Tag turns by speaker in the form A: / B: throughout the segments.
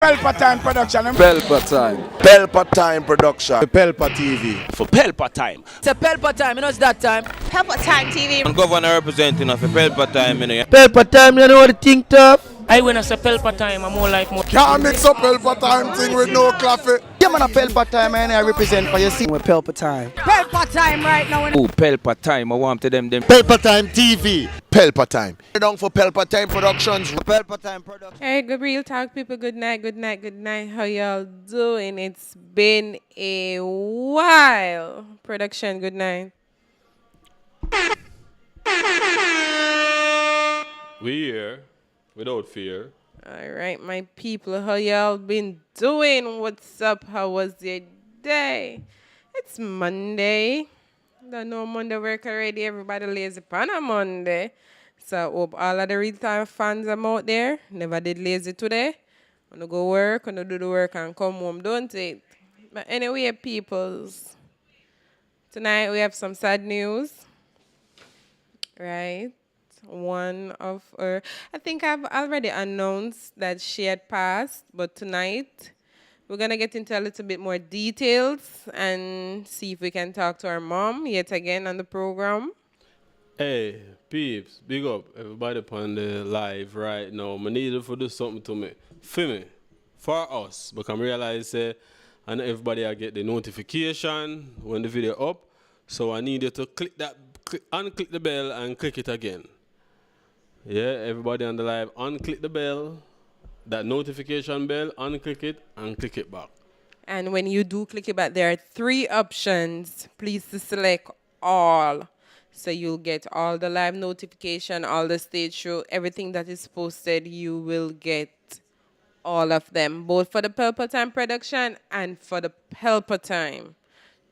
A: Pelpa Time Production.
B: Pelpa Time.
C: Pelpa Time Production.
A: Pelpa TV.
D: For Pelpa Time.
E: It's a Pelpa Time, you know it's that time.
F: Pelpa Time TV.
G: I'm governor representing of a Pelpa Time, you know.
E: Pelpa Time, you know what I think tough?
H: I when I say Pelpa Time, I'm more like more.
A: Can't mix up Pelpa Time thing with no coffee.
I: Yeah, man, a Pelpa Time, man. I represent for you. See, with Pelpa Time.
F: Pelpa Time right now.
B: Oh, Pelpa Time. I want to them.
A: Pelpa Time TV.
C: Pelpa Time. Down for Pelpa Time Productions.
I: Pelpa Time Production.
J: Hey, good real talk people. Good night, good night, good night. How y'all doing? It's been a while. Production, good night.
K: We here, without fear.
J: All right, my people, how y'all been doing? What's up? How was your day? It's Monday. Don't know Monday work already. Everybody lazy on a Monday. So I hope all of the real time fans I'm out there never did lazy today. Wanna go work, wanna do the work and come home, don't it? But anyway, peoples, tonight we have some sad news. Right? One of her, I think I've already announced that she had passed, but tonight we're gonna get into a little bit more details and see if we can talk to her mom yet again on the program.
K: Hey, peeps, big up everybody upon the live right now. I need you to do something to me. For me. For us. But I realize and everybody I get the notification when the video up. So I need you to unclick the bell and click it again. Yeah, everybody on the live, unclick the bell, that notification bell, unclick it and click it back.
J: And when you do click it back, there are 3 options. Please to select all. So you'll get all the live notification, all the stage show, everything that is posted, you will get all of them, both for the Pelpa Time production and for the Pelpa Time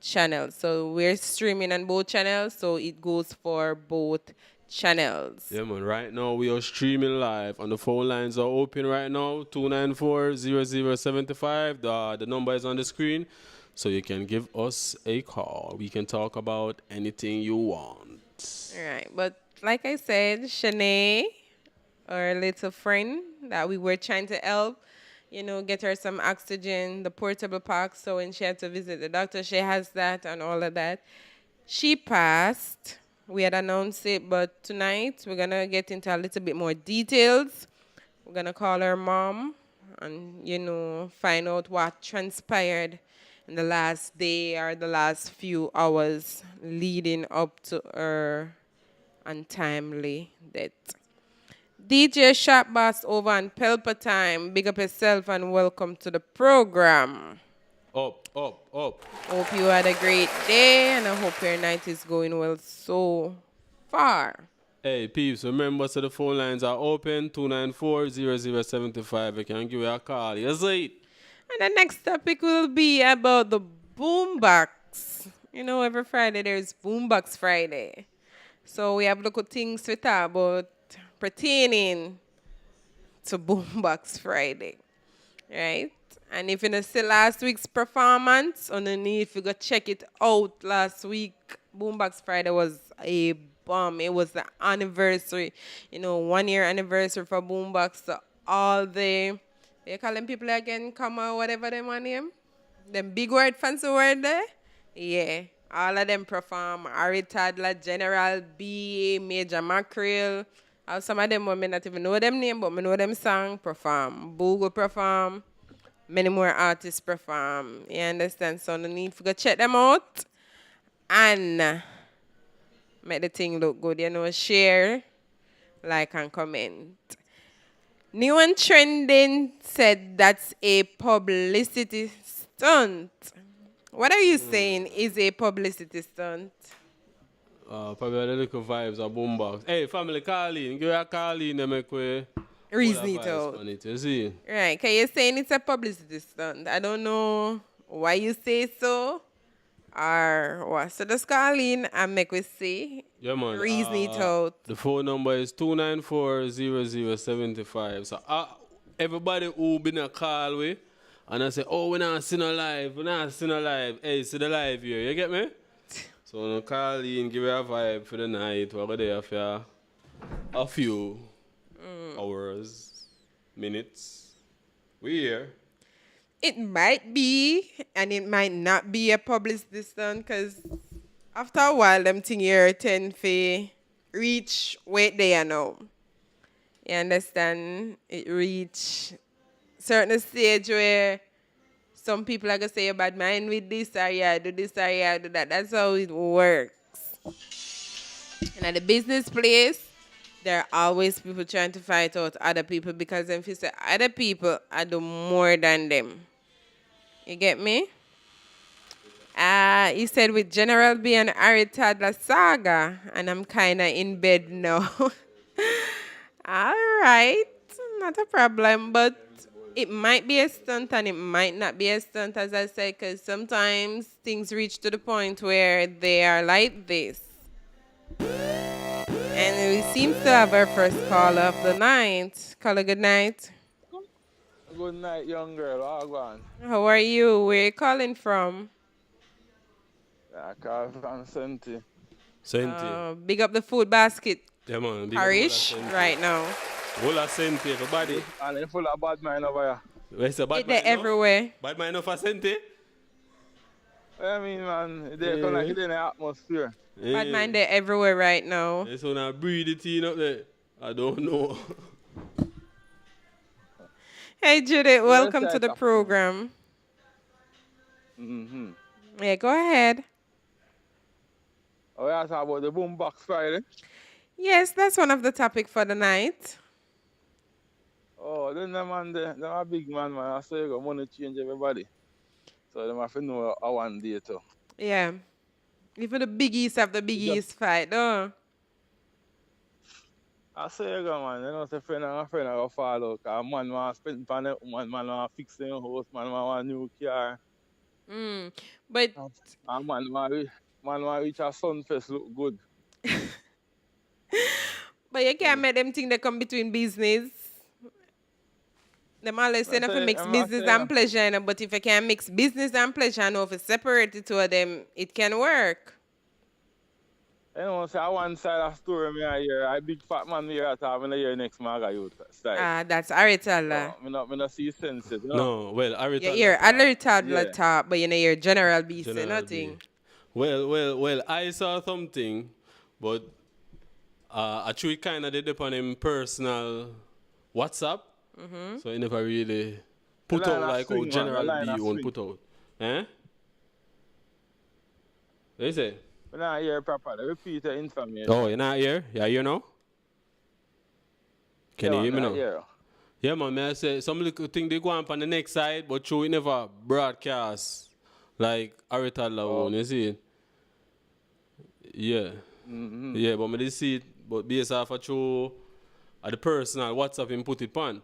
J: channel. So we're streaming on both channels, so it goes for both channels.
K: Yeah, man. Right now we are streaming live, and the phone lines are open right now. 294-0075. The number is on the screen, so you can give us a call. We can talk about anything you want.
J: All right, but like I said, Shanede, our little friend that we were trying to help, get her some oxygen, the portable pack, so when she had to visit the doctor, she has that and all of that. She passed. We had announced it, but tonight we're going to get into a little bit more details. We're going to call her mom and, find out what transpired in the last day or the last few hours leading up to her untimely death. DJ Shop Boss over on Pelpa Time. Big up yourself and welcome to the program.
K: Up.
J: Hope you had a great day and I hope your night is going well so far.
K: Hey, peeps, remember, so the phone lines are open, 294-0075. You can give you a call. You see it?
J: And the next topic will be about the boombox. Every Friday there's Boombox Friday. So we have little things to talk about pertaining to Boombox Friday. Right? And if you don't see last week's performance, underneath you go check it out. Last week, Boombox Friday was a bomb. It was the anniversary, 1 year anniversary for Boombox. So all the, you call them people again, come or whatever they want name? Them big word, fancy word there? Yeah. All of them perform. Ari Toddler, General B, Major Mackerel. Some of them may not even know them name, but I know them song perform. Boogle perform. Many more artists perform. You understand? So no need to go check them out. And make the thing look good. Share, like, and comment. New and trending said that's a publicity stunt. What are you saying is a publicity stunt?
K: Probably the little vibes of Boombox. Hey, family, call in. Give her a call in and make way.
J: Reason it out.
K: You see?
J: Right, because you're saying it's a publicity stunt. I don't know why you say so or what. So just call in and make we see.
K: Yeah, man.
J: Reason it out.
K: The phone number is 294-0075. So everybody who been a call with and I say, oh, we're not seeing a live. Hey, see the live here. You get me? So when I call in, give you a vibe for the night. We're there for a few hours, minutes, We here.
J: It might be, and it might not be a publicity stunt, because after a while, them thing here tend to reach where they are now. You understand? It reach certain stage where some people are going to say, you're bad mind with this, or yeah, do this, or yeah, do that. That's how it works. And at the business place, there are always people trying to fight out other people, because if you say other people, I do more than them. You get me? He said with General B and Harry Toddler saga, and I'm kind of in bed now. All right, not a problem, but it might be a stunt and it might not be a stunt, as I said, because sometimes things reach to the point where they are like this. And we seem to have our first call of the night. Caller, good night.
G: Good night, young girl. All gone.
J: How are you? Where are you calling from?
G: I call from Senti.
K: Senti.
J: Big up the food basket
K: Yeah, man.
J: parish right now.
K: Whole of Senti, everybody.
G: And it's full of bad mind over here.
K: Where's the bad
J: They're
K: man?
J: everywhere.
K: Bad man for Senti?
G: I mean, man, they're kind of hidden in the atmosphere.
J: Bad mind, they're everywhere right now.
K: They so now breathe it in up there. I don't know.
J: Hey, Judith, welcome to the program.
G: Mm-hmm.
J: Yeah, go ahead.
G: Oh, yeah, talk about the Boombox Friday.
J: Yes, that's one of the topic for the night.
G: Oh, then them man, them a big man. I say you got money change everybody. So them have to know a one day too.
J: Yeah. Even the biggies have the biggies fight, though.
G: I say you got man, you know, say friend and a friend are fall out. Cause man want to spend on it, man want to fix their house, man want a new car.
J: But
G: And man want reach a sunfest look good.
J: But you can't make them think they come between business. Them always say nothing mix business and pleasure, you know, but if you can mix business and pleasure and if you separate the two of them, it can work.
G: You know, say one side of story me I hear, I big fat man here at all, I hear next maga youth style.
J: That's Harry Toddler.
G: Me not see sense, you know?
K: No, well, Harry
J: You
K: Toddler.
J: hear Harry Toddler talk, but you know your General B say nothing.
K: Well, I saw something, but I truly kind of did it on him personal WhatsApp, so he never really put out like how General B won't put out. Eh? What you say?
G: We're not here properly. Repeat the information.
K: Oh, you're not here? Yeah, you know? Can you hear me now?
G: Yeah.
K: Yeah, man, I say some little thing they go on the next side, but show it never broadcast like Harry Toddler one, you see it? Yeah. Yeah, but I did see it, but based off a show at the personal WhatsApp him put it on.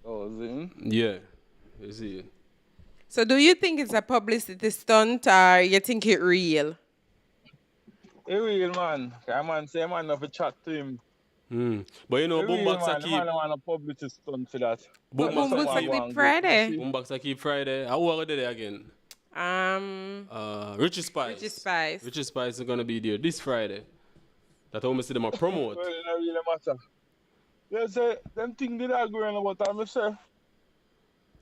G: Oh, is it?
K: Yeah, you see it.
J: So do you think it's a publicity stunt or you think it real?
G: It real, man. Cause man say man have a chat to him.
K: But you know, Boombox I keep...
G: Man don't want a publicity stunt for that.
J: Boombox I keep Friday.
K: Boombox I keep Friday. How are they there again? Richie Spice.
J: Richie Spice.
K: Richie Spice is gonna be there this Friday. That's how I see them a promote.
G: Well, it don't really matter. They say, them things did I going about time, I say,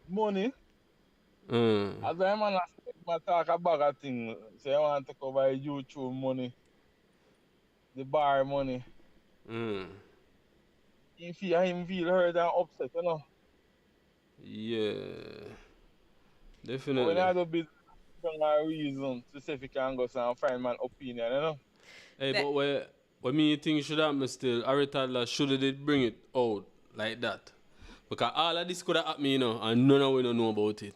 G: money. As I man talk about a thing, say I want to cover YouTube money, the bar money. If him feel hurt and upset, you know.
K: Yeah.
G: But
K: Definitely.
G: when I do business, a reason to say if you can go and find my opinion, you know.
K: Hey, but what me think should happen still, Harry Toddler should have did bring it out like that. Because all of this could have happened, you know, and none of we don't know about it.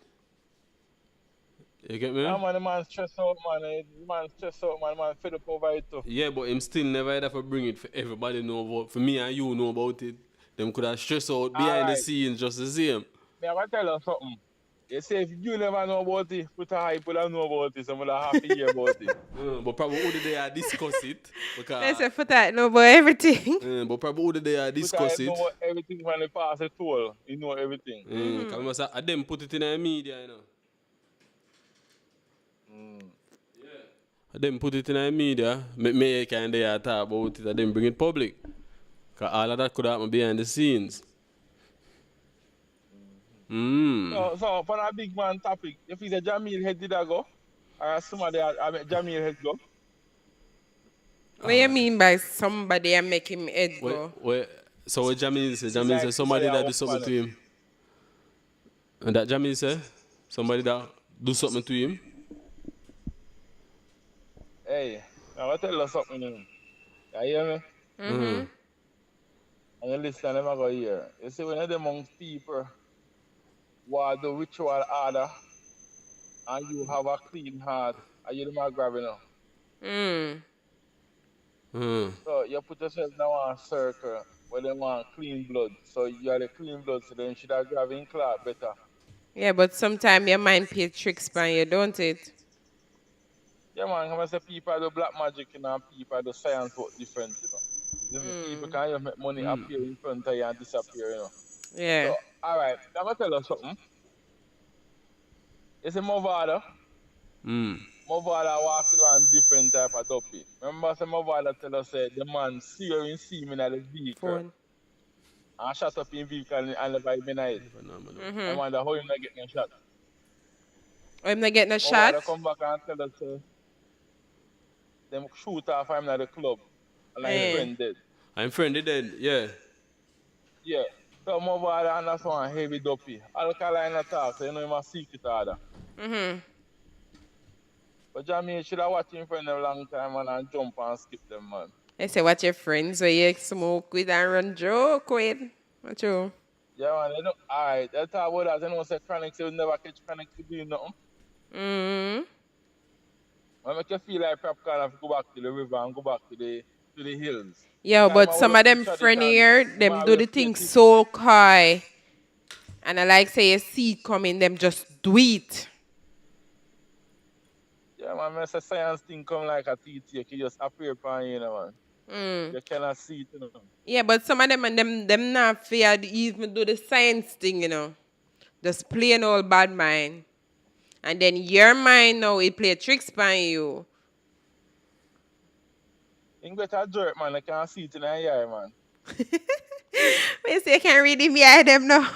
K: You get me?
G: Yeah, man, the man stress out, man. The man stress out, man fed up over it too.
K: Yeah, but him still never had to bring it for everybody know about. For me and you know about it. Them could have stressed out behind the scenes just the same.
G: Me, I want to tell you something. You say if you never know about it, put a hype, people know about it, so I'm happy to hear about it.
K: But probably who did they discuss it? Because
J: They say for that, no, but everything.
K: but probably who did they discuss it?
G: Know everything when they pass the toll. You know everything.
K: Because I them put it in the media, you know. I didn't put it in the media, me kind of talk about it, I didn't bring it public. Because all of that could happen behind the scenes.
G: So for a big man topic, if he's a Jamil head did I go? Or somebody I mean Jamil head go?
J: What do you mean by somebody and make him head go?
K: So what Jamil say?
G: See,
K: Jamil
G: like
K: say somebody that do
G: walk
K: something
G: on
K: to
G: it.
K: him. And that Jamil say? Somebody that do something to him.
G: Hey, I'm gonna tell you something. You hear me?
J: Mm-hmm.
G: And you listen, I'm gonna hear. You see, when you're amongst people who are the ritual order and you have a clean heart, and you don't grab enough. So you put yourself in one circle where they want clean blood. So you are the clean blood, so then you should have grabbing clot better.
J: Yeah, but sometimes your mind plays tricks on you, don't it?
G: Yeah, man, I'm say people do black magic and people do science work different, you know. People can just make money appear in front of you and disappear, you know.
J: Yeah.
G: So, alright, I'm gonna tell you something. It's a Movada. Movada walk with one different type of dopey. Remember, some Movada tell us the man see you in see me in the vehicle.
J: Phone.
G: And shot up in vehicle and never even night. I wonder how you not get no shot.
J: I'm not getting a
G: Movada
J: shot?
G: come back and tell us them shoot off him at the club and his friend dead.
K: I'm friendly dead, yeah.
G: Yeah. So Movada and that's one heavy dopey. Alkaline attack, so you know him a secret order. But Jamie should have watched him for a long time man, and jump and skip them, man.
J: I say, what your friends where you smoke with and run joke with? What you?
G: Yeah, man, they don't. Alright, they talk about that. They don't say chronic, so you never catch chronic to do nothing. I make you feel like popcorn and go back to the river and go back to the hills.
J: Yeah, but some of them friend here, them do the thing so high. And I like say you see coming, them just do it.
G: Yeah, man, I say science thing come like a teeth, you can just appear upon you know, man. You cannot see it, you know.
J: Yeah, but some of them and them not fear to even do the science thing, you know. Just plain old bad mind. And then your mind now it play tricks on you.
G: You get a jerk, man, I can't see it in the eye, man.
J: You say you can't read in the eye them now.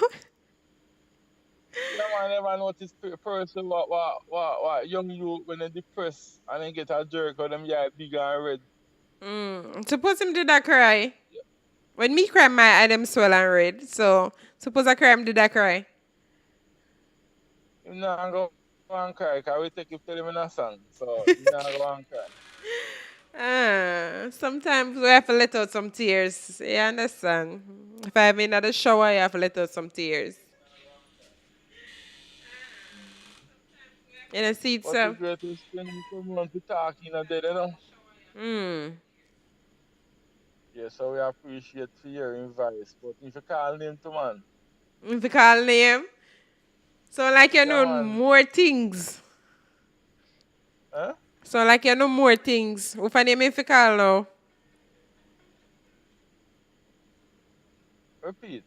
G: Yeah, man, never notice person what young you when they depressed and then get a jerk or them eye big and red.
J: Suppose him do that cry. When me cry, my eye them swell and red. So suppose I cry, him do that cry.
G: You not go and cry, because we take you tell him in a song. So you not go and cry.
J: Sometimes we have to let out some tears. You understand? If I'm in the shower, you have to let out some tears. You know, see it,
G: But
J: sir?
G: the greatest thing come on to talk, you know, you know? Yeah, so we appreciate for your advice. But if you call name to man.
J: If you call name. So like you know more things.
G: Huh?
J: So like you know more things. What's your name if you call now?
G: Repeat.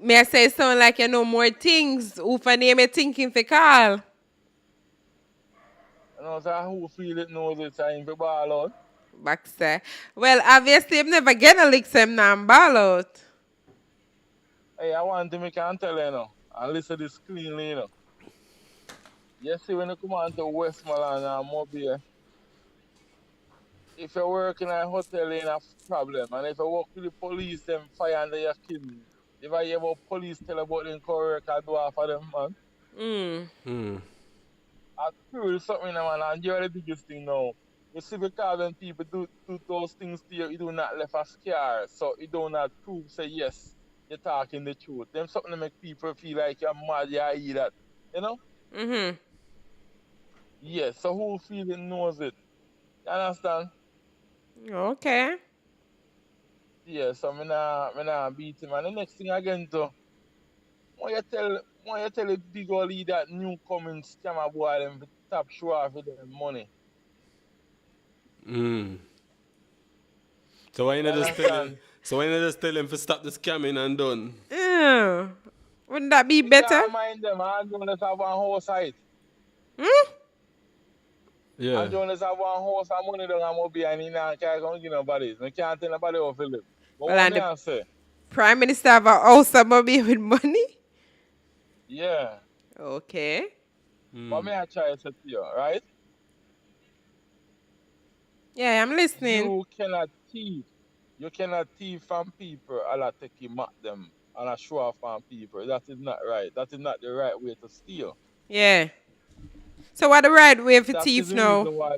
J: May I say sound like you know more things? What's your name you thinking for call?
G: You know, so who feel it knows it's time for ball out.
J: Baxter. Well, obviously, I'm never gonna lick some now ball out.
G: Hey, I want to make can tell you, know, and listen to this cleanly, you know. You see, when you come on to Westmoreland and Mobile, if you work in a hotel, you have a problem. And if you work with the police, them fire under your killing. If I hear about police tell about them work, I do half of them, man. I feel something, man, and you're the biggest thing now. You see, because when people do those things to you, you do not left a scar. So you do not prove, say, yes, you're talking the truth. Them something to make people feel like you're mad, you hear that. You know? Yes, so who feel it knows it. You understand?
J: Okay.
G: Yeah, so me nah beat him. And the next thing again, too, when you tell a big old lead that new coming scammer boy them top show off with them money.
K: So why you not just tell him to stop the scamming and done?
J: Wouldn't that be better?
G: I mind them, I don't have one horse height.
K: Yeah.
G: I don't have one horse and money down and mobile and he can't give nobody. I can't tell nobody how to live. But
J: Well,
G: what
J: and
G: me I say?
J: Prime Minister have a house and maybe with money?
G: Yeah.
J: Okay.
G: But me I try to say to you, right?
J: Yeah, I'm listening.
G: You cannot thief. You cannot thief from people a lot take him at them and a show off on people. That is not right. That is not the right way to steal.
J: Yeah. So what the right way for
G: That is
J: thief
G: the
J: now?
G: reason why.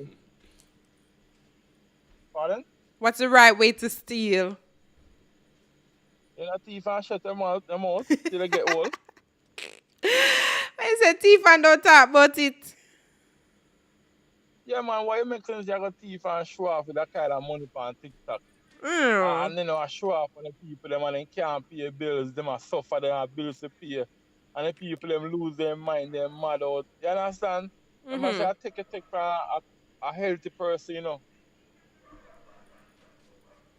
G: Pardon?
J: What's the right way to steal?
G: You know, thief and shut them out till they get old.
J: I said thief and don't talk about it.
G: Yeah, man, why you make sense you got thief and show off with that kind of money on TikTok? And then I show off on the people them and they can't pay bills, them a suffer, them have bills to pay. And the people them lose their mind, they're mad out. You understand? I must say I take from a healthy person, you know.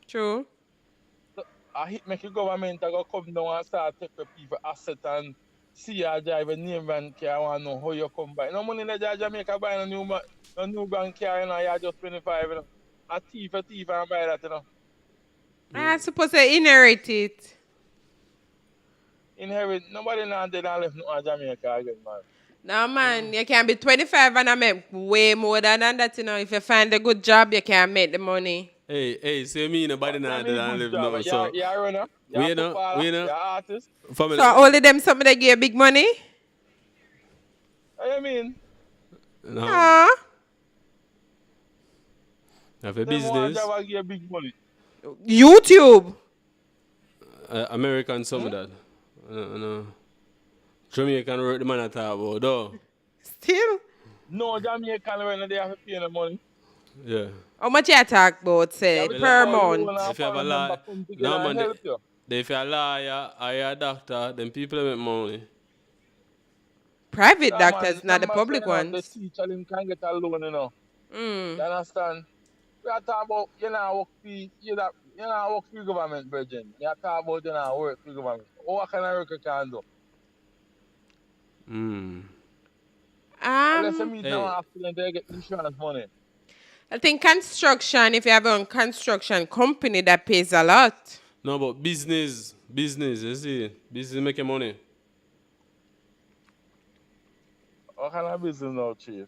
J: True.
G: So, I hit make the government I go come down and start take the people asset and see you drive a name van car. I want to know how you come by. No money in the Jamaica buying a new van car, you know, you just 25, you know. A thief and buy that, you know.
J: I suppose to inherit it.
G: Inherit, nobody now did and left no Jamaica again, man.
J: No, man, you can be 25 and I make way more than that, you know. If you find a good job, you can make the money.
K: Hey, say me nobody now did and live no. So
G: You're a runner,
K: we
G: you're a
K: know,
G: footballer, you're an artist.
K: family.
J: So only them something that give big money?
G: What do you mean?
K: No. Have a
G: Them want
K: business.
G: Java give big money.
J: YouTube.
K: American some of that. No. Jamaican work the man at talk about though.
J: Still?
G: No, Jamaican when they have to pay the money.
K: Yeah.
J: How much you talk about, say, per month?
K: If you have a lawyer, no man, if you're a lawyer or you're a doctor, then people make money.
J: Private
G: Nah,
J: doctors,
G: man,
J: not the
G: them
J: public
G: saying,
J: ones.
G: The teacher them can get a loan, you know. You understand? We are talking about you know work for you know work for government, virgin. You are talking about you know work for government. What kind of work you can do? Unless you meet no accident, they get insurance money.
J: I think construction, if you have a construction company, that pays a lot.
K: No, but business, you see, business making money.
G: What kind of business now, Chief?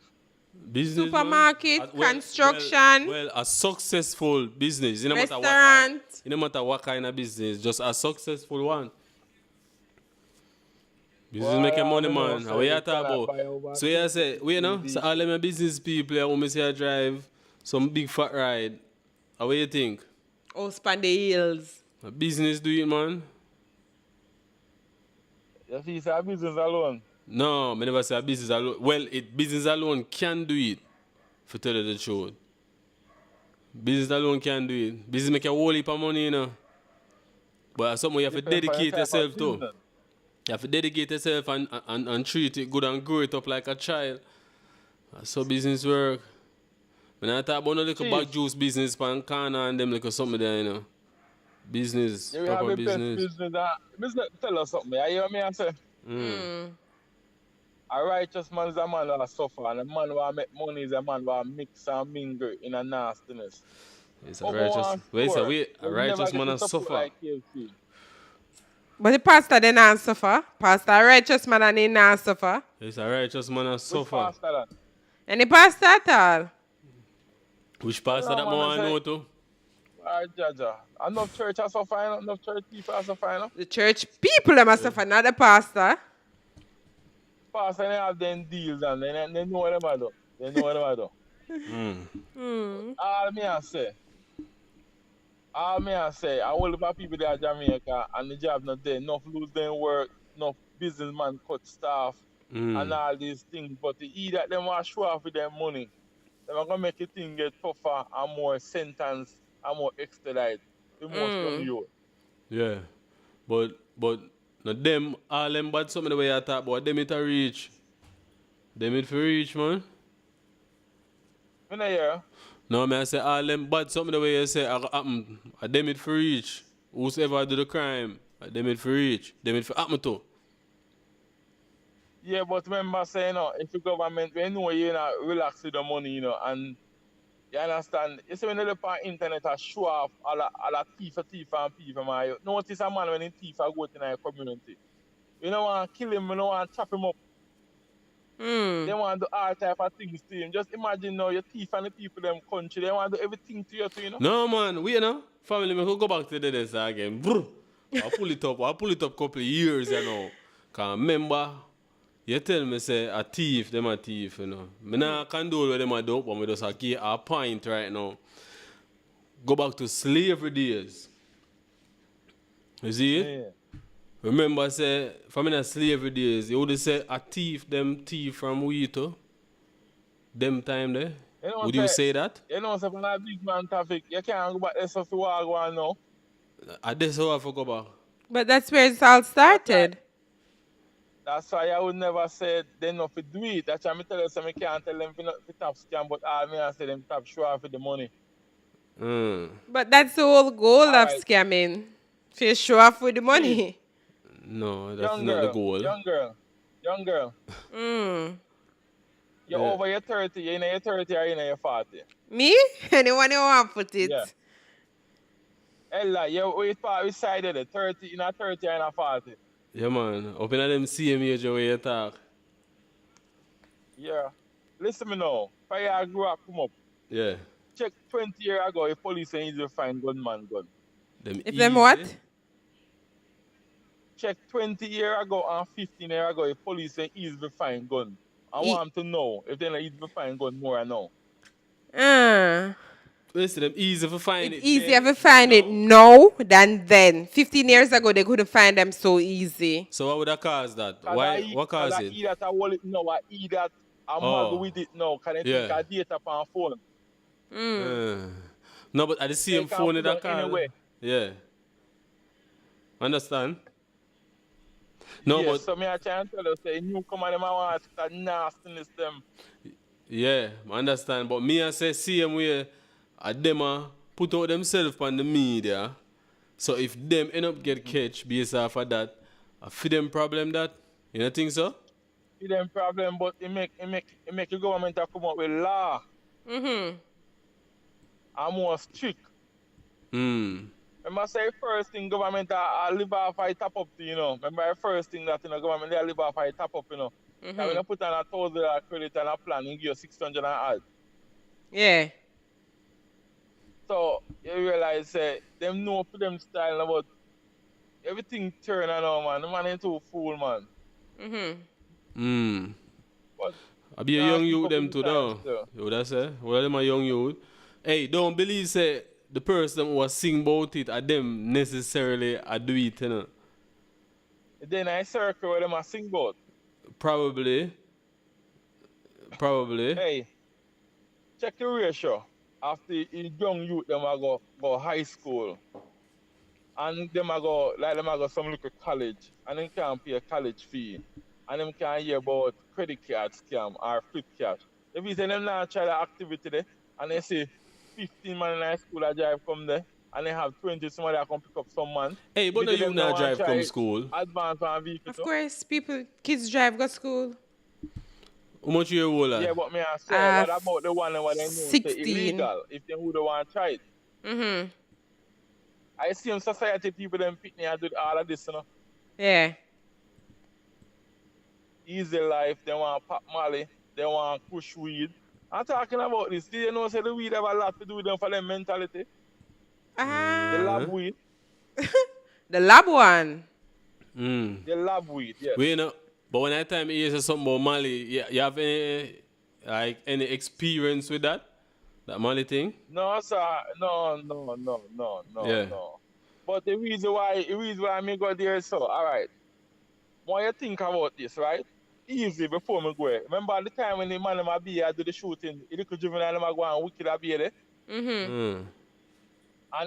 K: Business,
J: supermarket, construction.
K: Well, a successful business. No
J: restaurant.
K: No matter what kind of business, just a successful one. Business making money, man. How you talk about? So you say, we know, so all them business people who me say I drive some big fat ride. How you think?
J: Oh, span the hills.
K: A business do it, man.
G: You see, it's a business alone.
K: No, I never say a business alone. Well, business alone can do it, to tell you the truth. Business alone can do it. Business make a whole heap of money, you know. But something you have to dedicate yourself to. You have to dedicate yourself and treat it good and grow it up like a child. That's how business work. When I talk about no little bag juice business, pan corner and them little something there, you know. Business,
G: you
K: proper
G: have
K: business.
G: Business, tell us something. You hear what I say? A righteous man is a man who suffer, and a man who make money is a man who mix and mingle in a nastiness.
K: It's a righteous. Wait, a righteous man who suffer.
G: Like
J: but the pastor did not suffer. Pastor, a righteous man and he not suffer.
K: It's a righteous man who suffer.
G: Which pastor that?
J: Any pastor at all?
K: Which pastor that man know to?
G: Jaja. Enough church are suffering, enough church people are suffering.
J: The church people them are suffer, not the pastor.
G: Pastor, they have them deals and they know what they do. They know what they do. All me I say, I all about people there in Jamaica and the job not there. Enough lose their work, enough businessman cut staff and all these things. But the either them want to show off with their money, they're going to make the thing get tougher and more sentence and more expedite. The most on you.
K: Yeah. But now them, all them bad something the way you talk about, them it a reach. Them it for reach, man.
G: You know, yeah.
K: No, man, I say all them bad something the way you say happen. Them it for reach. Whosoever do the crime, them it for reach. Them it for happen to.
G: Yeah, but remember saying, you know, if the government, we know you know, relax with the money, you know, and you understand, you see when they look on the internet and show off all the thief and people, man, you notice a man when he thief and go to the community. You don't want to kill him, you don't want to chop him up. They want to do all type of things to him. Just imagine now your thief and the people in them country, they want to do everything to you too, you know?
K: No, man. We, you know, family, we could go back to the days again. Brr. I pull it up couple of years, you know. Because remember, you tell me, say, a thief, them a thief, you know. I not condole with them a dope, but I just give a point right now. Go back to slavery days. You see it?
G: Yeah.
K: Remember, say, from in the slavery days, you would say a thief, them thief from Wheato. Them time there.
G: You know,
K: Would you say that?
G: You know, so when a big man traffic, you can't go back there so for walk one now.
K: That's how I forgot about.
J: But that's where it all started.
G: That's why I would never say they not to do it. That's why I tell you, so I can't tell them to top scam, but all me I say them top show off for the money.
J: But that's the whole goal of
G: Alright.
J: scamming. To show off with the money.
K: No, that's
G: Young
K: not
G: girl,
K: the goal.
G: young girl. You're
K: Yeah.
G: over your 30, you're in your 30 or in your 40.
J: Me? Anyone who want to put it?
G: Yeah. Ella, you which side of it? 30, in a 30 or in a 40?
K: Yeah, man. Up in them same age where you talk.
G: Yeah. Listen me now. If I grew up, come up.
K: Yeah.
G: Check 20 years ago, if police ain't easy to find gunman gun.
K: Them
J: If them what?
G: Check 20 years ago and 15 years ago, if police ain't easy to find gun. I want them to know if they're not easy to find gun more or no.
K: Listen, them easy to find
J: It's
K: it.
J: easier to find it now than then. 15 years ago, they couldn't find them so easy.
K: So what would that cause that? Why? What caused it?
G: Either I wallet now, or either I mug with it now, because they think I data on phone.
K: No, but at the same
G: They
K: phone
G: can't
K: that
G: put on
K: call.
G: anyway.
K: Yeah. Understand? No,
G: Yes,
K: but
G: so me I try and tell you, say, newcomer them I want to start nastiness them.
K: yeah, I understand. But me I say same way, them put out themselves on the media. So if them end up get catch based off of that, I feel them problem that. You don't think so?
G: See them problem, but it make the government to come up with law. And more strict. Remember say first thing government I live off I top up, you know. Remember the first thing that government they live off I top up, you know. And when you put on $1,000 credit and a plan, you give you 600 and add.
J: Yeah.
G: So you realize them know for them style about everything turn around, man. The man ain't too fool, man. But
K: I be a young youth them too now. You that's it? What are them a young youth? Hey, don't believe say the person who was sing about it are them necessarily a do it, you know.
G: Then I circle where them a sing about.
K: Probably.
G: Hey, check the ratio. After young youth, them a go high school. And them a go some little college. And them can pay a college fee. And them can hear about credit card scam or flip cash. If you say them not try the activity there, and they say 15 man in high school that drive come there, and they have 20 somebody that come pick up some man.
K: Hey, but no you not drive come school.
G: Advance on vehicle.
J: Of course, kids drive go school.
K: How much you old at?
G: Yeah, but me I say, what about the one what they know
J: 16.
G: illegal if they would want to try it? I see in society people them pick me and do all of this, you know.
J: Yeah.
G: Easy life, they want pop molly, they want push weed. I'm talking about this. Do you know say the weed have a lot to do with them for them mentality? The lab weed.
J: The lab one.
G: The lab weed, yeah.
K: Well, you know, but when I time you say something about Mali, you have any experience with that? That Mali thing?
G: No, sir. No.
K: Yeah.
G: No. But the reason why I go there, so all right. When you think about this, right? Easy before me go. Remember the time when the man in my be I do the shooting, the little juvenile them go and wicked a be there. And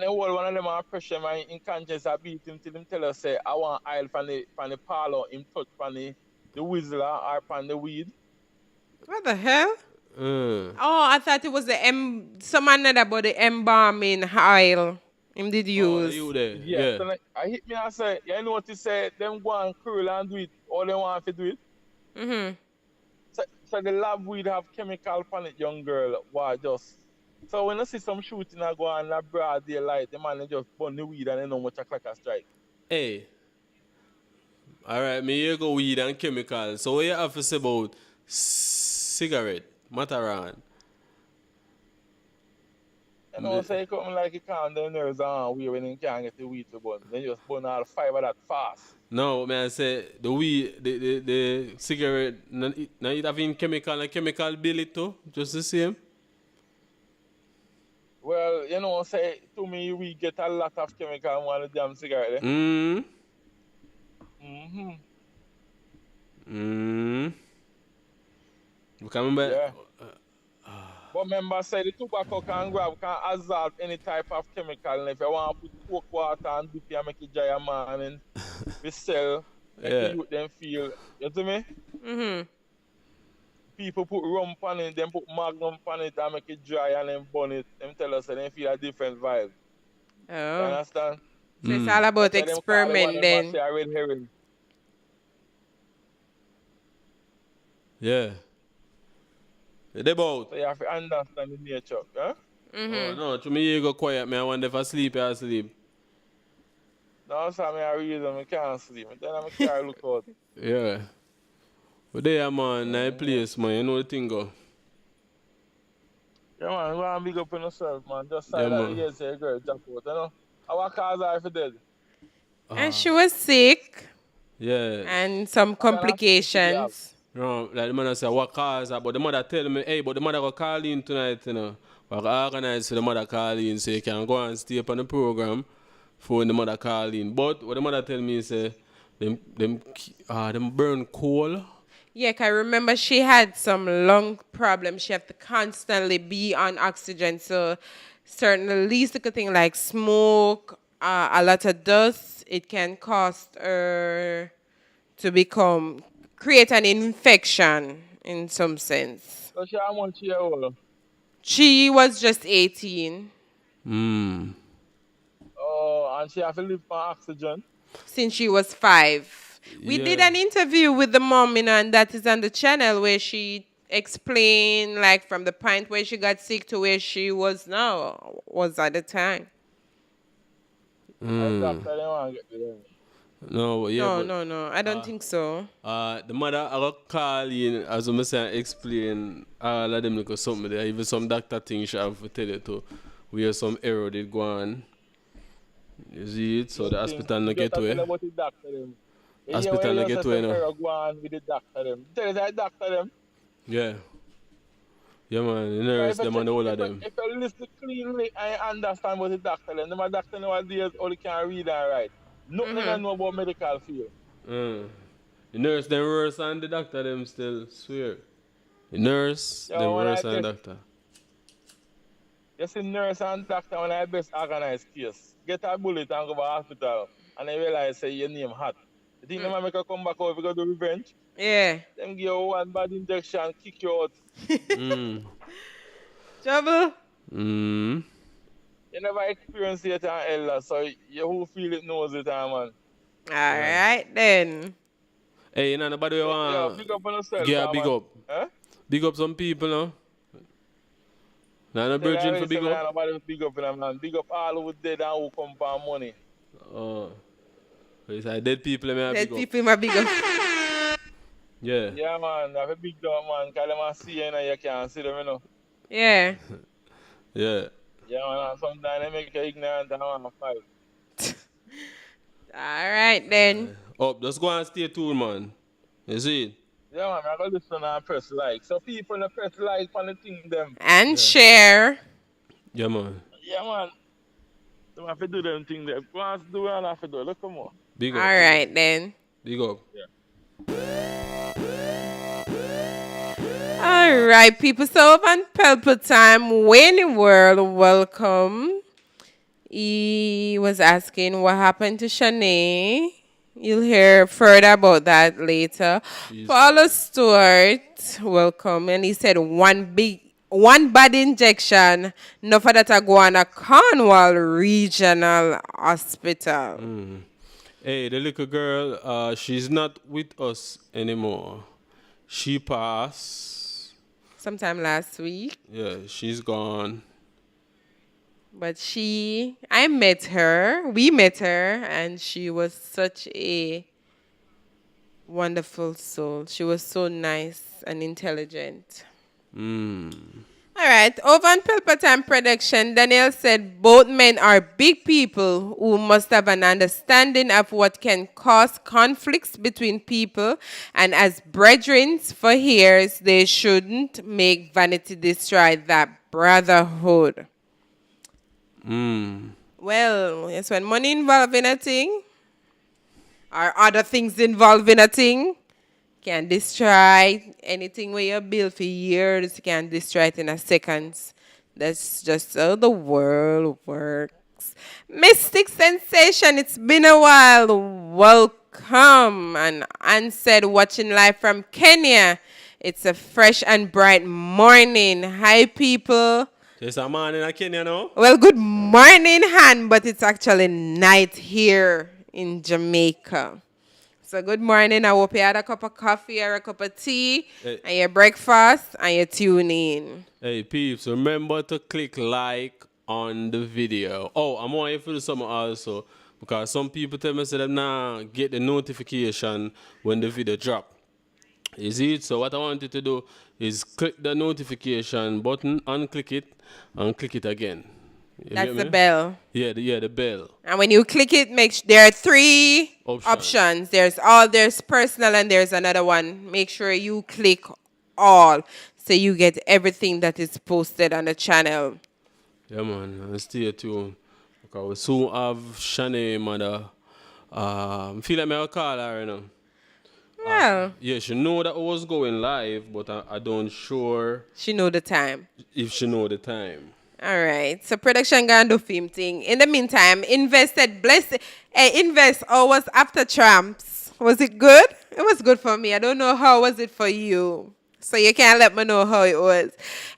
G: then one of them are pressure my in conscience I beat him till him tell us say I want oil from the parlor him touch from the whistler or from the weed.
J: What the hell? Oh, I thought it was someone that about the embalming oil him did use.
K: You there?
G: Yeah. So like, I hit me and say, you know what you say, them go and curl and do it, all they want to do it. So the lab weed have chemical on it, young girl, why just. So when I see some shooting I go on a broad daylight, the man they just burn the weed and they know much a cracker strike.
K: Hey. All right, me here go weed and chemical. So what you have to say about cigarette, Mataran?
G: You know, say something like you can't the nerves on we when you can't get the weed to burn. Then you just burn all the fiber that fast.
K: No, man, I say the weed, the cigarette, not it having chemical and chemical bill it too, just the same.
G: Well, you know, say to me we get a lot of chemical on the damn cigarette.
K: Mm.
G: Mm-hmm.
K: Mm. You can remember?
G: Yeah. But remember, say the tobacco can absorb any type of chemical. And if you want to put coke water and dip it and make it dry a man and we sell, make the youth them feel. You see me?
J: Mm-hmm.
G: People put rum on it, then put magnum on it and make it dry and then burn it. Them tell us that they feel a different vibe. You
J: Oh.
G: understand?
J: So it's all about
G: That's why
J: experiment then.
G: say a red herring.
K: Yeah. They both.
G: So you have to understand the nature. Huh?
K: Oh, no, to me you go quiet, man. I wonder if I sleep, I sleep.
G: No, so I reason I can't sleep. Then I can't look out.
K: Yeah. But there, man, nice place, man. You know the thing, go.
G: Yeah, man, go and big up on yourself, man. Just
K: Yeah,
G: say that
K: man.
G: you get say girl drop out, you know? Our cars are for dead.
J: And she was sick
K: Yeah.
J: and some complications.
K: No, like the mother say, what cause that? But the mother tell me, hey, but the mother go call in tonight, you know. We organize for the mother call in so you can go and stay up on the program for when the mother call in. But what the mother tell me is, them burn coal.
J: Yeah, 'cause I remember she had some lung problems. She had to constantly be on oxygen. So certain least little thing like smoke, a lot of dust, it can cause her to create an infection in some sense.
G: So how much year old?
J: She was just 18
G: Oh, and she have to live on oxygen.
J: since she was 5. We did an interview with the mom, you know, and that is on the channel where she explained, like, from the point where she got sick to where she was now, was at the time.
G: And doctor, they want to get the
K: No, yeah.
J: No. I don't think so.
K: The mother I got call in, as I say, explain all of them because something there. Even some doctor things she have to tell you to where some error did go on. You see it? So the hospital no get away. Hospital no get away now.
G: Go on with the doctor them. Tell us that doctor them.
K: Yeah. Yeah, man. The nurse, them and all of them.
G: If you listen cleanly, I understand what the doctor them. The doctor nowadays only can read and write. Nothing I know about medical field.
K: The nurse them worse than the doctor them still swear. The nurse them worse than the doctor.
G: You see nurse and doctor when I best organize case. Get a bullet and go to the hospital and they realize say your name hot. You think they might make you come back over because do revenge?
J: Yeah.
G: Them give you one bad injection, kick you out.
J: Trouble?
G: You never experience it on Ella, so you who feel it knows it, man.
J: All right, then.
K: Hey, you know, nobody want
G: big up on yourself.
K: yeah, big
G: man.
K: up.
G: Huh?
K: Big up some people, no? Now, no virgin for big up?
G: Nobody big up, man. Big up all who dead and who come for money.
K: Oh. It's like dead people, man.
J: Dead people, my big up.
K: Yeah.
G: Yeah, man. Have a big dog, man. Because them see you, you can't see them, you know.
J: Yeah.
K: Yeah.
G: Yeah, man. Sometimes they make you ignorant and want to fight.
J: All right, then.
K: Just go and stay tuned, man. You see it?
G: Yeah, man. I got to listen and press like. So people press like on the thing, them.
J: And share.
K: Yeah, man.
G: Yeah, man. They have to do them thing there. Once do it, and have to do it. Look, come on.
K: Big up.
J: All right, then.
K: Big up.
G: Yeah.
J: All right, people. So on Pelpa time, when in the world, welcome. He was asking what happened to Shanede. You'll hear further about that later. Paula Stewart, welcome. And he said one bad injection, no for that I go on a Cornwall Regional Hospital.
K: Hey, the little girl, she's not with us anymore. She passed.
J: Sometime last week.
K: Yeah, she's gone.
J: But we met her, and she was such a Wonderful soul. She was so nice and intelligent. All right. Over on Pelpa Time Production, Daniel said both men are big people who must have an understanding of what can cause conflicts between people, and as brethren for years, they shouldn't make vanity destroy that brotherhood. Well, yes, when money involved in a thing, or other things involved in a thing, can destroy anything where you build for years. You can destroy it in a second. That's just how the world works. Mystic Sensation, it's been a while. Welcome. And Ann said, watching live from Kenya. It's a fresh and bright morning. Hi, people.
K: It's a morning in Kenya now.
J: Well, good morning, Han, but it's actually night here in Jamaica. So good morning. I hope you had a cup of coffee or a cup of tea and your breakfast and you tune in.
K: Hey, peeps, remember to click like on the video. Oh, I'm want you to do something also, because some people tell me that nah, get the notification when the video drop. You see it? So what I want you to do is click the notification button, unclick it, and click it again. You
J: That's
K: get
J: the
K: me?
J: bell.
K: Yeah, the bell.
J: And when you click it, there are three options. There's personal, and there's another one. Make sure you click all so you get everything that is posted on the channel.
K: Yeah, man. And stay tuned. Because we soon have Shanebe, mother. I feel like I'll call her, you know.
J: Well,
K: Yeah, she know that I was going live, but I don't sure
J: she know the time.
K: if she know the time.
J: All right. So production gonna do film thing. In the meantime, Invest was after Tramps. Was it good? It was good for me. I don't know how was it for you. So you can't let me know how it was.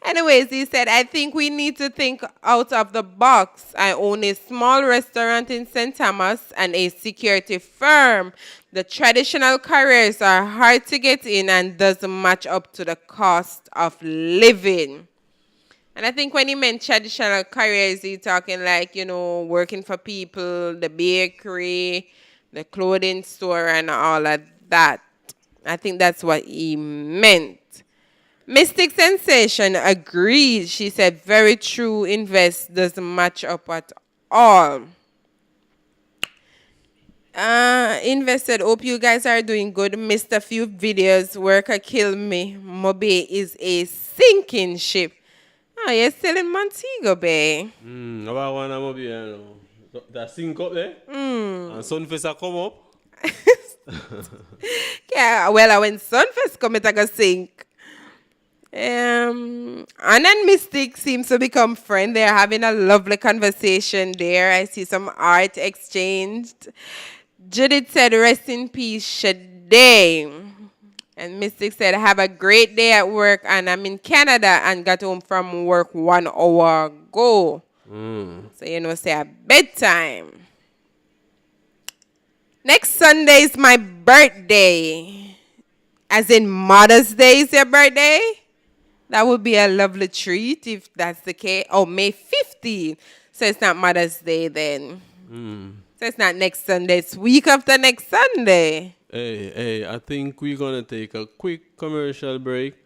J: Anyways, he said, I think we need to think out of the box. I own a small restaurant in St. Thomas and a security firm. The traditional careers are hard to get in and doesn't match up to the cost of living. And I think when he meant traditional careers, he's talking like, working for people, the bakery, the clothing store, and all of that. I think that's what he meant. Mystic Sensation agreed. She said, very true, Invest doesn't match up at all. Invest said, hope you guys are doing good. Missed a few videos. Worker killed me. Mobe is a sinking ship. Oh, you're still in Montego Bay.
K: About one I'm be, that sink up there. And Sunface a come up.
J: Yeah, well, when Sunfest come, it's going to sink. Anna and Mystic seems to become friends. They're having a lovely conversation there. I see some art exchanged. Judith said, rest in peace, Shanede. And Mystic said, have a great day at work, and I'm in Canada and got home from work 1 hour ago. So, say a bedtime. Next Sunday is my birthday. As in Mother's Day is your birthday? That would be a lovely treat if that's the case. Oh, May 15th. So it's not Mother's Day then. So it's not next Sunday. It's week after next Sunday.
K: Hey, I think we're going to take a quick commercial break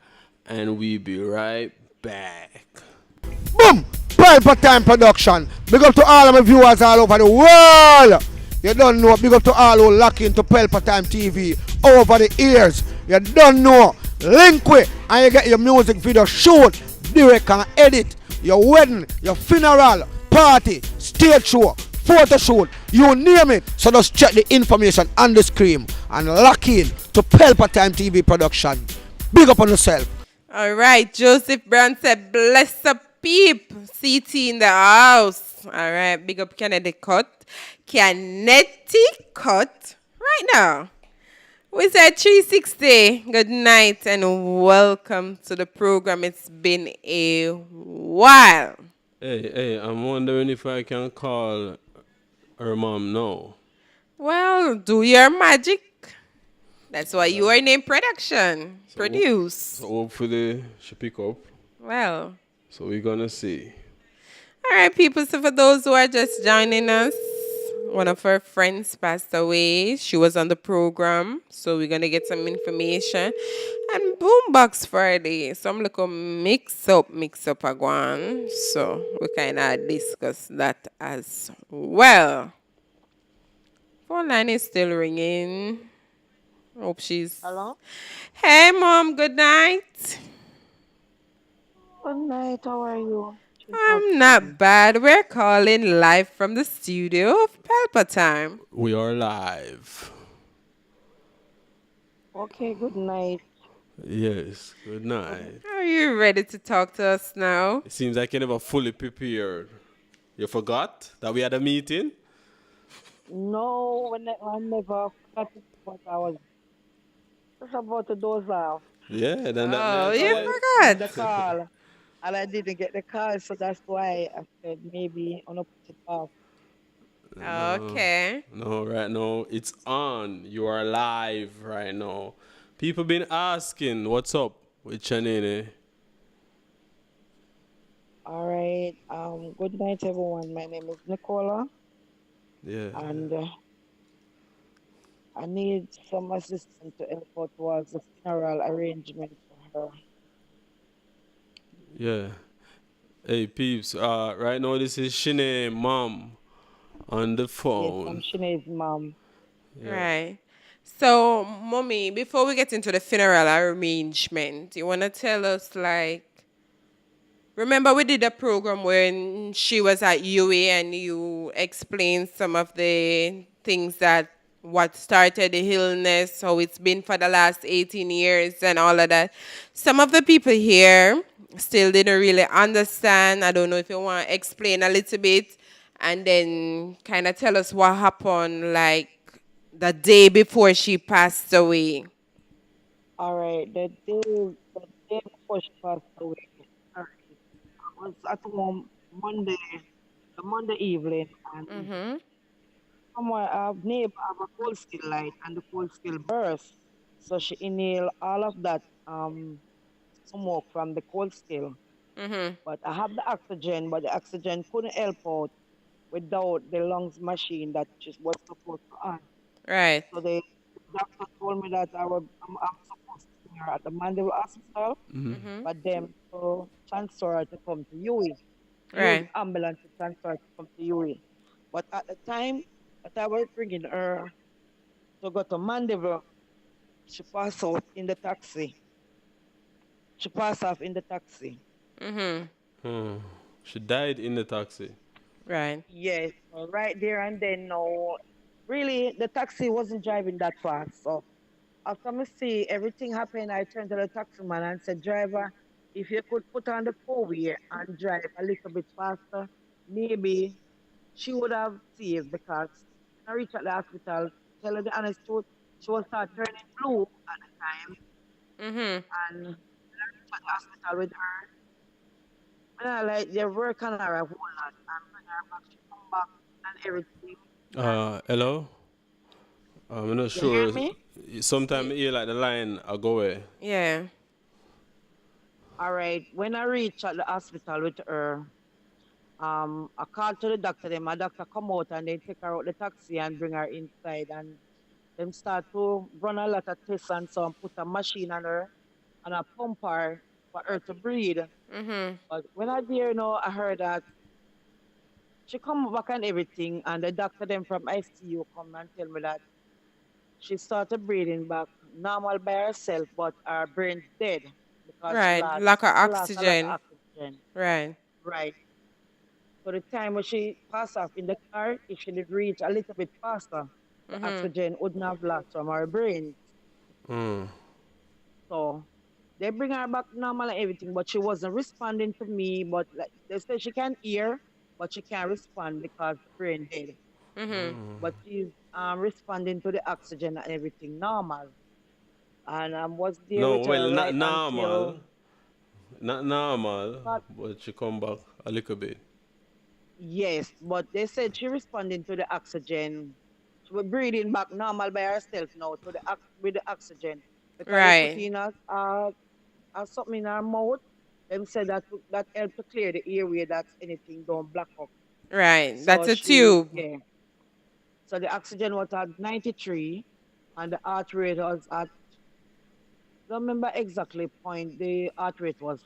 K: and we'll be right back.
A: Boom! Pelpa Time Production. Big up to all of my viewers all over the world. You don't know. Big up to all who lock into Pelpa Time TV over the years. You don't know. Link with and you get your music video shoot, direct and edit. Your wedding, your funeral, party, stage show, photo shoot, you name it. So just check the information on the screen and lock in to Pelpa Time TV Production. Big up on yourself.
J: All right, Joseph Brown said, bless the peep. CT in the house. All right, big up Kennedy Cut. Cut right now. We said 360. Good night and welcome to the program. It's been a while.
K: Hey, I'm wondering if I can call her mom now.
J: Well, do your magic. That's why you are named Production. Produce.
K: So hopefully she pick up.
J: Well.
K: So we're going to see.
J: All right, people. So for those who are just joining us, One of her friends passed away. She was on the program, so we're gonna get some information. And Boombox Friday. So I'm looking mix up again. So we kind of discuss that as well. Phone line is still ringing. Hope she's.
D: Hello?
J: Hey, mom. Good night.
D: Good night, how are you? She's not
J: I'm not
D: speaking.
J: bad. We're calling live from the studio of Pelpa Time.
K: We are live.
D: Okay, good night.
K: Yes, good night.
J: Are you ready to talk to us now?
K: It seems like you never fully prepared. You forgot that we had a meeting?
D: No, I never forgot it, but I was just about to doze off.
K: Yeah, then that
J: Oh,
K: means
D: So
J: you
D: when you give
J: forgot.
D: the call, and I didn't get the call, so that's why I said maybe I'm gonna put it off.
K: No,
J: Okay.
K: no, right now it's on. You are live right now. People been asking, what's up with Shanede?
D: All right. Good night, everyone. My name is Nicola,
K: Yeah,
D: and I need some assistance to help out towards the funeral arrangement for her.
K: yeah. Hey, peeps. Right now this is Shanae mom on the
D: Yes, I'm
K: phone.
D: Shanede's mom.
K: Yeah,
J: Right. So, mommy, before we get into the funeral arrangement, you want to tell us, like, remember we did a program when she was at UA and you explained some of the things that what started the illness, how it's been for the last 18 years and all of that. Some of the people here still didn't really understand. I don't know if you want to explain a little bit and then kind of tell us what happened like the day before she passed away.
D: All right, the day before she passed away, all right, I was at home the Monday evening, and
J: Mm-hmm.
D: somewhere our neighbor have a cold steel light, and the cold steel burst. So she inhaled all of that smoke from the cold steel.
J: Mm-hmm.
D: But I have the oxygen, but the oxygen couldn't help out without the lungs machine that she was supposed to on.
J: Right.
D: So the doctor told me that I'm supposed to be here at the Mandeville Hospital,
J: Mm-hmm.
D: but them to transfer her to come to UE. Use
J: Right.
D: ambulance to transfer her to come to UE. But at the time that I was bringing her to go to Mandeville, she passed out in the taxi. She passed off in the taxi.
J: Mm-hmm.
K: hmm. She died in the taxi.
J: Right.
D: Yes, so right there and then, no, really, the taxi wasn't driving that fast. So after me see everything happen, I turned to the taxi man and said, driver, if you could put on the four-wheel and drive a little bit faster, maybe she would have saved because when I reached at the hospital, tell her the honest truth, she was start turning blue at the time.
J: Mm-hmm.
D: And when I reached at the hospital with her, when I like they work on her a whole lot and bring her back, she come back and everything. And
K: Hello? I'm not
D: you hear
K: sure.
D: me?
K: Sometimes you hear like the line I go away.
J: Yeah.
D: All right. When I reached at the hospital with her, I called to the doctor. Then my doctor come out and they take her out the taxi and bring her inside. And them start to run a lot of tests and so and put a machine on her and a pump her for her to breathe.
J: Mm-hmm.
D: But when I there, I heard that she come back and everything, and the doctor them from ICU come and tell me that she started breathing back normal by herself, but her brain's dead because
J: Right. Lack of
D: she lost a lot of
J: oxygen.
D: oxygen.
J: Right.
D: Right. So the time when she passed off in the car, if she did reach a little bit faster, the
J: Mm-hmm.
D: oxygen wouldn't have lost from her brain.
K: Mm.
D: So they bring her back normal and everything, but she wasn't responding to me. But like, they say she can hear, but she can't respond because the brain dead.
J: Mm-hmm.
D: But she's responding to the oxygen and everything normal. And I was there
K: No,
D: with
K: well,
D: her
K: not
D: right
K: normal.
D: until
K: Not normal,
D: but
K: but she come back a little bit.
D: yes, but they said she responding to the oxygen. She was breathing back normal by herself now to with the oxygen because they put
J: Right.
D: in a something in her mouth. Them said that help to clear the airway that anything don't block up.
J: Right. That's
D: So
J: a
D: she
J: tube.
D: yeah So the oxygen was at 93 and the heart rate was at, don't remember exactly point the heart rate was,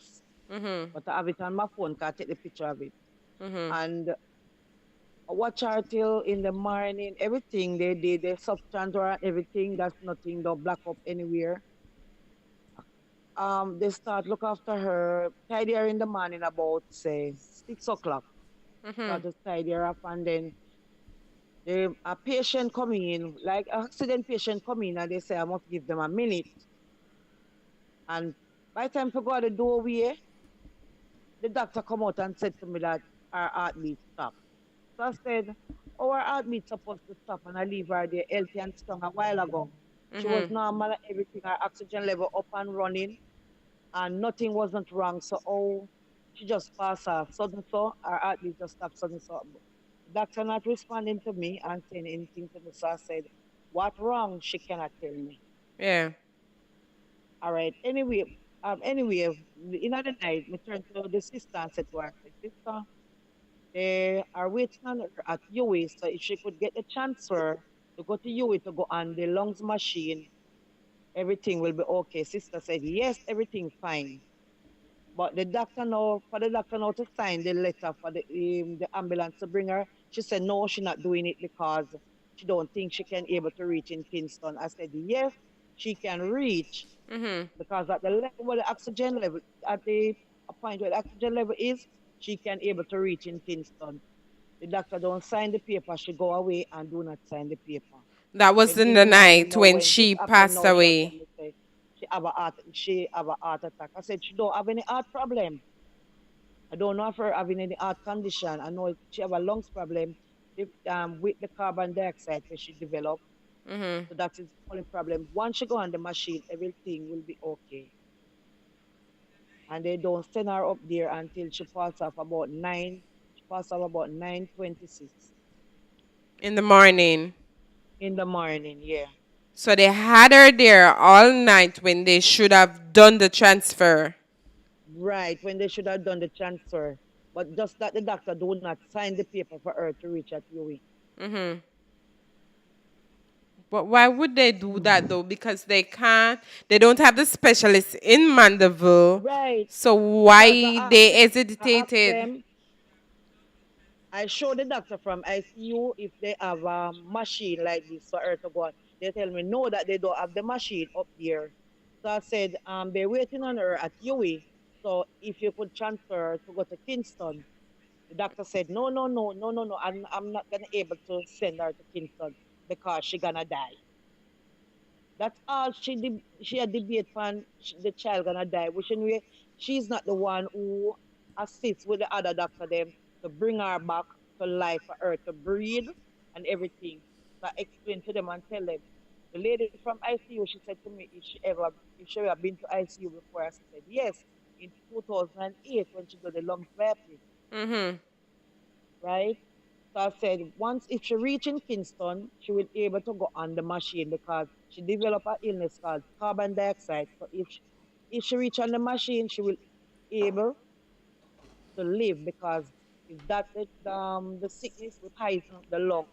D: but I have it on my phone, can I take the picture of it. And I watch her till in the morning, everything they did, they substance her and everything, that's nothing, don't black up anywhere. They start look after her, tidy her in the morning about say 6 o'clock. Start to tidy her up and then a patient come in, like an accident patient come in and they say I must give them a minute. And by the time to go out the doorway, the doctor come out and said to me that her heartbeat stopped. So I said, oh, her heartbeat supposed to stop and I leave her there healthy and strong a while ago. She was normal, everything, her oxygen level up and running, and nothing wasn't wrong. So, oh, she just passed her sudden so, her heartbeat just stopped sudden so. The doctor not responding to me and saying anything to me. So I said, what wrong? She cannot tell me.
J: Yeah.
D: All right. Anyway, in the night, we turned to the sister and said to her, sister, they are waiting on her at UWI, so if she could get the transfer to go to UWI to go on the lungs machine, everything will be okay. Sister said, yes, everything fine. But the doctor now, for the doctor now to sign the letter for the ambulance to bring her, she said, no, she's not doing it because she don't think she can able to reach in Kingston. I said, yes, she can reach because at the level where the oxygen level, at the point where the oxygen level is, she can able to reach in Kingston. The doctor don't sign the paper, she go away and do not sign the paper.
J: That was
D: Then
J: in
D: in
J: the
D: the morning
J: night
D: now,
J: when
D: when this
J: she
D: happened
J: passed
D: now, she tell
J: away.
D: me say she have a heart attack. I said she don't have any heart problem. I don't know if her having any heart condition. I know she have a lungs problem with the carbon dioxide that she developed. So that is the only problem. Once she go on the machine, everything will be okay. And they don't send her up there until she pass off about 9. She pass off about 9:26
J: In the morning.
D: in the morning. Yeah.
J: So they had her there all night when they should have done the transfer.
D: Right, when they should have done the transfer. But just that the doctor do not sign the paper for her to reach at UWI.
J: But why would they do that though? Because they don't have the specialist in Mandeville.
D: Right.
J: So
D: Because
J: why they
D: I asked
J: hesitated?
D: them, I showed the doctor from ICU if they have a machine like this for her to go on. They tell me no, that they don't have the machine up there. So I said, they're waiting on her at UWI. So if you could transfer her to go to Kingston. The doctor said, no, no, no, no, no, no. I'm not gonna able to send her to Kingston because she gonna die. That's all she had debate on the child gonna die, which anyway, she's not the one who assists with the other doctor them to bring her back to life for her to breathe and everything. So I explained to them and tell them. The lady from ICU, she said to me if she ever been to ICU before. I said yes, in 2008 when she did the lung biopsy, right? So I said, once if she reach in Kingston, she will be able to go on the machine because she developed an illness called carbon dioxide. So if she reach on the machine, she will be able to live because is that the sickness will poison the lungs.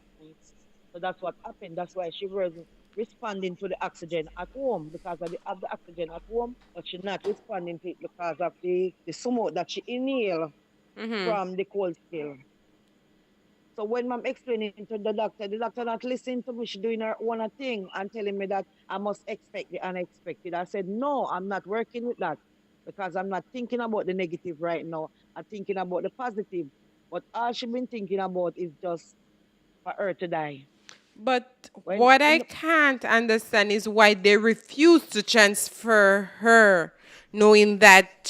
D: So that's what happened. That's why she wasn't responding to the oxygen at home because of the oxygen at home, but she's not responding to it because of the smoke that she inhale from the coal spill. So when I'm explaining to the doctor not listening to me. She doing her own thing and telling me that I must expect the unexpected. I said, no, I'm not working with that because I'm not thinking about the negative right now. I'm thinking about the positive. But all she been thinking about is just for her to die.
J: But
D: When
J: what I
D: in
J: can't understand is why they refuse to transfer her, knowing that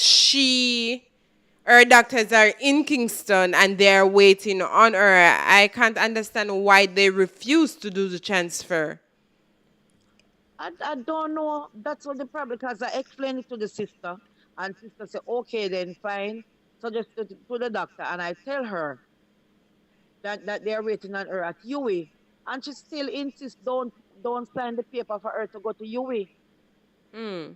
J: her doctors are in Kingston and they're waiting on her. I can't understand why they refuse to do the transfer.
D: I don't know. That's what the problem because I explained it to the sister and sister said, okay, then fine. So just to the doctor and I tell her that they're waiting on her at UWI. And she still insists don't sign the paper for her to go to UWI.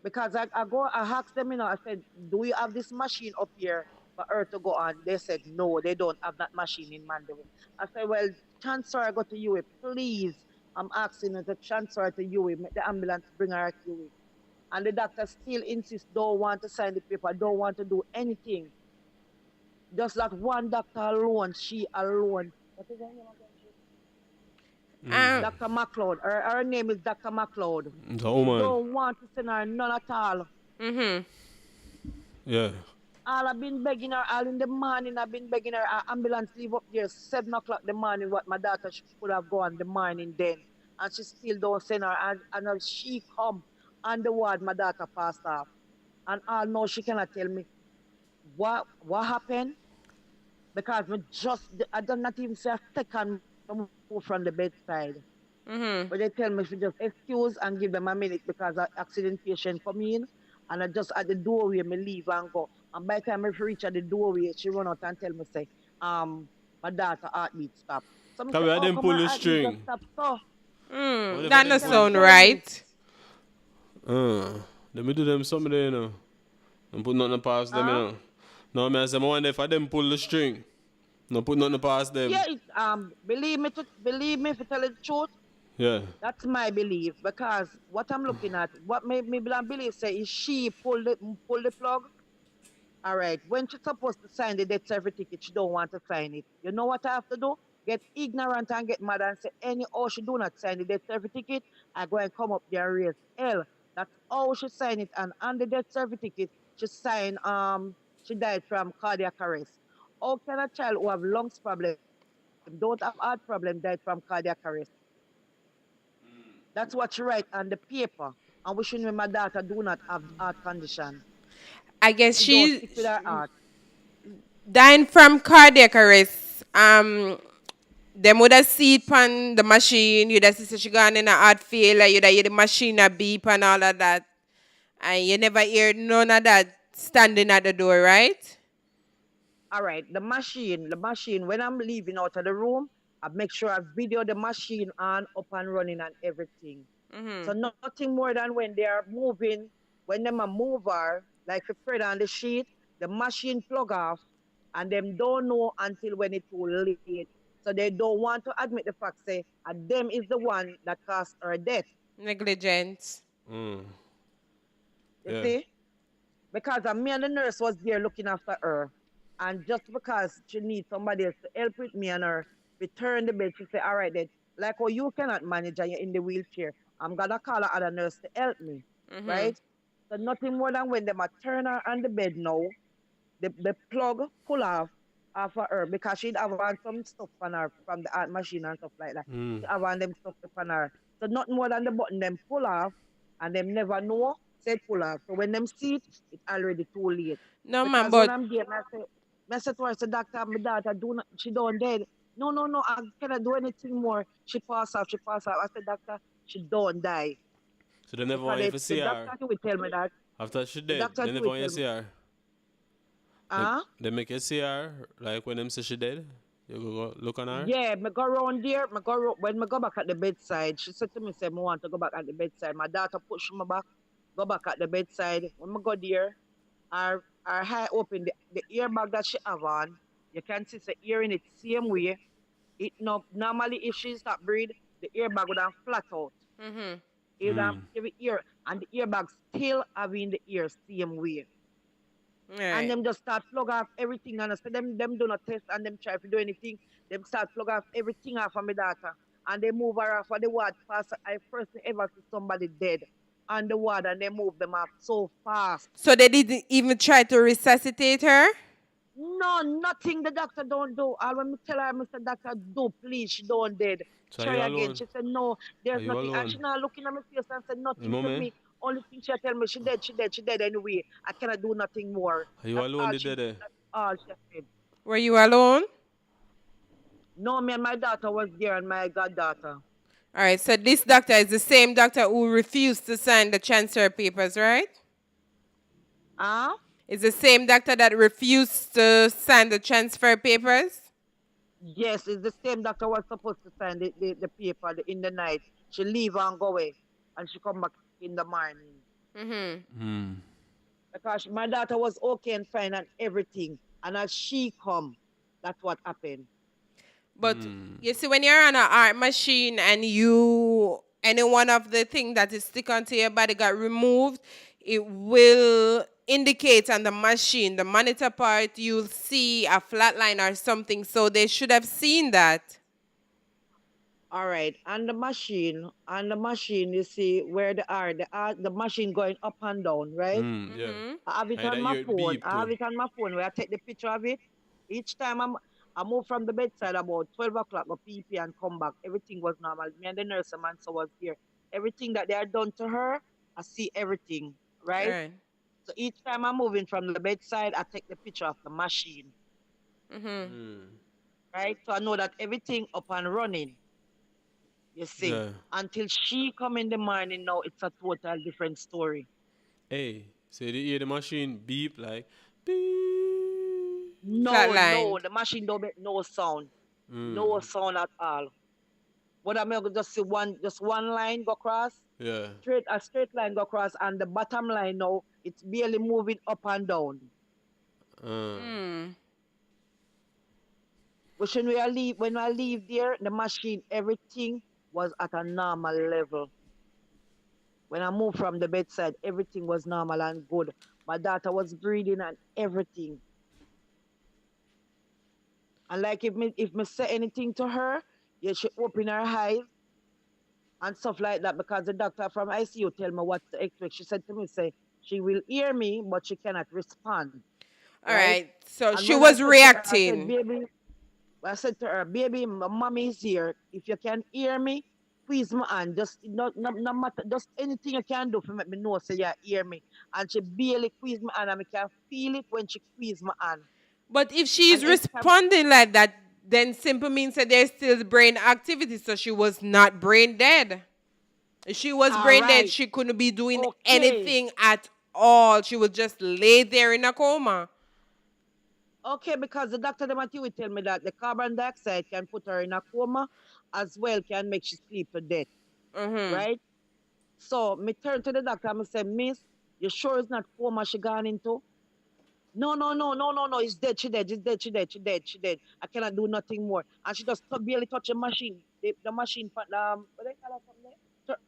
D: Because I asked them, I said, do you have this machine up here for her to go on. They said, no, they don't have that machine in Mandeville. I said, well, transfer go to UA, please. I'm asking her to transfer to UA, make the ambulance bring her to UA. And the doctor still insists, don't want to sign the paper, don't want to do anything. Just that one doctor alone, she alone. What is her name again? Dr. McLeod. Her name is Dr. McLeod.
K: It's a
D: She
K: woman.
D: don't want to send her none at all.
K: Yeah.
D: All I've been begging her, all in the morning, I've been begging her, ambulance leave up there 7 o'clock the morning, what my daughter could have gone the morning then. And she still don't send her. And as she come on the ward, my daughter passed off. And all now she cannot tell me what happened. Because I don't not even say a second move from the bedside. But they tell me to just excuse and give them a minute because an accident patient come in and I just at the doorway, me leave and go. And by the time I reach at the doorway, she run out and tell me, say, my daughter heartbeat stop. So
K: Come here, I didn't pull the string.
D: Stop, so.
J: That no sound right.
K: Let me do them something there, you know. Don't put nothing past them, you know. No, man, I wonder if I didn't pull the string. No, put nothing past them.
D: Yeah, believe me, if you tell the truth.
K: Yeah.
D: That's my belief because what I'm looking at, what made me believe say is she pull the plug. All right, when she's supposed to sign the death certificate, she don't want to sign it. You know what I have to do? Get ignorant and get mad and say, she do not sign the death certificate, I go and come up there and raise hell. That's how she sign it. And on the death certificate, she sign, she died from cardiac arrest. How can a child who have lungs problem, don't have heart problem, died from cardiac arrest? That's what she write on the paper. And wishing me my daughter do not have heart condition.
J: I guess
D: she don't stick with her heart.
J: Dying from cardiac arrest. Them would have see it on the machine. You'd have see she gone in a heart failure. You'd have hear the machine a beep and all of that. And you never hear none of that standing at the door, right?
D: All right. The machine, when I'm leaving out of the room, I make sure I video the machine on, up and running and everything. So nothing more than when they are moving, when them a mover, like a spread on the sheet, the machine plug off, and them don't know until when it's too late. So they don't want to admit the fact, say, them is the one that caused her death.
J: Negligence.
D: You see? Because me and the nurse was there looking after her. And just because she needs somebody else to help with me and her, we turn the bed, she say, all right then, like oh you cannot manage and you're in the wheelchair, I'm gonna call another nurse to help me. Right? So nothing more than when they turn her on the bed now, the plug pull off of her because she'd have on some stuff on her from the art machine and stuff like that. She have on them stuff on her. So not more than the button them pull off and them never know, say pull off. So when them see it, it's already too late.
J: No
D: because
J: man, but
D: when I'm there, I say to her, say, doctor, my daughter, she don't dead. No, I cannot do anything more. She pass off. I said, doctor, she don't die.
K: So they never want you to see her?
D: The doctor will tell me that.
K: After she dead, they never want you to see her? They make you see her, like when them say she dead? You go look on her?
D: Yeah, I go around there. When I go back at the bedside, she said to me, say, I want to go back at the bedside. My daughter push me back, go back at the bedside. When I go there, her eye open, the earbag that she have on, you can see the ear in it same way. It normally if she stop breathe, the earbag would have flat out. It would have every ear, and the earbag still having the ear same way.
J: Right.
D: And them just start plug off everything and I say them do not test and them try to do anything. Them start plug off everything off of my daughter. And they move her off of the ward fast. I first ever see somebody dead on the ward and they move them off so fast.
J: So they didn't even try to resuscitate her?
D: No, nothing the doctor don't do. All when me tell her, Mr. Doctor, do please, she don't dead.
K: So
D: Try again. She said no, there's nothing.
K: Alone?
D: And she not looking at my face and said nothing to me. Only thing she tell me, she dead anyway. I cannot do nothing more.
K: Are you alone today?
D: That's all she said.
J: Were you alone?
D: No, me and my daughter was there and my goddaughter.
J: All right, so this doctor is the same doctor who refused to sign the transfer papers, right? It's the same doctor that refused to sign the transfer papers?
D: Yes, it's the same doctor was supposed to sign the paper in the night. She leave and go away. And she come back in the morning. Because my daughter was okay and fine and everything. And as she come, that's what happened.
J: But you see, when you're on an art machine and any one of the things that is stick onto your body got removed, it will indicate on the machine, the monitor part, you'll see a flat line or something. So they should have seen that.
D: All right, on the machine, you see where the machine going up and down, right?
K: Yeah.
D: I have it
K: I
D: on
K: that
D: my
K: hear it
D: phone.
K: beep too.
D: Where I take the picture of it. Each time I move from the bedside about 12 o'clock, go pee and come back. Everything was normal. Me and the nurse man so was here. Everything that they had done to her, I see everything, right?
J: Right.
D: So each time I'm moving from the bedside, I take the picture of the machine, right? So I know that everything up and running. You see,
K: Yeah.
D: until she come in the morning, now it's a total different story.
K: Hey, so you hear the machine beep like beep.
D: No, the machine don't make no sound. No sound at all. But I'm going to just see just one line go across,
K: Yeah.
D: a straight line go across, and the bottom line now, it's barely moving up and down. But when I leave there, the machine, everything was at a normal level. When I moved from the bedside, everything was normal and good. My daughter was breathing and everything. And like if me say anything to her, yeah, she open her eyes and stuff like that because the doctor from ICU tell me what to expect. She said to me, say, she will hear me, but she cannot respond.
J: All
D: Right?
J: right. So
D: And
J: she
D: when I
J: was
D: said to her,
J: reacting.
D: I said to her, baby, my mommy is here. If you can hear me, squeeze my hand. Just no matter, just anything you can do for me know, say you hear me. And she barely squeeze my hand, and I can feel it when she squeeze my hand.
J: But if she's
D: And anytime,
J: responding like that, then simple means that there's still brain activity. So she was not brain dead. If she was
D: all
J: brain dead,
D: right,
J: she couldn't be doing
D: okay.
J: anything at all. She would just lay there in a coma.
D: Okay, because the doctor them at you will tell me that the carbon dioxide can put her in a coma as well, can make she sleep to death. Right? So me turn to the doctor and me say, Miss, you sure it's not coma she gone into? No, it's dead, she dead, she dead. I cannot do nothing more. And she just barely touch the machine. The machine, what they call it from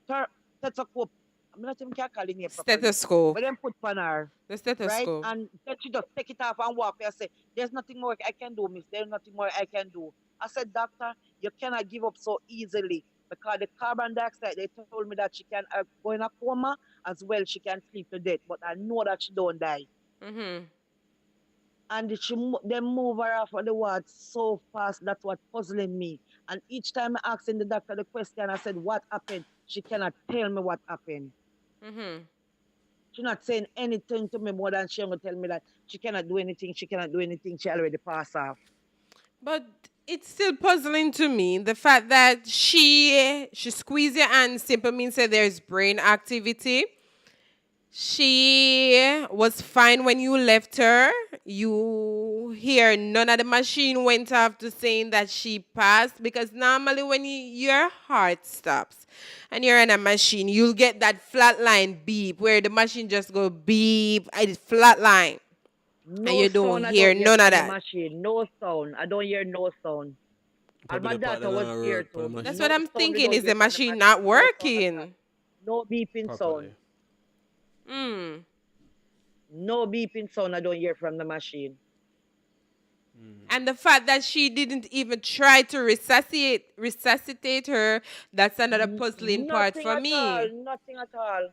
D: there? Stethoscope. I'm not even can't call it name properly.
J: Stethoscope.
D: But then put on her.
J: The
D: Right?
J: stethoscope.
D: And then she just take it off and walk. I say, there's nothing more I can do, miss. There's nothing more I can do. I said, doctor, you cannot give up so easily because the carbon dioxide, they told me that she can go in a coma as well. She can sleep to death, but I know that she don't die. And they move her off of the ward so fast. That's what puzzling me. And each time I asking the doctor the question, I said, what happened? She cannot tell me what happened. She's not saying anything to me more than she going to tell me that she cannot do anything. She cannot do anything. She already passed off.
J: But it's still puzzling to me. The fact that she squeezed your hand simply means that there's brain activity. She was fine when you left her. You hear none of the machine went off to saying that she passed, because normally when your heart stops and you're in a machine, you'll get that flat line beep where the machine just go beep and it's flat line.
D: No
J: and you don't
D: sound
J: hear none of
D: from the
J: that.
D: machine. No sound. I don't hear no sound. And my daughter was here too.
J: That's
D: No
J: what I'm
D: sound we
J: thinking.
D: don't
J: Is
D: hear
J: the
D: from
J: machine not
D: No sound at all.
J: working?
D: No beeping sound. No beeping sound I don't hear from the machine.
J: And the fact that she didn't even try to resuscitate her, that's another puzzling part for me.
D: Nothing at all.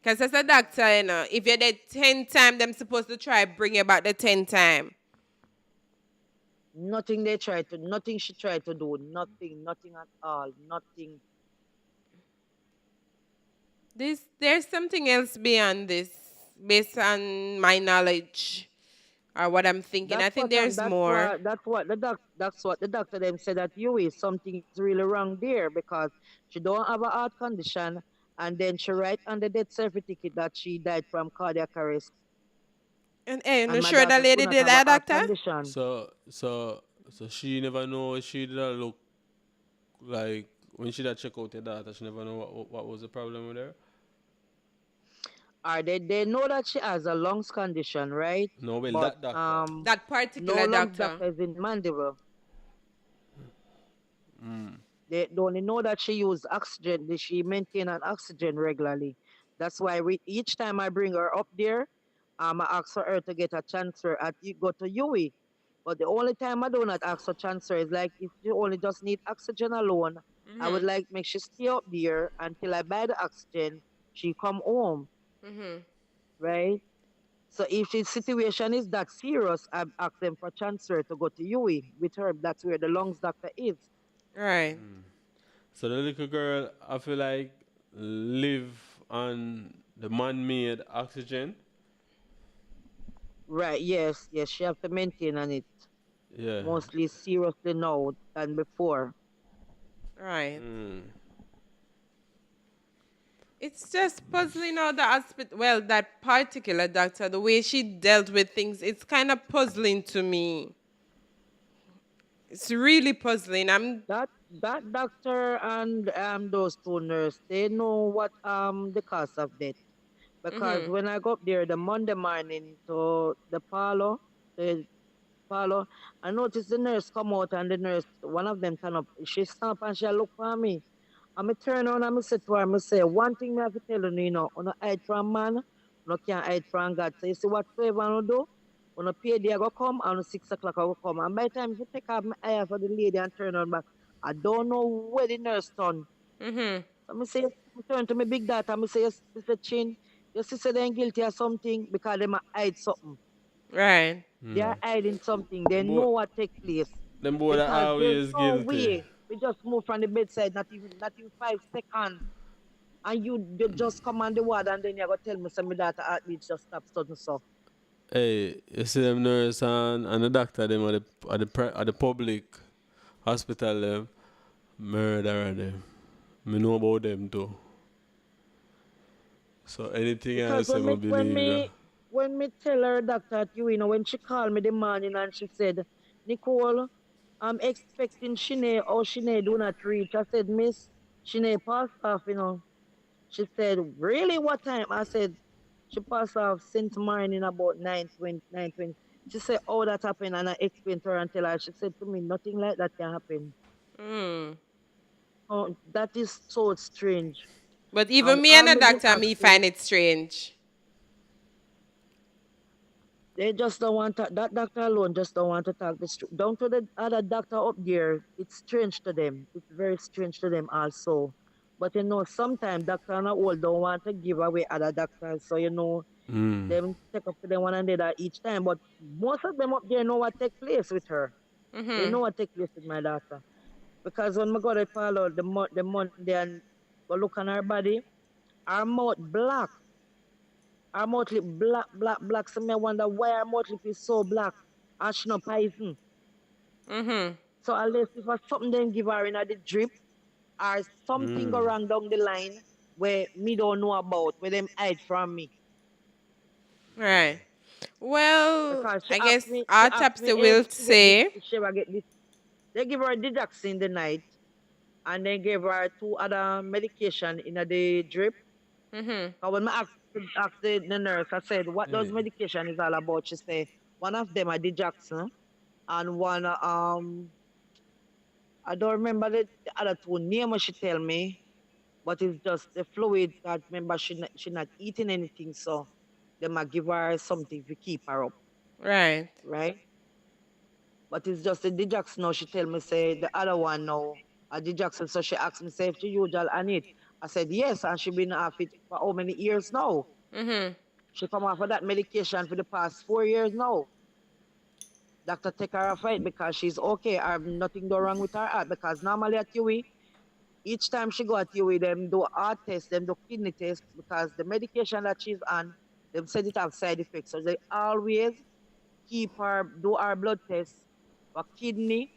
J: Because as a doctor, you know, if you're dead 10 times, them supposed to try bring you back the 10 time.
D: Nothing she tried to do. Nothing at all. Nothing.
J: There's something else beyond this, based on my knowledge or what I'm thinking. I think there's more.
D: That's what the doctor them said, that something is really wrong there, because she don't have a heart condition, and then she write on the death certificate that she died from cardiac arrest.
J: And hey,
D: And
J: you sure that lady did that, doctor?
K: So she never know she did look like when she did check out her daughter. She never know what was the problem with her.
D: They know that she has a lungs condition, right?
K: No, well,
D: But
K: that doctor.
J: That
D: no
J: particular
D: lungs
J: doctor.
D: doctor is in Mandeville.
K: Mm.
D: They only know that she use oxygen. She maintain an oxygen regularly. That's why each time I bring her up there, I ask for her to get a transfer at go to UE. But the only time I do not ask for transfer is like if you only just need oxygen alone, I would
J: Mhm.
D: like make she stay up there until I buy the oxygen. She come home,
J: Mhm.
D: right? So if the situation is that serious, I ask them for transfer to go to UE with her. That's where the lungs doctor is.
J: Right.
K: So the little girl, I feel like, live on the man-made oxygen.
D: Right, yes, she have to maintain on it.
K: Yeah.
D: Mostly seriously now than before.
J: Right.
K: Mm.
J: It's just puzzling how the hospital, well, that particular doctor, the way she dealt with things, it's kind of puzzling to me. It's really puzzling.
D: That doctor and those two nurses, they know what the cause of death. Because
J: Mhm.
D: when I go up there the Monday morning to the parlor, I noticed the nurse come out and the nurse, one of them turn up. She stand up and she look for me. And me turn on and I say to her, I say, one thing me have to tell you, on a hide from man, no can't hide from God. So you see whatsoever you do, on a pay day I go come and on 6 o'clock I go come. And by the time you take off my eye for the lady and turn on back, I don't know where the nurse done.
J: Mhm.
D: So I say, I turn to my big daughter, I say, yes, Mr. Chin, your sister they ain't guilty of something because they might hide something.
J: Right.
D: They are hiding something. They
K: But
D: know what take place.
K: them boy are
D: Because there's
K: always
D: no
K: guilty.
D: way we just move from the bedside, not even 5 seconds. And you just come on the ward and then you go tell me some that heartbeat just stop sudden so.
K: Hey, you see them nurse and the doctor them at the public hospital them murder them. Me know about them too. So anything
D: Because
K: else I believe that.
D: when me tell her doctor at when she called me the morning and she said, Nicole, I'm expecting Shanede or Shanede do not reach. I said, Miss, Shanede passed off. She said, really, what time? I said, she passed off since morning about 9:20, 9:20. She said, oh, that happened. And I explained to her and tell her, she said to me, nothing like that can happen.
J: Mm.
D: Oh, that is so strange.
J: But even me and
D: All
J: the
D: me been
J: doctor, me
D: asking,
J: find it strange.
D: they just don't want to, that doctor alone just don't want to talk this down to the other doctor up there. It's strange to them. It's very strange to them also. But sometimes doctor and all don't want to give away other doctors. So
K: Mm.
D: them take up to them one and the other each time. But most of them up there know what take place with her. They know
J: Mhm.
D: what take place with my daughter. Because when I go to parlor the Monday and go look on her body, her mouth black. Her mouth lip black, black, black. So me wonder why her mouth lip is so black. And she no poison.
J: Mhm.
D: So unless if something then give her in the drip or something go
K: Mm.
D: wrong down the line where me don't know about, where them hide from me.
J: Right. Well,
D: Because
J: I guess
D: she asked me
J: autopsy
D: if
J: will say.
D: she ever get this. They give her digoxin in the night and they gave her two other medication in the drip.
J: Mhm.
D: And when I asked the nurse, I said, what those
K: Hey.
D: medication is all about? She said, one of them are digoxin and one, I don't remember the other two name she tell me, but it's just the fluid that remember she not eating anything, so they might give her something to keep her up,
J: Right.
D: right? But it's just the digoxin now. She tell me say the other one now, a digoxin. So she asked me say if she usual on it. I said yes, and she been off it for how many years now?
J: Mhm.
D: She come off of that medication for the past 4 years now. Doctor take her off it because she's okay. I have nothing go wrong with her heart because normally at UWI, each time she go at UWI, them do heart test, them do kidney test because the medication that she's on, them said it have side effects. So they always keep her, do our blood tests for kidney,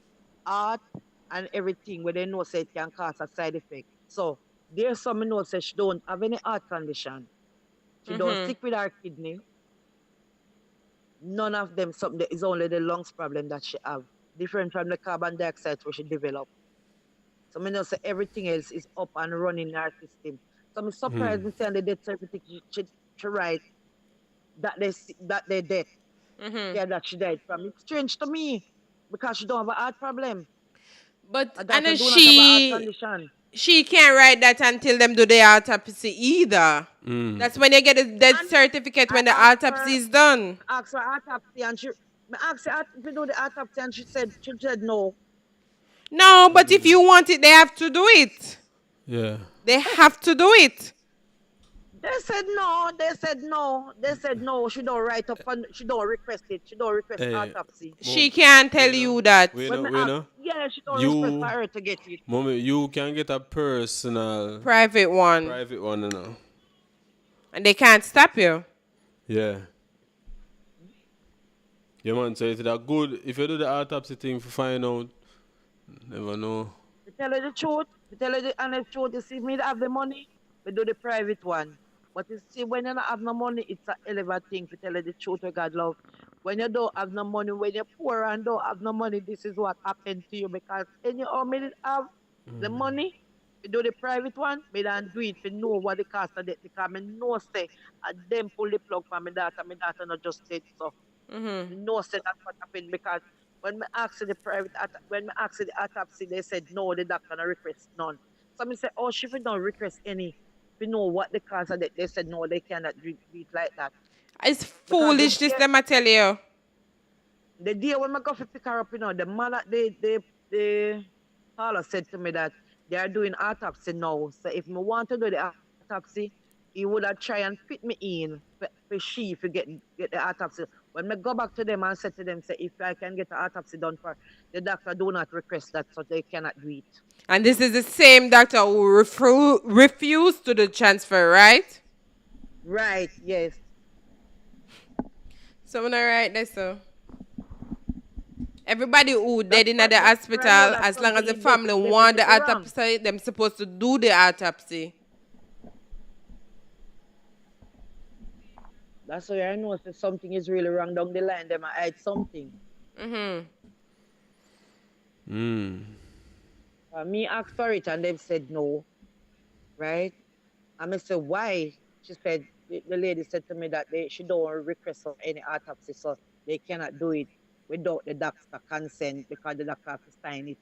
D: heart, and everything where they know say it can cause a side effect. So there's some know say she don't have any heart condition. She don't
J: Mhm.
D: sick with her kidney. None of them something is only the lungs problem that she have. Different from the carbon dioxide where she developed. So I know say everything else is up and running in her system. So I'm surprised me saying the death certificate she write that they dead. Yeah, that she died from. It's strange to me because she don't have a heart problem.
J: But
D: Her
J: I
D: daughter
J: know
D: do not have a heart condition.
J: she can't write that until them do the autopsy either. That's when you get a death
D: And
J: certificate when the
D: I asked her,
J: autopsy is done.
D: asked her autopsy and I asked her if you do the autopsy and she said no.
J: No, but if you want it, they have to do it.
K: Yeah.
J: They have to do it.
D: They said no. They said no. They said no. She don't write up and she don't request it. She don't request autopsy.
J: She can't tell you that.
K: We know.
D: Yeah, she don't request for her to get it.
K: Mommy, you can get a personal
J: Private one.
K: Private one, you know.
J: And they can't stop you.
K: Yeah. Yeah, man, so it's that good. If you do the autopsy thing for find out, never know.
D: To tell her the truth, to tell her the honest truth, you see me have the money, we do the private one. But you see, when you don't have no money, it's a hell of a thing to tell her the truth of God love. When you don't have no money, when you're poor and don't have no money, this is what happened to you. Because anyhow, me did have the money, we do the private one, me don't do it, we know what the cost of it, because me know say, and them pull the plug for my daughter not just dead, so. No say that's what happened, because when me asked the when me asked the autopsy, they said no, the doctor no request none. So me say, oh, she don't request any. We know what the cause of it. They said no, they cannot do it like that.
J: It's foolishness, them I tell you.
D: The day when I go to pick her up, the mother, the caller said to me that they are doing autopsy now. So if me want to do the autopsy, he would have tried and fit me in for she if you get the autopsy. When I go back to them and said to them, say, if I can get the autopsy done for the doctor, do not request that, so they cannot do it.
J: And this is the same doctor who refused to do transfer, right?
D: Right, yes.
J: So when I write this, so everybody who dead in the hospital, as long as the family want the autopsy, them supposed to do the autopsy.
D: That's why I know if something is really wrong down the line, they might hide something. Me asked for it and they said no, right? And I said, why? She said, the lady said to me that she don't request for any autopsy, so they cannot do it without the doctor consent because the doctor has to sign it.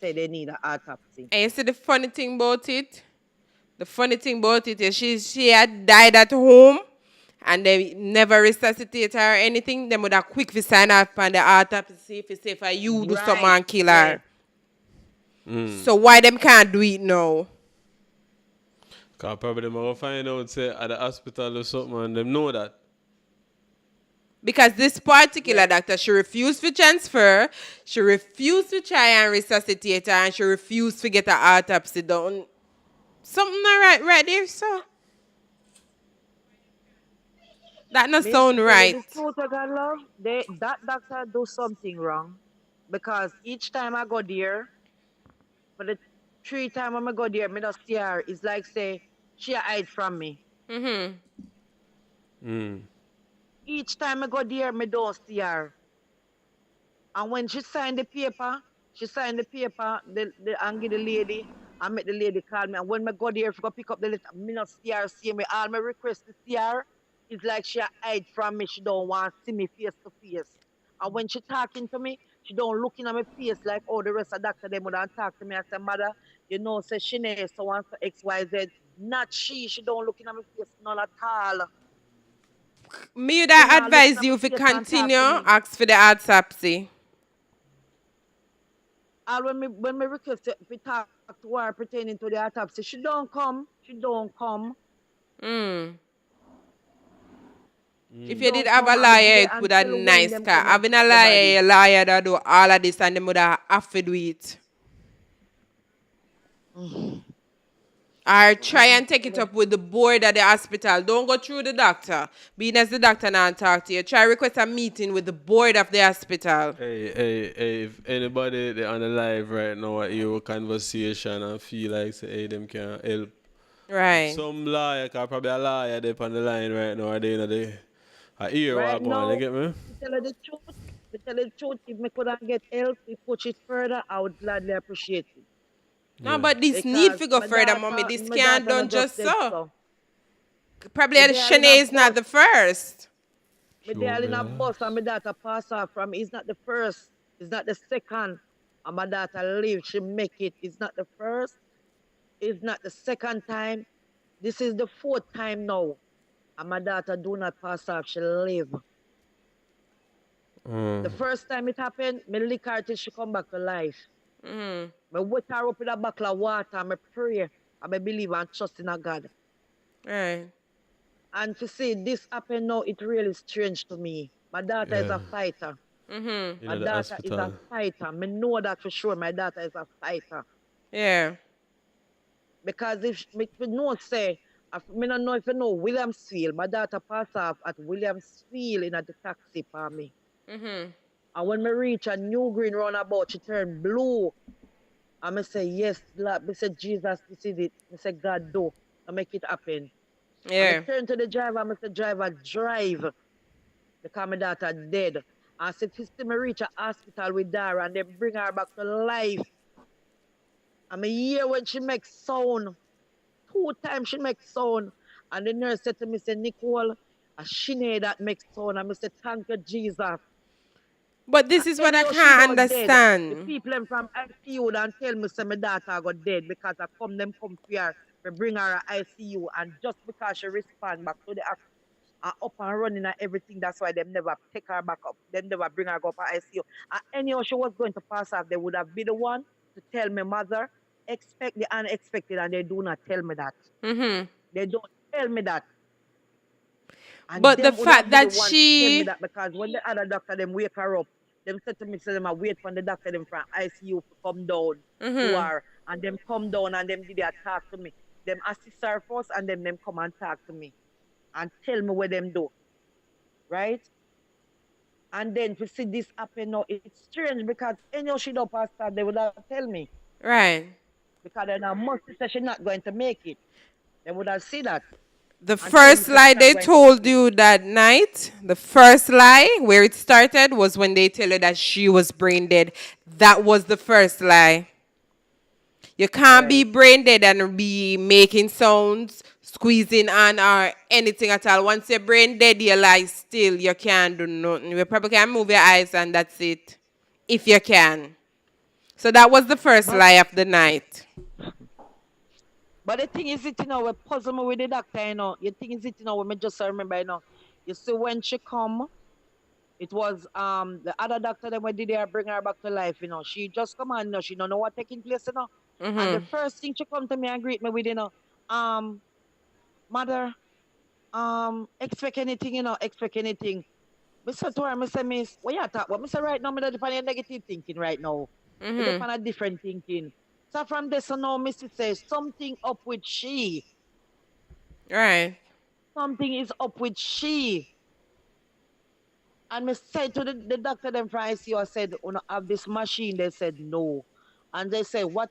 D: Say they need an autopsy.
J: And you see the funny thing about it? The funny thing about it is she had died at home and they never resuscitate her or anything. They would have quickly sign up on the autopsy if say for you do something and kill her. So why them can't do it now?
K: Because probably them will find out say at the hospital or something and them know that.
J: Because this particular doctor, she refused to transfer, she refused to try and resuscitate her, and she refused to get an autopsy done. Something not right there, so. That not sound right.
D: That doctor do something wrong. Because each time I go there, for the 3 times I go there, I don't see her. It's like say she hide from me. Each time I go there, I don't see her. And when she signed the paper, and give the lady, I make the lady call me. And when I go there, if I go pick up the letter, I don't see her, see me. All my request to see her, it's like she hide from me. She don't want to see me face to face. And when she talking to me, she don't look in my face like all the rest of the doctor them would talk to me. I say, mother, say Shanede, so on for XYZ. Not she. She don't look in my face none at all.
J: Me would advise you if you continue, ask for the autopsy.
D: And when me request if we talk to her pertaining to the autopsy, she don't come. She don't come.
J: If you did have a liar, it would have nice. Having a liar that do all of this and them would have to do it. Or try and take it up with the board at the hospital. Don't go through the doctor. Being as the doctor now and talk to you. Try request a meeting with the board of the hospital.
K: Hey, if anybody they on the live right now hear a conversation and feel like say, hey, them can help.
J: Right.
K: Some liar, cause probably a liar they on the line right now, or they I hear what going on, you get me?
D: To tell you the truth, if me could get help, we push it further, I would gladly appreciate it.
J: No, but this need
D: Because
J: figure
D: my
J: further, mommy.
D: daughter,
J: This
D: my
J: can't
D: daughter
J: done
D: not just
J: just
D: dead
J: so.
D: so.
J: Probably
D: My
J: Shanede
D: darling a
J: is not
D: bus.
J: the first.
D: My darling a bus and my daughter pass off from. It's not the first. It's not the second. And my daughter live. She make it. It's not the first. It's not the second time. This is the fourth time now. And my daughter do not pass off. She live. The first time it happened, me lick her till she come back to life. Me wet her up in a bucket of water. Me pray. And me believe and trust in a God.
J: Right.
D: And to see this happen now, it really strange to me. My daughter is a fighter. My
K: In the
D: daughter is a
K: hospital.
D: fighter. I know that for sure. My daughter is a fighter.
J: Yeah.
D: Because if me no say, I don't know if you know Williamsfield. My daughter passed off at Williamsfield in the taxi for me. And when me reach a New Green roundabout, she turned blue. And I say, yes, Lord. I say, Jesus, this is it. I say, God, do. I make it happen. And I
J: Yeah.
D: turn to the driver. I say, driver, drive. Because my daughter dead. And said, if me reach a hospital with Dara and they bring her back to life. And I hear when she makes sound. 2 times she makes sound. And the nurse said to me, say, Nicole, a Shanede that makes sound. And I said, thank you, Jesus.
J: But this is what I
D: Anyhow she
J: can't
D: got dead. The
J: understand.
D: people them from ICU and tell me say my daughter got dead because I come here to bring her to ICU and just because she respond back to the up and running and everything, that's why they never take her back up. They never bring her up to ICU. And anyhow she was going to pass off, they would have been the one to tell me mother, expect the unexpected, and they do not tell me that. They don't tell me that. And
J: But the
D: them would have
J: fact
D: been the
J: that
D: one to tell me
J: she,
D: that because when the other doctor them wake her up, them said to me, say them I wait for the doctor them from ICU to come down to her. And them come down and them did they talk to me. Them assist her first and then them come and talk to me and tell me what them do. Right? And then to see this happen now, it's strange because any she don't pass that, they would have tell me.
J: right.
D: Because then I must say she's not going to make it. They would have seen that.
J: The
D: And tell me
J: first
D: say she's
J: lie
D: not
J: they
D: going to make
J: told
D: it.
J: you that night, the first lie where it started was when they tell you that she was brain dead. That was the first lie. You can't be
D: Right.
J: brain dead and be making sounds, squeezing on or anything at all. Once you're brain dead, you lie still. You can't do nothing. You probably can move your eyes and that's it. If you can. So that was the first
D: But
J: lie of the night.
D: But the thing is, it, we puzzle me with the doctor, The thing is, it, we me just remember, You see, when she come, it was the other doctor that when did they bring her back to life, She just come on, She don't know what taking place, And the first thing she come to me and greet me with, mother, expect anything, expect anything. I said to her, I say, miss, what you talk about? I say, right now, I'm not a negative thinking right now. I'm on a different thinking. So from this on now, Missy says, something up with she.
J: Right.
D: Something is up with she. And I said to the doctor them from ICU, I said, you know, have this machine. They said no. And they said, what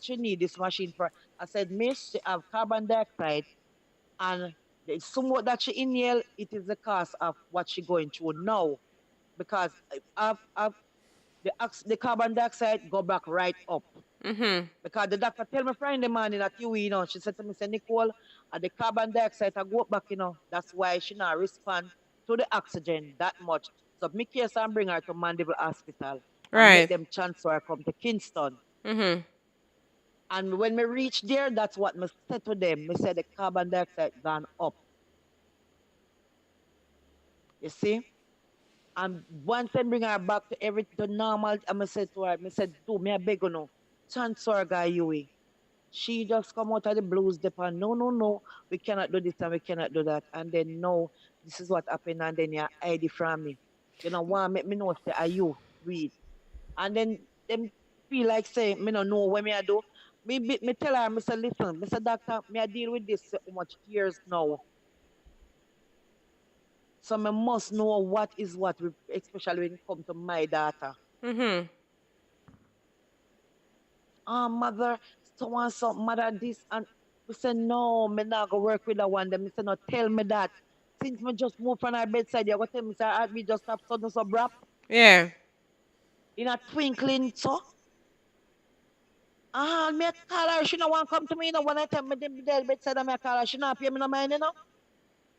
D: she need this machine for? I said, miss, she have carbon dioxide and the somewhat that she inhale, it is the cause of what she going through now. Because the carbon dioxide go back right up. Because the doctor tell me Friday morning that she said to me, say, Nicole, the carbon dioxide I go up back, that's why she not respond to the oxygen that much. So me case and bring her to Mandeville Hospital and make
J: Right.
D: them transfer her come to Kingston. And when we reach there, that's what me said to them. Me said the carbon dioxide gone up. You see? And once I bring her back to everything to normal, I said to her, I said, do me a beg you know, transfer guy Yui. She just come out of the blues depend. No, no, no, we cannot do this and we cannot do that. And then no, this is what happened, and then you hide it from me. You know, one make me know say are you read. And then them feel like say, me no know what me I do. Me tell her, me say, listen, Mr. Doctor, me I deal with this so much years now. So I must know what is what, especially when it comes to my daughter. Mother, so and so, mother, this, and we say, no, me not go work with that one. Then me say, no, tell me that. Since me just moved from our bedside, you go tell me, say, we just have something so brap.
J: Yeah.
D: In a twinkling, so. Me a call her, she no want come to me, you know, when I tell me the dead bedside, me a call her, she not pay me no mind, you know.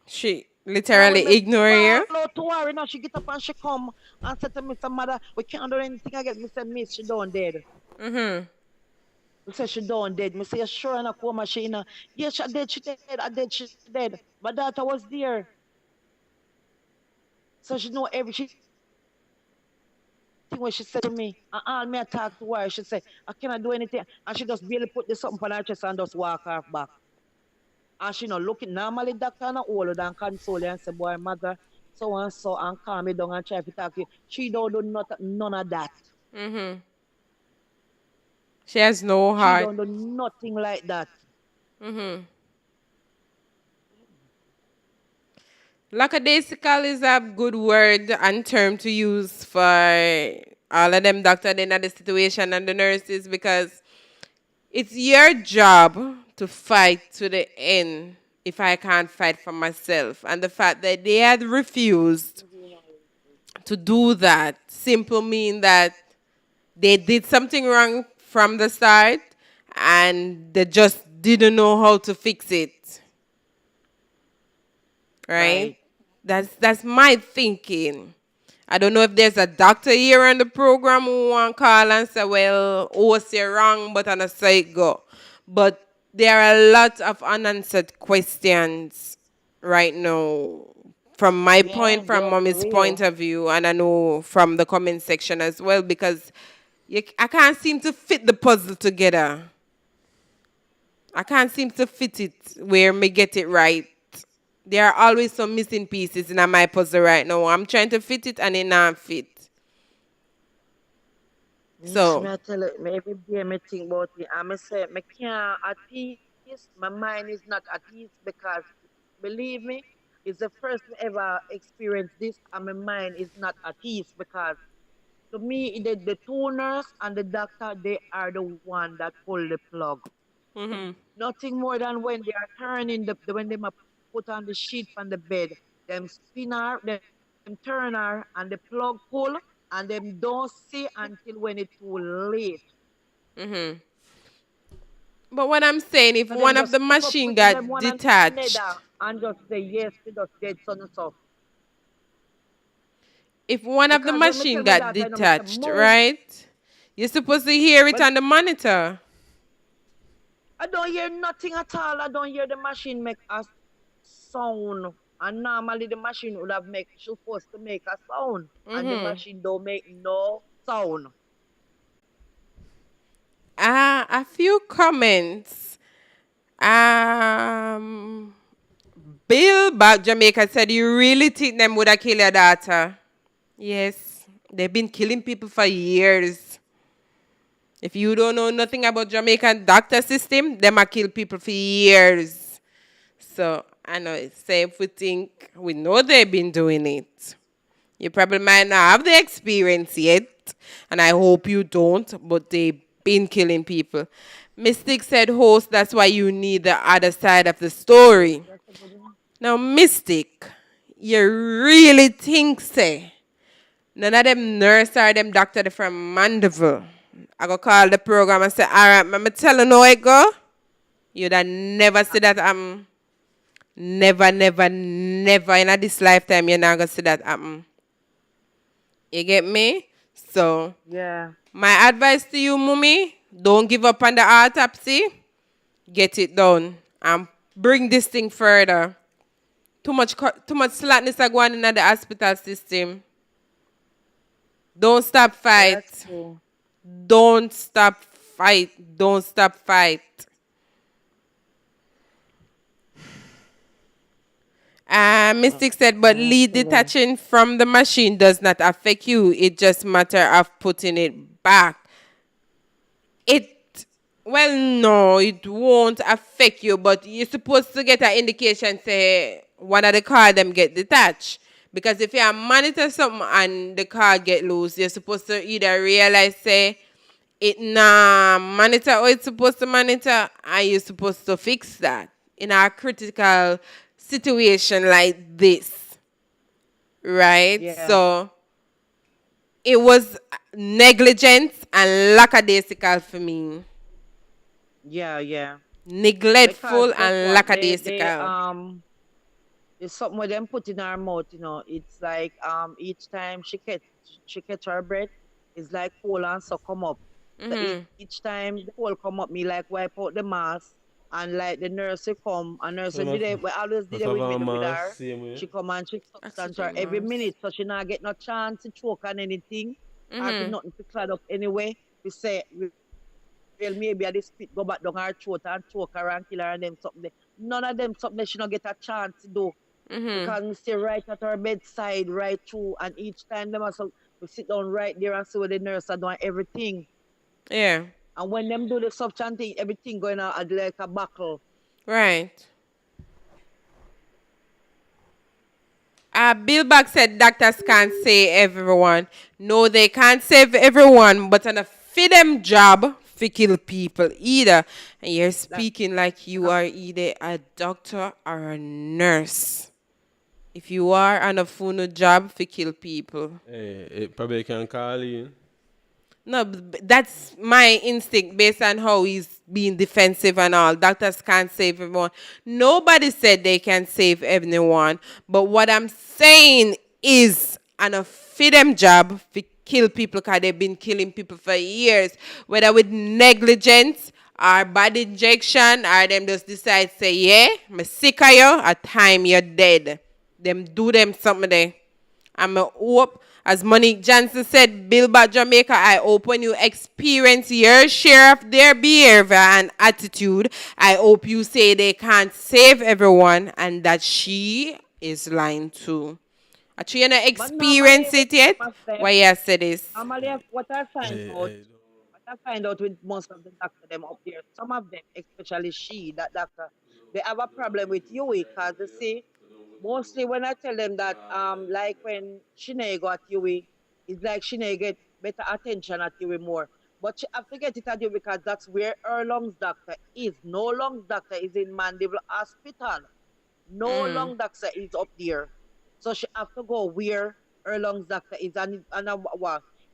J: She
D: And when
J: literally
D: me
J: ignore
D: ball
J: you.
D: out to her, you know, she get up and she come and said to me, some mother, we can't do anything again. Me say, miss, she done dead.
J: Mm-hmm.
D: Me say, she done dead. Me say, sure, and I come, she, you know, yes, she dead, I dead, she dead. My daughter was there. So she know everything when she said to me. And all me I talk to her, she say, I cannot do anything. And she just barely put the something on her chest and just walk off back. And she not looking normally doctor and older than console and say, boy, mother, so and so and calm me down and try to talk to you. She don't do none of that.
J: Mm-hmm. She has no
D: She
J: heart.
D: don't do nothing like that.
J: Mm-hmm. Lackadaisical is a good word and term to use for all of them doctors in the situation and the nurses, because it's your job to fight to the end if I can't fight for myself. And the fact that they had refused to do that simply mean that they did something wrong from the start and they just didn't know how to fix it. Right? That's my thinking. I don't know if there's a doctor here on the program who want to call and say, well, OC wrong, but on a side go. But there are a lot of unanswered questions right now from my point, from mommy's point of view, and I know from the comment section as well, because I can't seem to fit the puzzle together. I can't seem to fit it where me get it right. There are always some missing pieces in my puzzle right now. I'm trying to fit it and it not fit. So
D: I tell you, maybe day me think about it. I say, me can't at peace. My mind is not at ease because, believe me, it's the first me ever experience this, and my mind is not at ease because to me, the two nurse and the doctor, they are the one that pull the plug.
J: mm-hmm.
D: Nothing more than when they are turning when they put on the sheet on the bed, them spin her, them turn her, and the plug pull, and them don't see until when it's too late.
J: Mm-hmm. But what I'm saying, if
D: So them
J: one of
D: just
J: the
D: pick up
J: machine
D: quick and them
J: got
D: one and
J: detached,
D: Shanede and just say yes, she just dead son and so.
J: if one of the
D: Because when me
J: machine
D: tell my
J: got
D: daughter, I know, me say,
J: detached,
D: move.
J: right? You're supposed to hear it
D: But
J: on the monitor.
D: I don't hear nothing at all. I don't hear the machine make a sound. And normally the machine would have supposed to make a sound. And the
J: Mm-hmm.
D: machine don't make no sound.
J: A few comments. Bill back Jamaica said, you really think them would have killed your daughter? Yes. They've been killing people for years. If you don't know nothing about Jamaican doctor system, them a kill people for years. So I know it's safe we think we know they've been doing it. You probably might not have the experience yet, and I hope you don't, but they've been killing people. Mystic said, host, that's why you need the other side of the story. Now, Mystic, you really think, say, none of them nurse or them doctor from Mandeville. I go call the program and say, all right, I'm telling you how it go. You'd have never see that never, never, never in this lifetime you're not going to see that happen. You get me? So,
D: yeah.
J: My advice to you, Mummy, don't give up on the autopsy. Get it done and bring this thing further. Too much slackness are going in the hospital system. Don't stop fight. Don't stop fight. Don't stop fight. Mystic said, but lead detaching from the machine does not affect you. It's just matter of putting it back. Well, no, it won't affect you, but you're supposed to get an indication, say, one of the card them get detached. Because if you monitor something and the card get loose, you're supposed to either realize, say, it nah monitor or it's supposed to monitor, and you're supposed to fix that in a critical situation like this. Right?
D: Yeah.
J: So, it was negligent and lackadaisical for me.
D: Yeah.
J: Neglectful
D: Because guess
J: and
D: what? They
J: lackadaisical.
D: it's something with them put in her mouth, you know. It's like each time she catch her breath, it's like coal and so come up. So
J: Mm-hmm.
D: each time the coal come up, me like wipe out the mask and like the nurse will come and nurse
K: So
D: will
K: my
D: did it we always did it
K: have
D: with me
K: a
D: with
K: mask
D: her.
K: same way.
D: She come and she substance her
J: Oxygen
D: every
J: mask.
D: minute so she not get no chance to choke on anything or for
J: Mm-hmm.
D: nothing to clot up anyway. We say well, maybe I just spit go back down her throat and choke her and kill her and them something. None of them something she not get a chance to do
J: Mm-hmm.
D: because we stay right at her bedside, right through, and each time them also we sit down right there and see what the nurse are doing everything.
J: Yeah.
D: And when them do the substance thing, everything going on like a buckle.
J: Right. Bill Buck said doctors can't save everyone. No, they can't save everyone, but on a fit them job to kill people either. And you're speaking like you are either a doctor or a nurse. If you are on a full job to kill people.
K: Hey, it probably can call in.
J: No, that's my instinct based on how he's being defensive and all. Doctors can't save everyone. Nobody said they can save everyone. But what I'm saying is, on a fit them job to kill people because they've been killing people for years, whether with negligence or bad injection, or them just decide say, yeah, I'm sick of you, a time you're dead. Them do them something there. I'm a hope, as Monique Johnson said, Billboard Jamaica, I hope when you experience your share of their behavior and attitude, I hope you say they can't save everyone and that she is lying too. Actually, you not experience it yet? Why you say this?
D: Normally, what I find out with most of the doctor them up there, some of them, especially she, that doctor, they have a problem with you because they see mostly when I tell them that like when Shanede got Yui, it's like Shanede get better attention at Yui more. But she have to get it at you because that's where her lungs doctor is. No lungs doctor is in Mandeville Hospital. No lung doctor is up there. So she have to go where her lungs doctor is and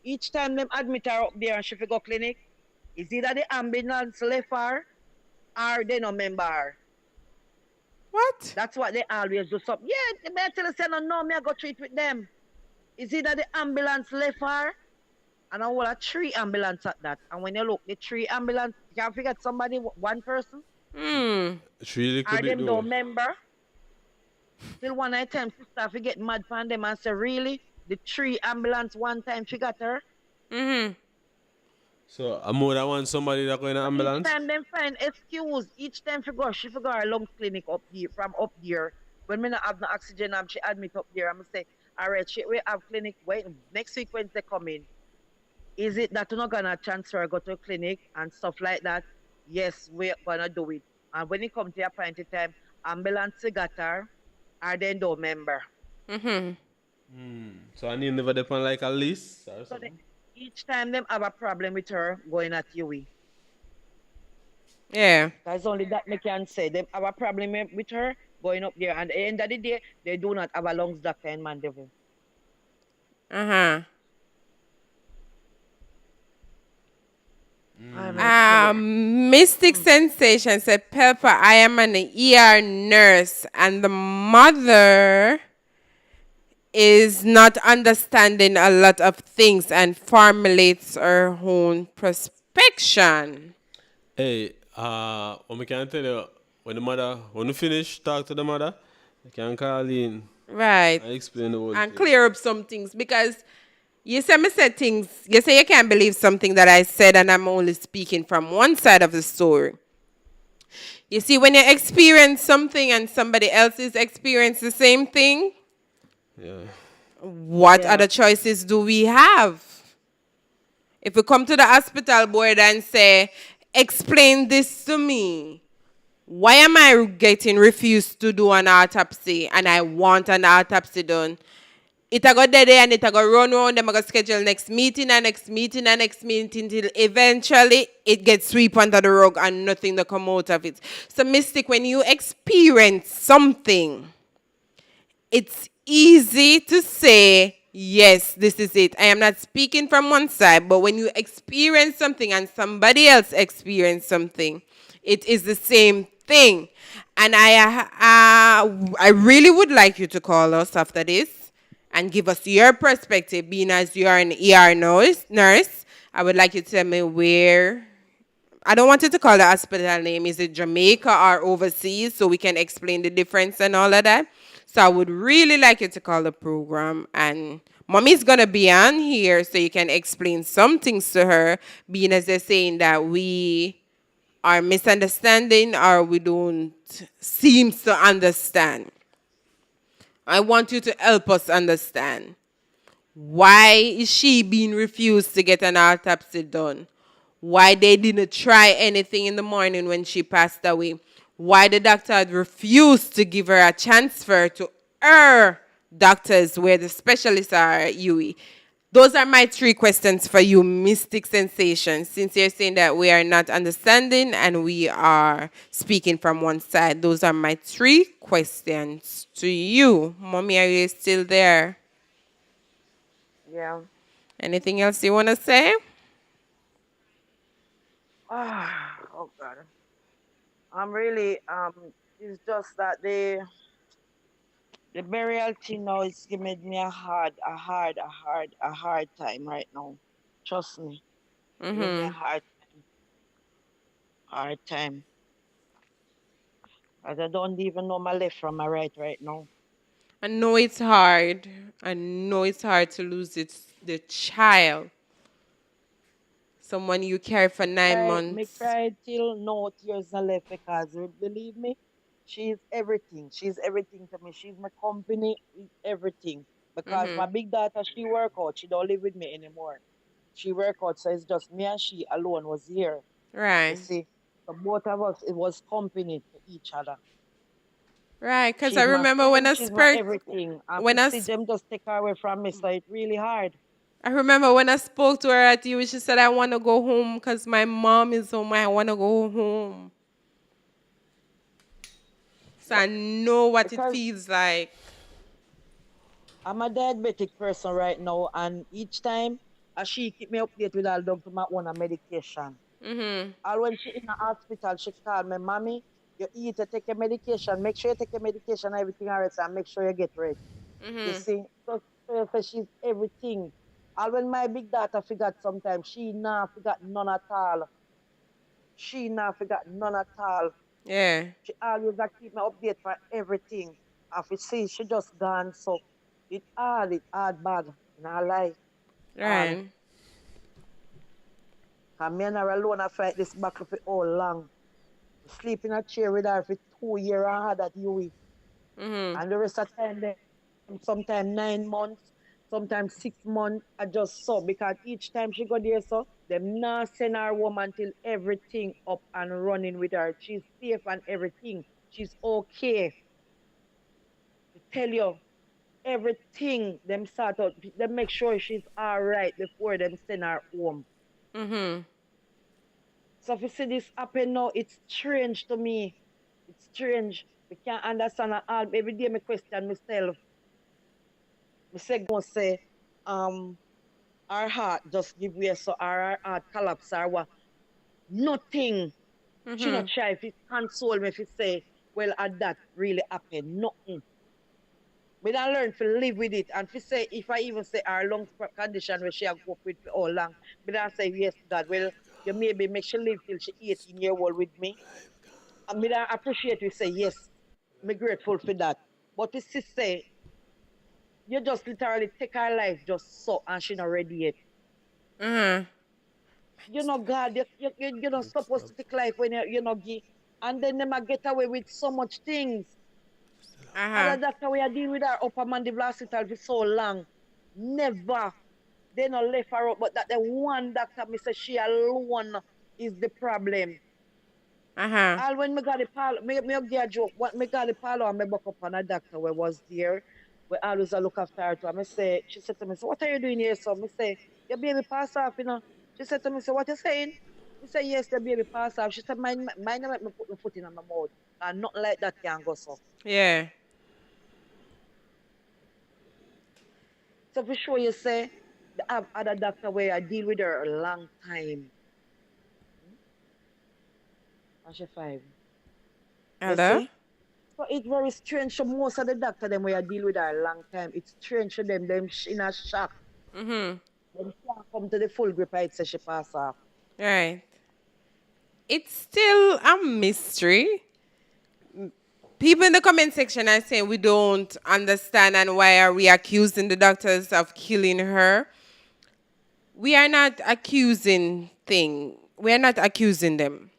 D: each time them admit her up there and she go clinic, is either the ambulance left her or they no member her.
J: What?
D: That's what they always do. So, yeah, they may tell us, no, me I go treat with them. Is either the ambulance left her, and I will have 3 ambulance at that. And when you look, the 3 ambulance, you can forget somebody, one person.
K: It's really
D: Are
K: could be
D: them don't member? Till one night time, sister forget mad from them and say, really? The 3 ambulance one time she got her?
K: So I'm more than want somebody that go in an ambulance.
D: Each time them find excuse, each time she forgot her lungs clinic up there, from up there. When me not have no oxygen, she admit up there. I'm say, all right, we have clinic. Wait, next week when they come in, is it that you're not gonna transfer, go to a clinic and stuff like that? Yes, we're gonna do it. And when it comes to appointed time, ambulance got her, or they don't member.
K: So I need never depend like a list or
D: So
K: something.
D: each time them have a problem with her going at UE.
J: Yeah.
D: That's only that they can say. They have a problem with her going up there. And at the end of the day, they do not have a lungs doctor in Mandeville.
J: Mystic Sensation said, Pelpa, I am an ER nurse and the mother is not understanding a lot of things and formulates her own prospection.
K: Hey, what we can tell you, when you finish, talk to the mother, you can call in.
J: Right.
K: And explain the whole
J: And
K: thing.
J: clear up some things because you say me said things, you say you can't believe something that I said and I'm only speaking from one side of the story. You see, when you experience something and somebody else is experiencing the same thing, what other choices do we have? If we come to the hospital board and say, explain this to me, why am I getting refused to do an autopsy and I want an autopsy done? It a go dead and it a go run around, them a go schedule next meeting and next meeting and next meeting till eventually it gets swept under the rug and nothing to come out of it. So Mystic, when you experience something, it's easy to say, yes, this is it. I am not speaking from one side, but when you experience something and somebody else experience something, it is the same thing. And I really would like you to call us after this and give us your perspective, being as you are an ER nurse. I would like you to tell me where. I don't want you to call the hospital name. Is it Jamaica or overseas? So we can explain the difference and all of that. So I would really like you to call the program. And Mommy's going to be on here so you can explain some things to her, being as they're saying that we are misunderstanding or we don't seem to understand. I want you to help us understand. Why is she being refused to get an autopsy done? Why they didn't try anything in the morning when she passed away? Why the doctor had refused to give her a transfer to her doctors where the specialists are at UE? Those are my 3 questions for you, Mystic Sensation. Since you're saying that we are not understanding and we are speaking from one side, those are my 3 questions to you. Mommy, are you still there?
D: Yeah.
J: Anything else you want to say?
D: Oh God. I'm really it's just that the burial thing now is giving me a hard time right now. Trust me. Giving me a hard time. As I don't even know my left from my right now.
J: I know it's hard. I know it's hard to lose the child. Someone you care for 9
D: Me
J: months.
D: cry till no tears are left because believe me, she's everything. She's everything to me. She's my company, everything. Because my big daughter, she work out. She don't live with me anymore. She work out, so it's just me and she alone was here. You
J: Right.
D: see, so both of us, it was company to each other.
J: Right, because I
D: She's my
J: remember
D: friend, she's my everything. And
J: when
D: to
J: I,
D: see them just take her away from me, so it's really hard.
J: I remember when I spoke to her at you, she said, I want to go home because my mom is home. I want to go home. So I know what it
D: Because
J: feels like.
D: I'm a diabetic person right now, and each time she keep me updated with all down to my own medication. All when she in the hospital, she call me, mommy, you eat, you take your medication. Make sure you take your medication, everything all right, and make sure you get ready. You see, so she's everything. All when my big daughter forgot sometimes, she not forgot none at all. She not forgot none at all.
J: Yeah.
D: She always a keep me update for everything. And we see she just gone, so it hard bad in her life. All.
J: Right.
D: Cause me and her alone I fight this battle for all long. Sleep in a chair with her for 2 years and had that UE. And the rest of the time them sometimes 9 months, sometimes 6 months, I just saw because each time she go there, so them not send her home until everything up and running with her. She's safe and everything. She's okay. To tell you everything them sort out, them make sure she's all right before them send her home. So if you see this happen now, it's strange to me. It's strange. We can't understand at all. Every day I question myself. Say, our heart just give way, so our heart collapse or what. Nothing. She not try if it console me if it say, well, that really happened. Nothing. We don't learn to live with it. And if I even say our lungs condition where she have go up with for all long, we don't say, yes, God, well, you maybe make she live till she 18-year old with me. And me don't appreciate we say, yes, I'm grateful for that. But we still say, you just literally take her life just so and she not ready yet. You know, God, you're not supposed to take life when you're not give. And then they might get away with so much things. Other doctor we are dealing with her upper mandible hospital for so long. Never. They not left her up, but that the one doctor me say she alone is the problem. All when me got the parlor, me get a joke. What me got the parlor and me buck up on a doctor who was there. We always a look after her too. And me say, she said to me, so what are you doing here? So me say, your baby pass off, you know. She said to me, so what you saying? Me say, yes, the baby pass off. She said, mine make me put my foot in my mouth. And nothing like that can go so.
J: Yeah.
D: So for sure you say, the have other doctor where I deal with her a long time. And she 5. You
J: Hello?
D: see? So it's very strange to most of the doctor them where I deal with her a long time. It's strange to them, in a shock.
J: Mm-hmm.
D: Them can't come to the full grip I say she pass off.
J: Right. It's still a mystery. People in the comment section are saying we don't understand and why are we accusing the doctors of killing her. We are not accusing thing. We are not accusing them.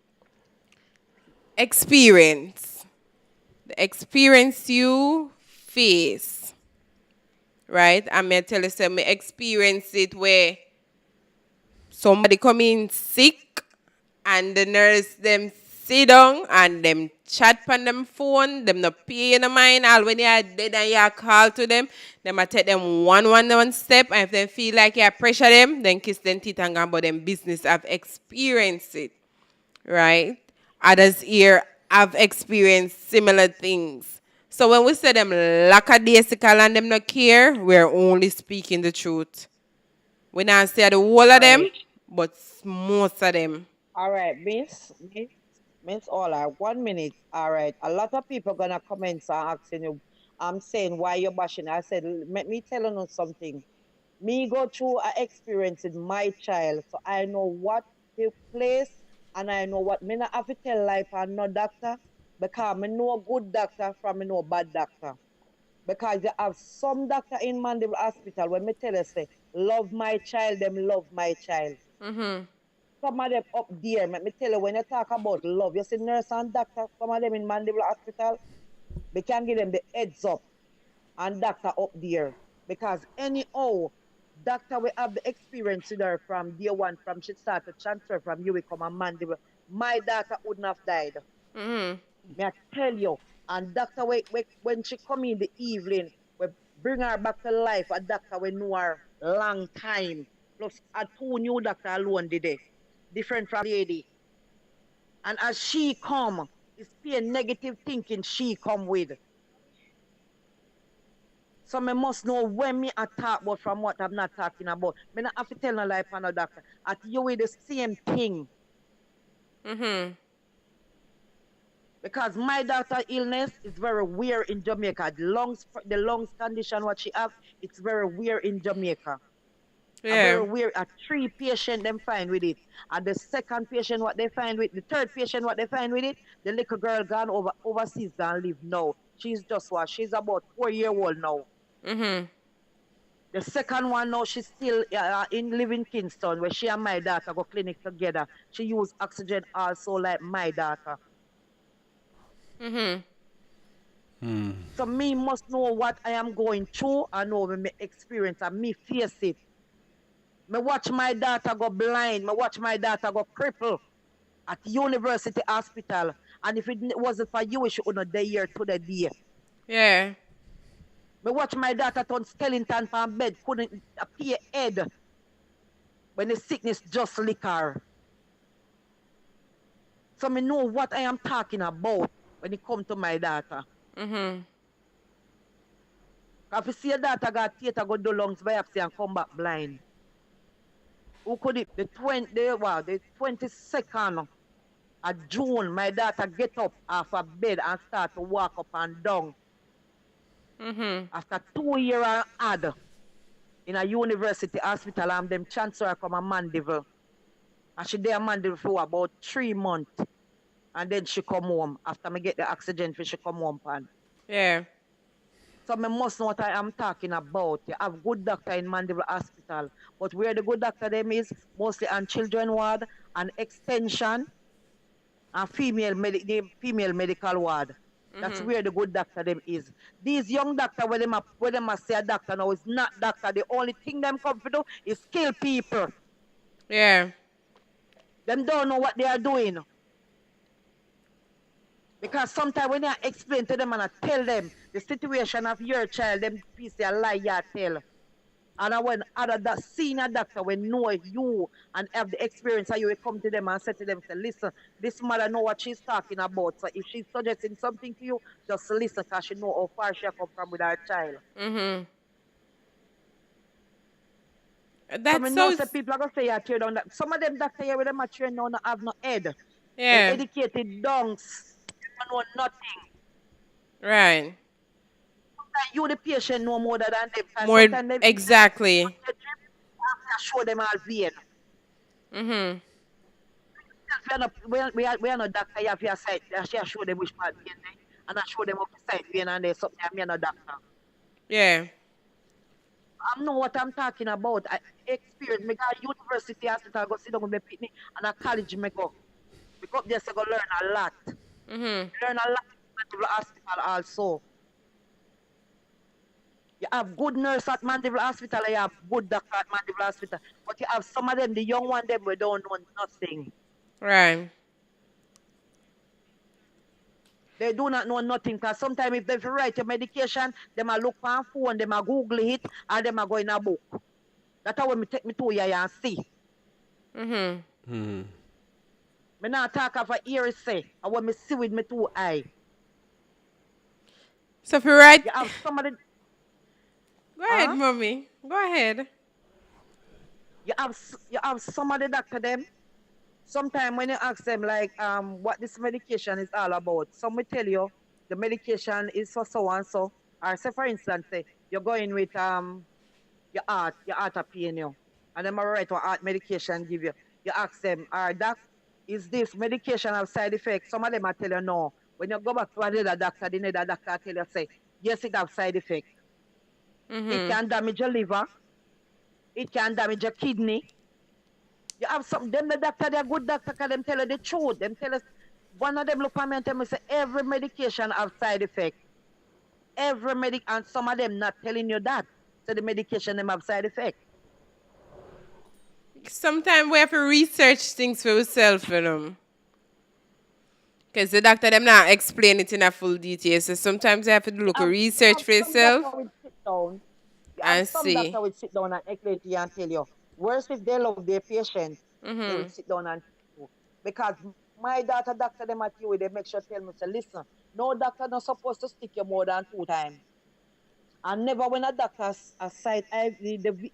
J: Experience. The experience you face. Right? I'm going to tell you some experience it where somebody come in sick and the nurse them sit down and them chat on them phone, them not pay no mind. All when you are dead and you call to them a take them one step, and if they feel like you pressure them, then kiss them teeth and go about them business. I've experienced it. Right? Others here have experienced similar things. So when we say them lackadaisical and them not care, we're only speaking the truth. We not say the whole of them, but most of them.
D: All right, Miss Ola, 1 minute. All right. A lot of people gonna comment and asking you, I'm saying why you're bashing. I said, let me tell you something. Me go through an experience with my child, so I know what took place and I know what me not have to tell life and no doctor because me know a good doctor from me know a bad doctor. Because you have some doctor in Mandeville Hospital when me tell you say, love my child, them love my child.
J: Mm-hmm.
D: Some of them up there, let me tell you, when you talk about love, you see nurse and doctor, some of them in Mandeville Hospital, they can give them the heads up and doctor up there. Because anyhow, doctor will have the experience with her from day one, from she start to transfer from you come a Mandeville. My daughter wouldn't have died.
J: Mm-hmm.
D: May I tell you, and doctor when she come in the evening, we bring her back to life, a doctor we know her long time. Plus a 2 new doctor alone did it. Different from lady. And as she come, it's pure negative thinking she come with. So me must know when me attack about from what I'm not talking about. Me not have to tell no lie for no doctor. At you with the same thing.
J: Mm-hmm.
D: Because my daughter's illness is very weird in Jamaica. The lungs condition what she have, it's very weird in Jamaica. A very
J: Yeah.
D: weird. A 3 patient them find with it. And the second patient what they find with, the third patient what they find with it, the little girl gone overseas gone live now. She's just what? She's about 4-year-old now.
J: Mm-hmm.
D: The second one now, she's still in living Kingston, where she and my daughter go clinic together. She use oxygen also like my daughter.
J: Mm-hmm.
D: So me must know what I am going through. I know me experience and me face it. Me watch my daughter go blind. Me watch my daughter go cripple at university hospital. And if it wasn't for you, she would not die here to the day.
J: Yeah.
D: Me watch my daughter turn skeleton from bed, couldn't appear head when the sickness just lick her. So me know what I am talking about when it comes to my daughter.
J: Mm-hmm.
D: If you see your daughter got theater, go do lungs biopsy and come back blind. Who could it? The 22nd of June, my daughter get up off her bed and start to walk up and down.
J: Mm-hmm.
D: After 2 years and odd in a university hospital, and them transfer her from a Mandeville. And she there Mandeville for about 3 months. And then she come home. After me get the oxygen, she come home.
J: Yeah.
D: So me must know what I am talking about. You have good doctor in Mandeville Hospital. But where the good doctor them is, mostly on children ward and extension and the female medical ward. That's where the good doctor them is. These young doctor when them a say a doctor now is not doctor. The only thing them come to do is kill people.
J: Yeah.
D: Them don't know what they are doing. Because sometimes when I explain to them and I tell them the situation of your child, them piece a lie you tell. And when other senior doctor will know you and have the experience, how you will come to them and say to them, say, listen, this mother know what she's talking about. So if she's suggesting something to you, just listen because she know how far she come from with her child.
J: Mm-hmm.
D: Some
J: That's
D: know
J: so.
D: say people are gonna say you tear down that. Some of them doctor here with them are trained now not have no head.
J: Yeah.
D: educated donks. They don't know nothing.
J: Right.
D: Sometimes you, the patient, know more than them.
J: More
D: Sometimes they
J: exactly.
D: show them all vein.
J: Mm-hmm.
D: We are not doctor. You have your side. She show them which part vein they, and I show them up the side vein and there's something. I'm not doctor.
J: Yeah.
D: I know what I'm talking about. I experience. Me go university hospital, go sit down with my pitney, and a college me go. Because there I go learn a lot.
J: Mm-hmm.
D: Learn a lot at Mandeville Hospital also. You have good nurse at Mandeville Hospital, and you have good doctor at Mandeville Hospital. But you have some of them, the young one, them we don't know nothing.
J: Right.
D: They do not know nothing because sometimes if they write your medication, they might look on phone, they might Google it, or they might go in a book. That's how me take me to here and see.
J: Mm-hmm.
K: Mm.
D: Me not talk of a ear say, I want me see with me two eye.
J: So if you write,
D: You have some of the,
J: go ahead, mommy. Go ahead.
D: you have some of the doctor them. Sometimes when you ask them like what this medication is all about, some will tell you the medication is for so and so. Or say for instance, say you're going with your heart a pain you. And then I write what heart medication give you. You ask them, doc, is this medication have side effects? Some of them will tell you no. When you go back to another doctor, the other doctor tell you say, yes, it have side effects.
J: Mm-hmm.
D: It can damage your liver, it can damage your kidney. You have some them the doctor, they're good doctor, because them tell you the truth. Them tell us one of them look at me and tell me say every medication have side effect. And some of them not telling you that. So the medication them have side effect.
J: Sometimes we have to research things for ourselves, you know. Because the doctor them not explain it in a full detail. So sometimes you have to do a research for yourself and
D: Some
J: see.
D: doctor will sit down and explain to you and tell you. Worse if they love their patient, they will sit down and tell you. Because my doctor them at you, they make sure tell me, say, listen, no doctor not supposed to stick you more than 2 times. And never when a doctor aside the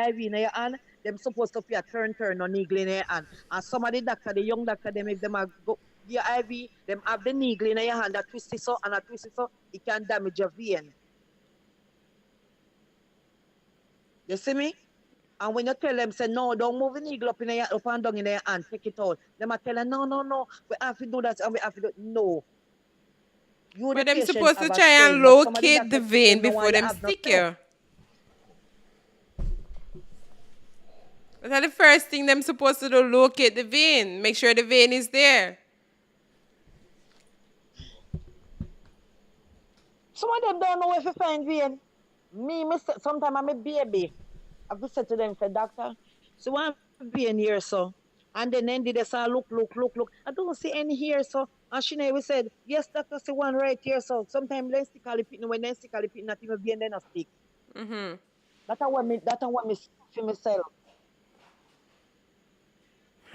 D: IV in your hand, them supposed to be a turn no needle in your hand. And some of the doctor, the young doctor, them if them are go the IV, them have the needle in your hand that twist it so and a twist it so, it can damage your vein. You see me? And when you tell them, say, no, don't move the needle up and down in your hand, take it out. Them are telling, no, we have to do that and we have to do no. You
J: But
D: the
J: them
D: patient
J: supposed to
D: have a
J: try and
D: strain, but some of
J: locate the
D: doctors
J: vein
D: don't want
J: before them
D: have no
J: stick
D: stress.
J: you. That's the first thing them supposed to do, locate the vein. Make sure the vein is there.
D: Some of them don't know where to find vein. Sometimes I'm a baby. I have to say to them, say, doctor, so one vein here, so. And then they say, look. I don't see any here, so. And Shanebe said, yes, doctor, see one right here, so. Sometimes they stick all the pit, when they stick all the pit, not even vein, then a stick.
J: Mm-hmm.
D: That's what me for myself.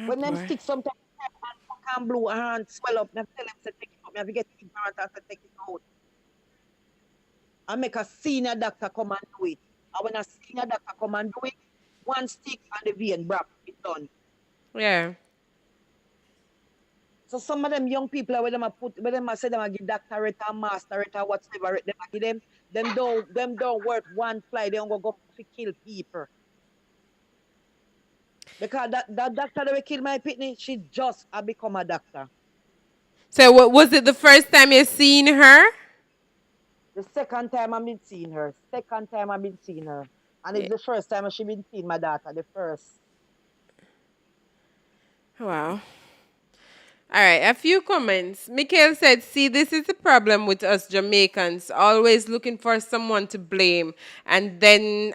D: When them stick sometimes and can blue and swell up, I tell them to take it out. I have to get ignorant and take it out. I make a senior doctor come and do it. And when a senior doctor come and do it, one stick and the vein wrap, it's done.
J: Yeah.
D: So some of them young people when them say them give doctorate and masterate or whatever them give them don't work one fly, they don't go to kill people. Because that doctor that will kill my pitney, she just become a doctor.
J: So what was it the first time you seen her?
D: The second time I've been seeing her. And it's the first time she been seeing my daughter, the first.
J: Wow. All right, a few comments. Mikhail said, see, this is the problem with us Jamaicans, always looking for someone to blame and then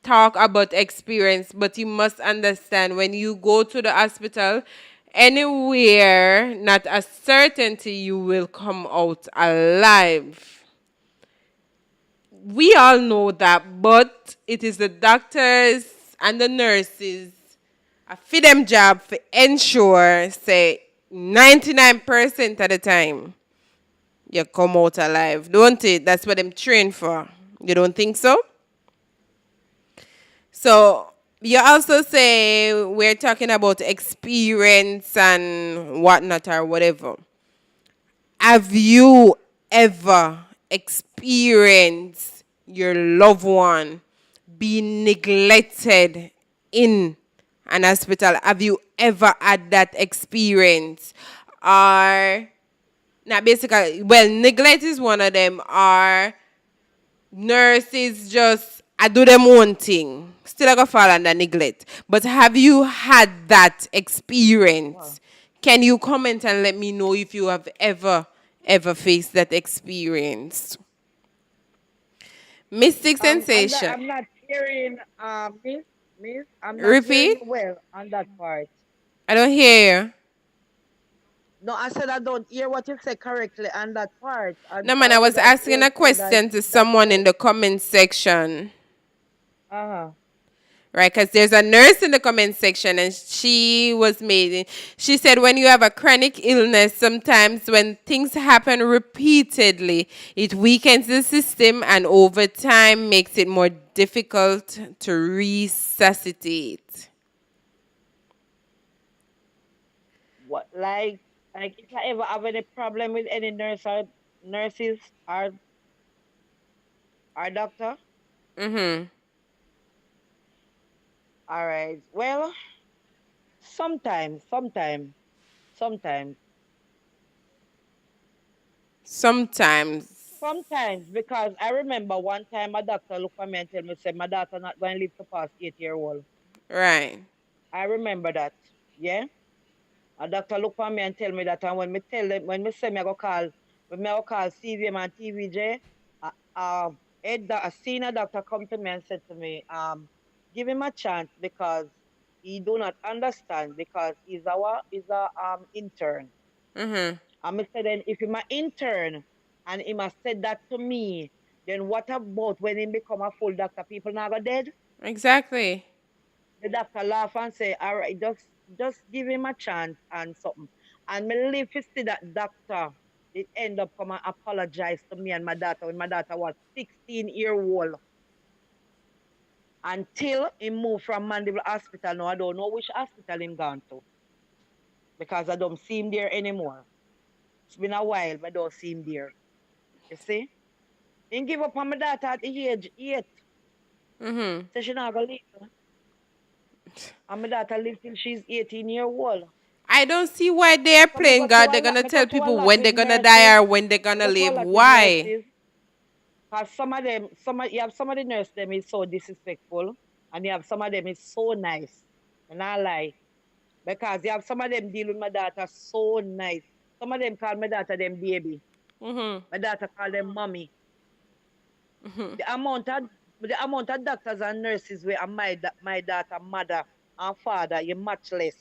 J: talk about experience. But you must understand, when you go to the hospital, anywhere, not a certainty you will come out alive. We all know that, but it is the doctors and the nurses for them job to ensure, say, 99% of the time, you come out alive, don't it? That's what them train for. You don't think so? So, You also say we're talking about experience and whatnot or whatever. Have you ever experienced your loved one being neglected in an hospital? Have you ever had that experience? Or, now basically, well, neglect is one of them. Or nurses just, I do them own thing. Still I go fall under neglect. But have you had that experience? Can you comment and let me know if you have ever faced that experience? Mystic sensation.
D: I'm not hearing, Miss, I'm not hearing
J: Repeat?
D: you well on that part.
J: I don't hear you.
D: No, I said I don't hear what you said correctly on that part.
J: No
D: I
J: man, I was
D: wasn't
J: asking
D: well
J: a
D: told that
J: question to
D: that
J: someone in
D: part.
J: the comment section.
D: Uh-huh.
J: Right, because there's a nurse in the comment section and she said when you have a chronic illness, sometimes when things happen repeatedly, it weakens the system and over time makes it more difficult to resuscitate.
D: What like if I ever have any problem with any nurses or doctor?
J: Mm-hmm.
D: All right. Well, sometimes.
J: Sometimes.
D: Sometimes because I remember one time a doctor looked at me and tell me, say, my daughter not going to live to past 8 year old.
J: Right.
D: I remember that. Yeah. A doctor look at me and tell me that, and when me tell them, when me say me I go call, when me I go call CVM and TVJ, a senior doctor come to me and said to me, give him a chance because he do not understand because he's a intern.
J: Mm-hmm.
D: And me said then if he's my intern and he must said that to me, then what about when he become a full doctor? People not go dead?
J: Exactly.
D: The doctor laugh and say, all right, just give him a chance and something. And me live to see that doctor, it end up come and apologize to me and my daughter when my daughter was 16-year-old. Until he moved from Mandeville Hospital. Now I don't know which hospital him gone to. Because I don't see him there anymore. It's been a while, but I don't see him there. You see? He give up on my daughter at the age 8.
J: Mm-hmm.
D: So she not gonna live. And my daughter live till she's 18-year-old.
J: I don't see why they're
D: So me
J: playing
D: go to
J: God.
D: a
J: They're
D: lot,
J: gonna
D: me go
J: tell
D: to a
J: people
D: lot
J: when
D: with
J: they're gonna die
D: nurses.
J: or when they're
D: Me
J: gonna
D: go to a
J: live.
D: lot with
J: Why?
D: nurses. Cause some of them, you have some of the nurse them is so disrespectful, and you have some of them is so nice. And I lie. Because you have some of them deal with my daughter so nice. Some of them call my daughter them baby.
J: Mm-hmm.
D: My daughter call them mommy.
J: Mm-hmm.
D: The amount of doctors and nurses where my daughter mother and father, you much less.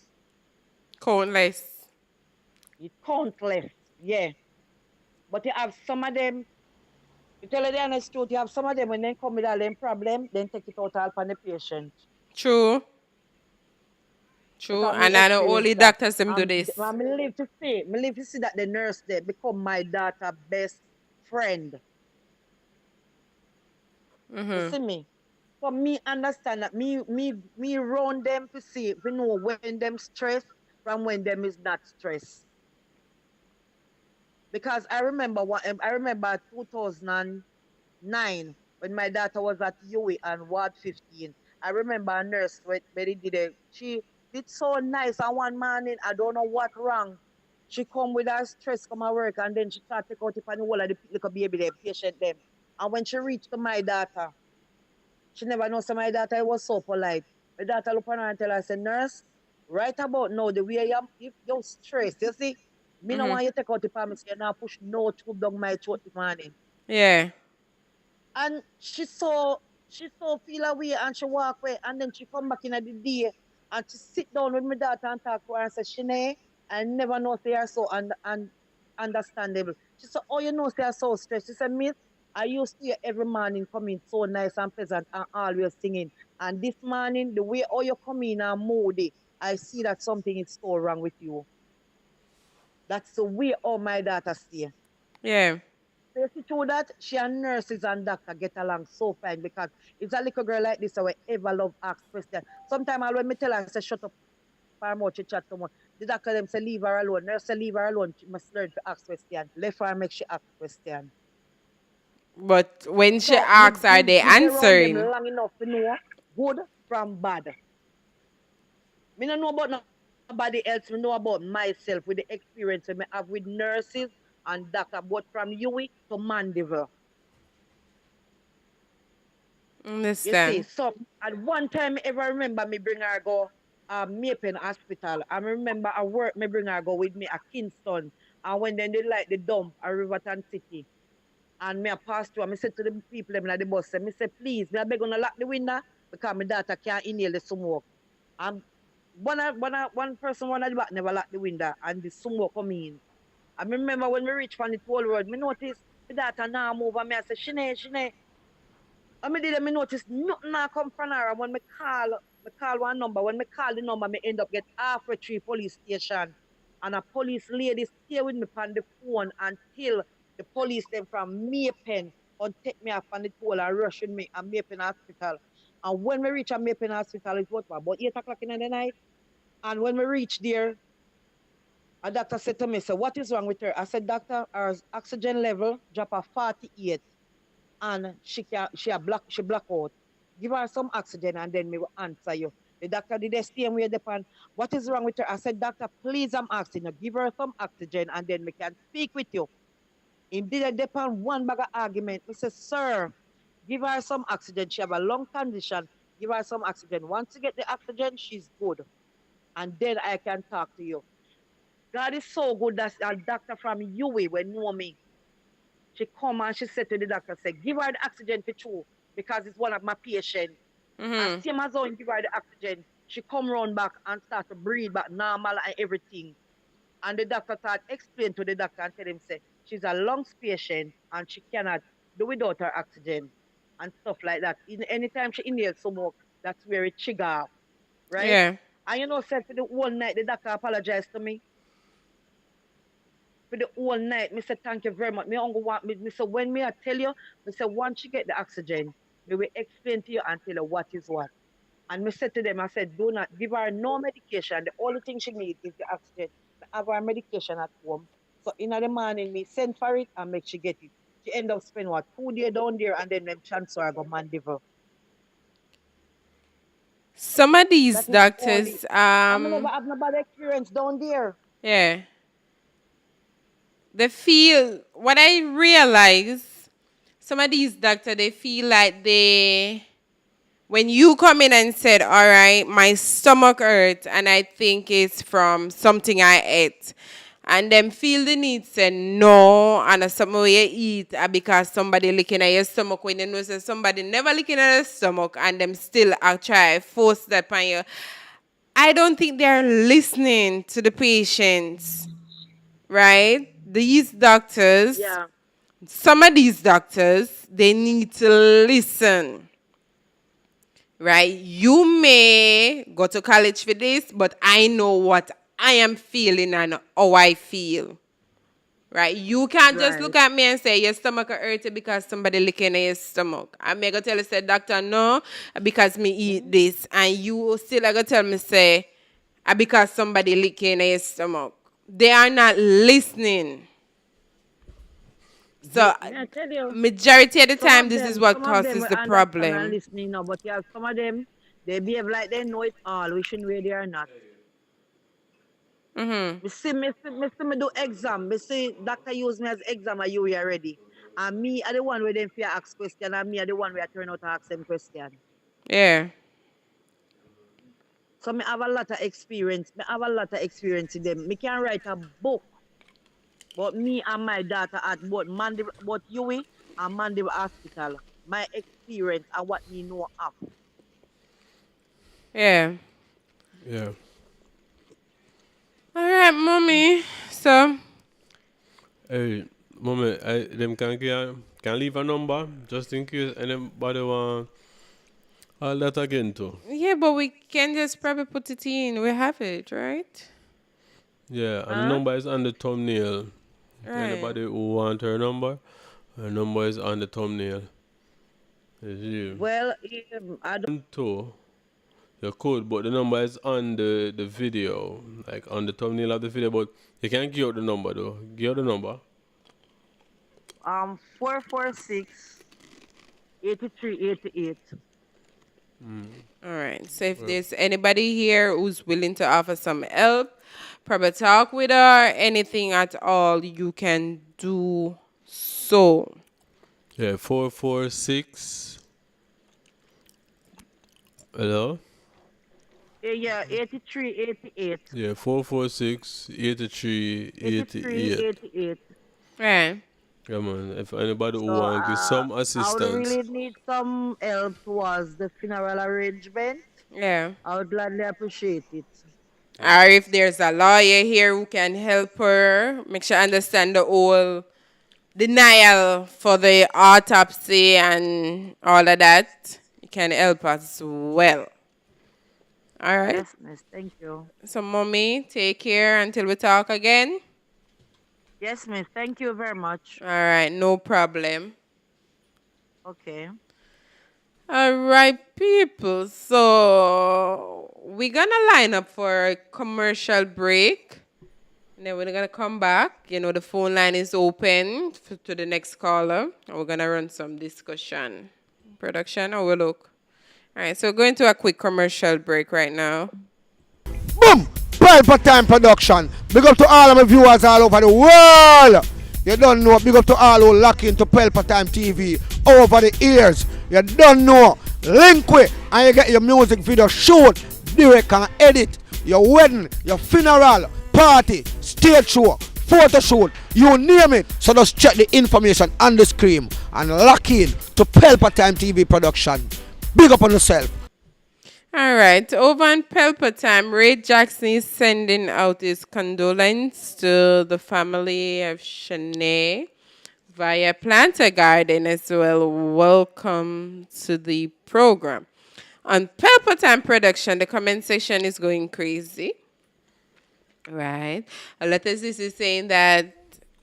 J: Countless.
D: You countless, yeah. But you have some of them, to tell you the honest truth, you have some of them when they come with all them problem, then take it out all on the patient.
J: True. True.
D: Because me
J: And I know
D: experience
J: only
D: that.
J: doctors them do this.
D: Me live to see that the nurse there become my daughter best friend. You
J: Mm-hmm.
D: see me? For me understand that me round them to see, we know when them stress from when them is not stress. Because I remember 2009 when my daughter was at UWI and Ward 15. I remember a nurse when they did it. She did so nice. And one morning, I don't know what wrong. She come with her stress come at work and then she start take out it on the wall of the little baby them, patient them. And when she reached to my daughter, she never knows my daughter was so polite. My daughter look on her and tell her, I said, nurse, right about now, the way you're stressed, you see, me no
J: Mm-hmm.
D: want you to take out the palm, you now push no tube down my throat this morning.
J: Yeah.
D: And she so feel away and she walk away and then she come back in at the day and she sit down with my daughter and talk to her and say, Shanede, I never know they are so understandable. She said, oh, you know they are so stressed. She said, Miss, I used to hear every morning coming so nice and pleasant and always singing. And this morning, the way all you come in and moody, I see that something is so wrong with you. That's the way all my daughter stay.
J: Yeah.
D: So she told that she and nurses and doctor get along so fine because it's a little girl like this I will ever love ask question. Sometimes when me tell her, I say shut up her mouth, she chat too much. The doctor them say leave her alone. Nurse say leave her alone. She must learn to ask question. Left her make she ask question.
J: But when she
D: So
J: asks, are they
D: me dey around them
J: answering?
D: long enough to know good from bad. Me don't know about nobody else. Me know about myself with the experience that I have with nurses and doctor, both from UWI to Mandeville. You see,
J: Understand?
D: so at one time, ever remember me bring her go Mapen Hospital. I remember I work me bring her go with me at Kingston. And when then they like the dump at Riverton City. And me a pass through and me said to the people them in the bus, me say, please, me I beg gonna lock the window because my daughter can't inhale the smoke. And one person one at the back never lock the window and the smoke come in. I remember when we reach from the toll road, me notice my daughter now move and me I say, Shanede. I me did me notice nothing now come from her. And when me call one number. When me call the number, me end up get halfway through police station. And a police lady stay with me on the phone until the police them from Mapen and take me off on the toll and rush with me at Mapen Hospital. And when we reach at Mapen Hospital, it was about 8 o'clock in the night. And when we reach there, a doctor said to me, so what is wrong with her? I said, doctor, her oxygen level drop at 48 and she black out. Give her some oxygen and then me will answer you. The doctor did the same way depend. What is wrong with her? I said, doctor, please, I'm asking you, give her some oxygen and then we can speak with you. He did a depend one bag of argument. We said, sir, give her some oxygen. She have a lung condition. Give her some oxygen. Once you get the oxygen, she's good. And then I can talk to you. God is so good that a doctor from UWI will know me. She come and she said to the doctor, say, give her the oxygen for true because it's one of my patients. And same as how give her the oxygen, she come round back and start to breathe back normal and everything. And the doctor thought, explain to the doctor and tell him, say, she's a lungs patient and she cannot do without her oxygen and stuff like that. Anytime she inhales smoke, that's where it trigger off, right?
J: Yeah.
D: And you know, said for the whole night, the doctor apologized to me. For the whole night, me say thank you very much. Me only want me say when me I tell you, me say once you get the oxygen, we will explain to you and tell you what is what. And me said to them, I said, do not give her no medication. The only thing she needs is the oxygen. I have her medication at home. So in the morning, me send for it and make she get it. She end up spending what 2 days down there and then them transfer her go Mandeville.
J: Some of these
D: That is
J: doctors,
D: I never have no bad experience down there.
J: yeah, they feel, what I realize, some of these doctors, they feel like when you come in and said, all right, my stomach hurts and I think it's from something I ate, and them feel the need say no, and something you eat because somebody licking at your stomach when you know say somebody never licking at your stomach and them still try force that on you. I don't think they're listening to the patients, right? These doctors,
D: Yeah.
J: some of these doctors, they need to listen, right? You may go to college for this, but I know what I am feeling and how I feel, right? You can't just look at me and say your stomach hurts because somebody licking at your stomach. I may go tell you, say, doctor, no, because me eat this. And you still go tell me, say, because somebody licking at your stomach. They are not listening. So,
D: I tell you,
J: majority of the time, this
D: them,
J: is what
D: some of them
J: causes
D: will
J: the
D: understand and
J: problem.
D: listening now, but yeah, some of them they behave like they know it all, wishing where they are not. Me see me do exam. Me see doctor use me as exam are you already. And me are the one where them fear ask question and me are the one where I turn out to ask them question.
J: Yeah.
D: So me have a lot of experience. Me have a lot of experience in them. Me can write a book. But me and my daughter at both UWI and Mandeville Hospital. My experience and what me know of.
J: Yeah.
K: Yeah.
J: All right, mommy. So.
K: Hey, mommy, them can leave a number just in case anybody want all that again too.
J: Yeah, but we can just probably put it in. We have it, right?
K: Yeah, and the number is on the thumbnail.
J: Right.
K: Anybody who want her number, Her number is on the thumbnail. It's you.
D: Well, I don't.
K: 2. You could, but the number is on the video, like on the thumbnail of the video. But you can't give out the number though. Give out the number.
D: 446 8388.
J: All right. So if there's anybody here who's willing to offer some help, probably talk with her, anything at all, you can do so.
K: Yeah, 446. Hello?
D: Yeah, 8388.
K: Yeah, 446 8388.
D: 8388.
J: Right.
K: Yeah, man. If anybody who
D: So,
K: want to give some
D: I would
K: assistance.
D: really need some help towards the funeral arrangement.
J: Yeah.
D: I would gladly appreciate it.
J: Or if there's a lawyer here who can help her, make sure I understand the whole denial for the autopsy and all of that, you can help as well. All right.
D: Yes, miss. Thank you.
J: So, mommy, take care until we talk again.
D: Yes, miss. Thank you very much.
J: All right, no problem.
D: Okay.
J: All right, people. So we're gonna line up for a commercial break. And then we're gonna come back. You know, the phone line is open to the next caller. And we're gonna run some discussion. Production, how we look? All right, so we're going to a quick commercial break right now.
A: Boom! Pelpa Time Production. Big up to all of my viewers all over the world. You don't know. Big up to all who lock into Pelpa Time TV over the years. You don't know. Link with and you get your music video shoot, direct and edit. Your wedding, your funeral, party, stage show, photo shoot, you name it. So just check the information on the screen and lock in to Pelpa Time TV Production. Big up on yourself.
J: All right, over on Pelpa Time, Ray Jackson is sending out his condolences to the family of Shanede via Planter Garden as well. Welcome to the program. On Pelpa Time Production, the comment section is going crazy. Right. A lot of this is saying that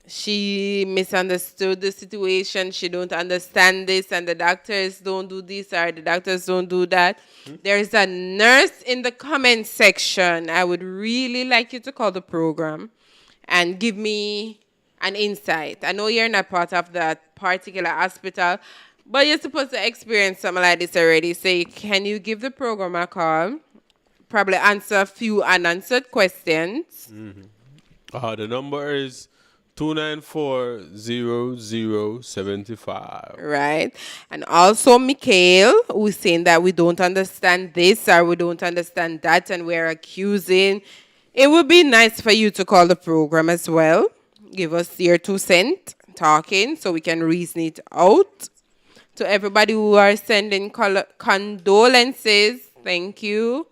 J: she misunderstood the situation. She don't understand this, and the doctors don't do this, or the doctors don't do that. There's a nurse in the comment section. I would really like you to call the program and give me an insight. I know you're not part of that particular hospital, but you're supposed to experience something like this already. So can you give the program a call? Probably answer a few unanswered questions.
K: The number is 294-0075.
J: Right. And also Mikhail, who's saying that we don't understand this or we don't understand that and we're accusing. It would be nice for you to call the program as well. Give us your 2 cents talking so we can reason it out. To everybody who are sending condolences, thank you.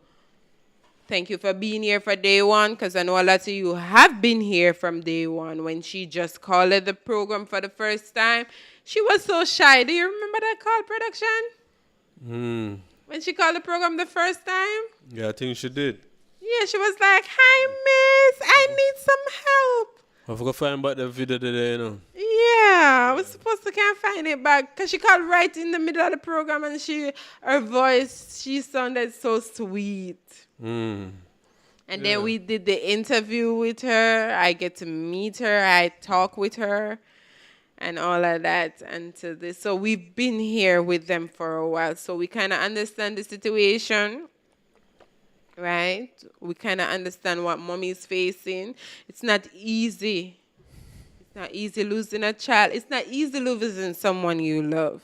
J: Thank you for being here for day one, because I know a lot of you have been here from day one. When she just called the program for the first time, she was so shy. Do you remember that call, production? When she called the program the first time?
K: Yeah, I think she did.
J: Yeah, she was like, hi, miss, I need some help.
K: I forgot to find back the video today, you know.
J: Yeah, I was supposed to can't find it back because she called right in the middle of the program and her voice, she sounded so sweet. And then we did the interview with her. I get to meet her. I talk with her and all of that. And so we've been here with them for a while. So we kind of understand the situation, right? We kind of understand what mommy's facing. It's not easy. It's not easy losing a child. It's not easy losing someone you love.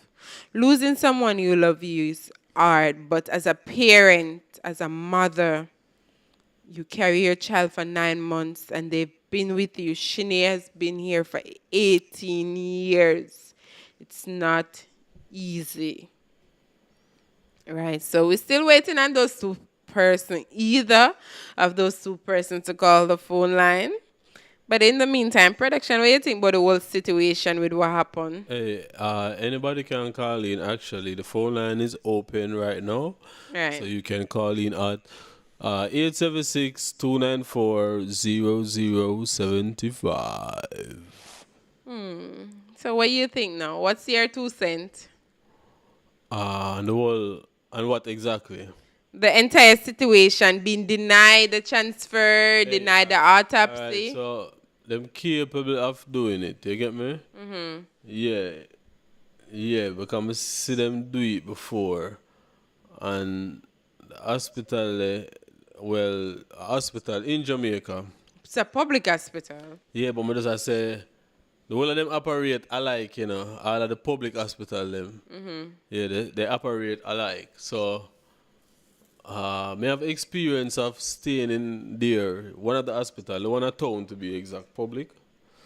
J: Losing someone you love is hard. But as a parent, as a mother, you carry your child for 9 months and they've been with you. Shanede has been here for 18 years. It's not easy. Right, so we're still waiting on those 2 persons, either of those 2 persons to call the phone line. But in the meantime, production, what do you think about the whole situation with what happened?
K: Hey, anybody can call in. Actually, the phone line is open right now.
J: Right.
K: So you can call in at 876-294-0075.
J: So what do you think now? What's your 2 cents?
K: And the whole, and what exactly?
J: The entire situation, being denied the transfer, denied the autopsy.
K: Alright, so them capable of doing it, you get me?
J: Mm-hmm.
K: Yeah. Yeah, because I see them do it before. And the hospital, hospital in Jamaica.
J: It's a public hospital.
K: Yeah, but I say, the whole of them operate alike, you know, all of the public hospital them.
J: Mm-hmm.
K: Yeah, they operate alike. So, me have experience of staying in there, one of the hospital, the one at town to be exact, public.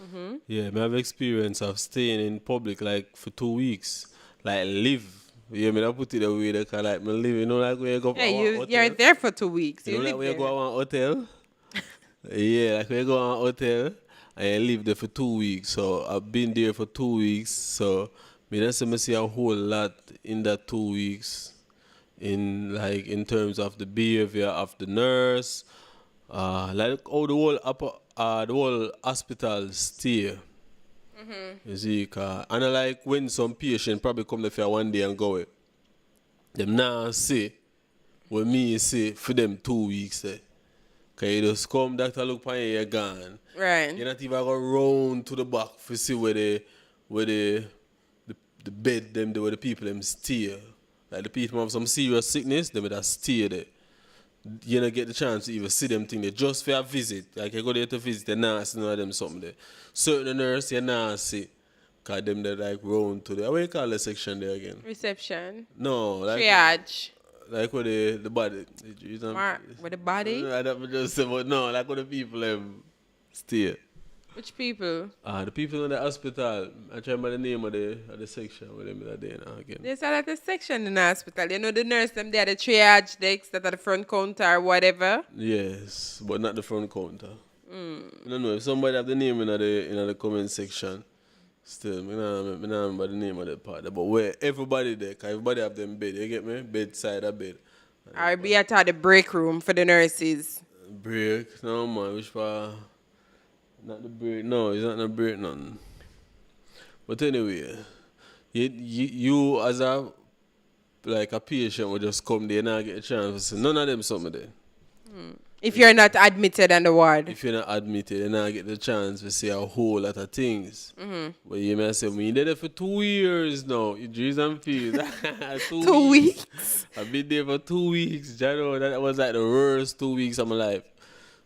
J: Mm-hmm.
K: Yeah, me have experience of staying in public like for 2 weeks, like live. Yeah, me not put it away, they can like me live, you know, like when you go
J: Yeah, you're there for 2 weeks.
K: You know, like
J: live
K: when you
J: there.
K: go to a hotel. Yeah, like when you go to a hotel and you live there for 2 weeks. So I've been there for 2 weeks. So me don't see a whole lot in that 2 weeks, in terms of the behavior of the nurse, like how the whole hospital stay. You see, and I like when some patient probably come there for 1 day and go away. Them now say what me say for them 2 weeks there. Cause you just come, doctor look upon you, you're gone.
J: Right.
K: You're not even go round to the back to see where the bed them there, where the people them stay. Like the people have some serious sickness, they would have stay there. You don't get the chance to even see them thing there just for a visit. Like you go there to visit, you're not seeing none of them something there. Certain nurse you're not see. Cause them they like round to the, what you call the section there again?
J: Reception.
K: No, like
J: triage.
K: Like where the body.
J: With the body?
K: I don't just say, but no, like where the people stay.
J: Which people?
K: The people in the hospital. I try remember the name of the section where them are there now again.
J: There's a lot of section in the hospital. You know the nurse them there, the triage decks that are the front counter or whatever.
K: Yes, but not the front counter. I don't know if somebody have the name in the comment section. Still, I don't remember the name of that part. But where everybody there, cause everybody have them bed. You get me? Bedside a bed.
J: Or be at the break room for the nurses.
K: Break? No man, which part? Not the break. No, it's not the break, nothing. But anyway, you as a patient will just come there and not get a chance to see none of them something there.
J: If you're not admitted on the ward.
K: If you're not admitted, you not get the chance to see a whole lot of things. But you may say, me there for 2 years now. You dreams and feels.
J: 2 weeks.
K: I've been there for 2 weeks. You know, that was like the worst 2 weeks of my life.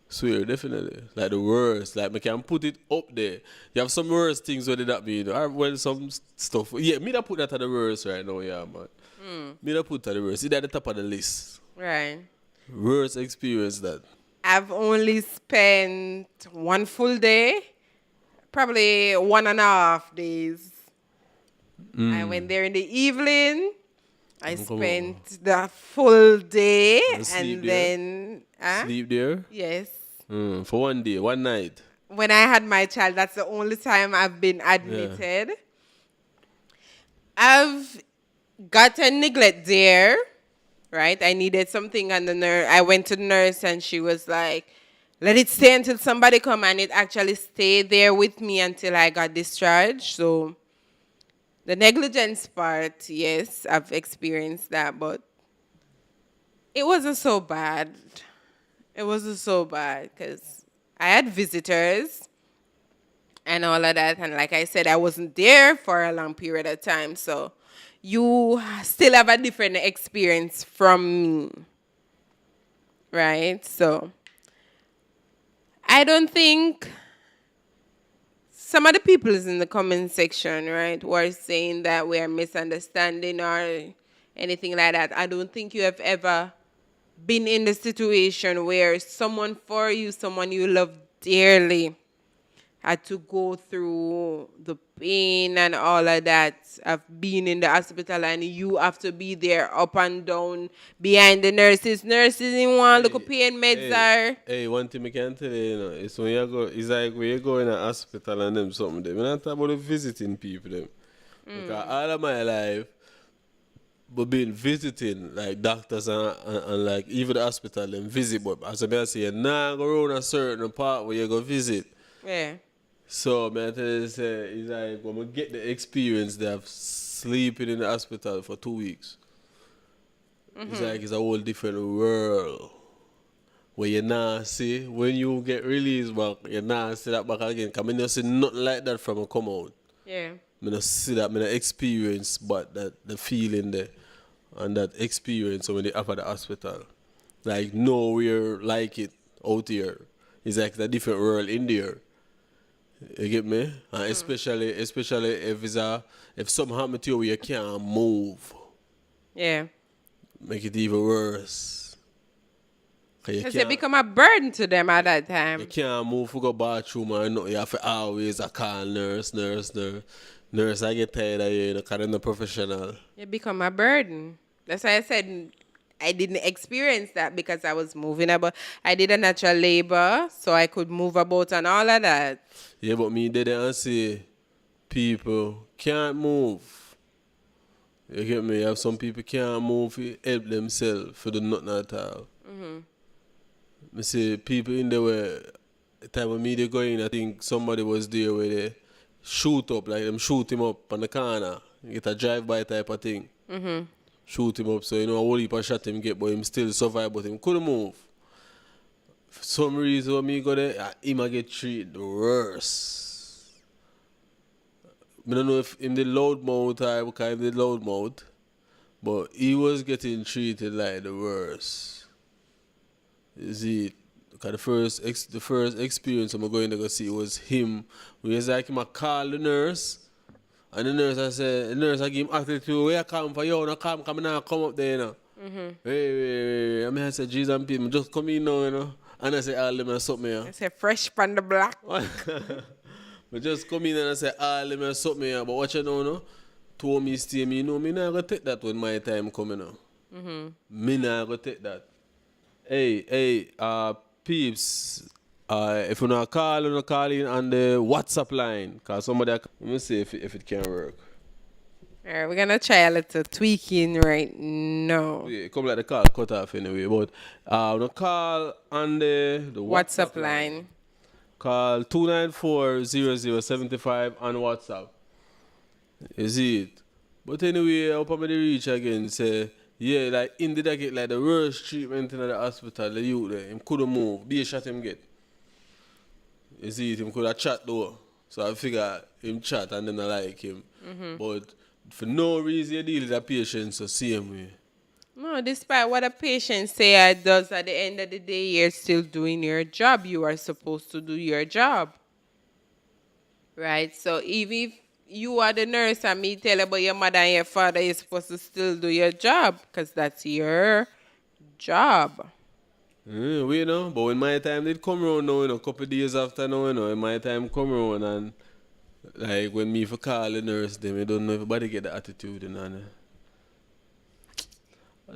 K: Swear, definitely. Like the worst. Like, I can put it up there. You have some worst things where did that mean? Well, some stuff. Yeah, me that put that at the worst right now, yeah, man. Me that put that at the worst. It's at the top of the list.
J: Right.
K: Worst experience that.
J: I've only spent 1 full day, probably 1.5 days. I went there in the evening. I spent the full day and then
K: sleep there?
J: Yes.
K: For 1 day, 1 night.
J: When I had my child, that's the only time I've been admitted. Yeah. I've gotten neglect there. Right, I needed something, and I went to the nurse, and she was like, "Let it stay until somebody come," and it actually stayed there with me until I got discharged. So, the negligence part, yes, I've experienced that, but it wasn't so bad. It wasn't so bad because I had visitors and all of that, and like I said, I wasn't there for a long period of time, so. You still have a different experience from me, right? So, I don't think some of the people is in the comment section, right, who are saying that we are misunderstanding or anything like that. I don't think you have ever been in the situation where someone for you, someone you love dearly, had to go through the pain and all of that of being in the hospital, and you have to be there up and down behind the nurses. Nurses in one look pain meds are.
K: Hey, one thing I can tell you, it's when you go, it's like when you go in a hospital and them something there. We're not talking about the visiting people them. Because all of my life, but been visiting like doctors and like even the hospital and visit, but as I say, you not go around a certain part where you go visit.
J: Yeah.
K: So, man, I tell you, it's like when we get the experience that of sleeping in the hospital for 2 weeks, it's like it's a whole different world. Where you not see, when you get released back, you not see that back again. Because I don't see nothing like that from a come out.
J: Yeah.
K: I don't see that, I don't experience, but that the feeling there and that experience when they after the hospital. Like nowhere like it out here. It's like a different world in there. You get me? And especially if something happen to you where you can't move,
J: Yeah.
K: make it even worse.
J: Because it become a burden to them at that time.
K: You can't move to go bathroom or no. You have to always call nurse. Nurse, I get tired of you, because I'm not professional.
J: It become a burden. That's why I said I didn't experience that because I was moving about. I did a natural labor, so I could move about and all of that.
K: Yeah, but me didn't see people can't move. You get me? You have some people can't move to help themselves for the nothing at all. I see people in there where the time when me they go in, I think somebody was there where they shoot up, like them shoot him up on the corner. Get a drive-by type of thing. Shoot him up, so you know a whole heap of shot him get, but him still survive, but him couldn't move. For some reason when me go there, him a get treated worse. I don't know if in the loud mouth or because in the loud mouth, but he was getting treated like the worst. You see, because the first experience I'm going to go see was him. We was like him, I call the nurse, and the nurse I give him attitude, where I come for you, no come now, come up there, you know. Hey. I said, Jesus and people, just come in now, you know. And I say, all them and something, yeah.
J: I said, fresh from the block.
K: But just come in and I say, all them and something, yeah. But what you know, no? Told me, stay me, you know, me not going to take that when my time coming, you know. Me not going to take that. Hey, peeps, if you not call, you not call in on the WhatsApp line, because somebody, let me see if it can work.
J: All right, we're going to try a little tweaking right now.
K: Yeah, come like the call cut off anyway, but we call on the
J: WhatsApp line.
K: Call 294-0075 on WhatsApp. You see it? But anyway, I'll probably reach again, say, yeah, like, him did I get like the worst treatment in the hospital, the youth there. Him couldn't move. Be a shot him get. You see it, him could have chat though. So I figure him chat and then I like him. But for no reason you deal with the patient the same way.
J: No, despite what a patient say it does, at the end of the day, you're still doing your job. You are supposed to do your job. Right? So even if you are the nurse and me tell about your mother and your father, you're supposed to still do your job because that's your job.
K: We know, but when my time did come around now, a couple of days after now, when my time come around and like when me for call the nurse, them, I don't know if everybody get the attitude, you know.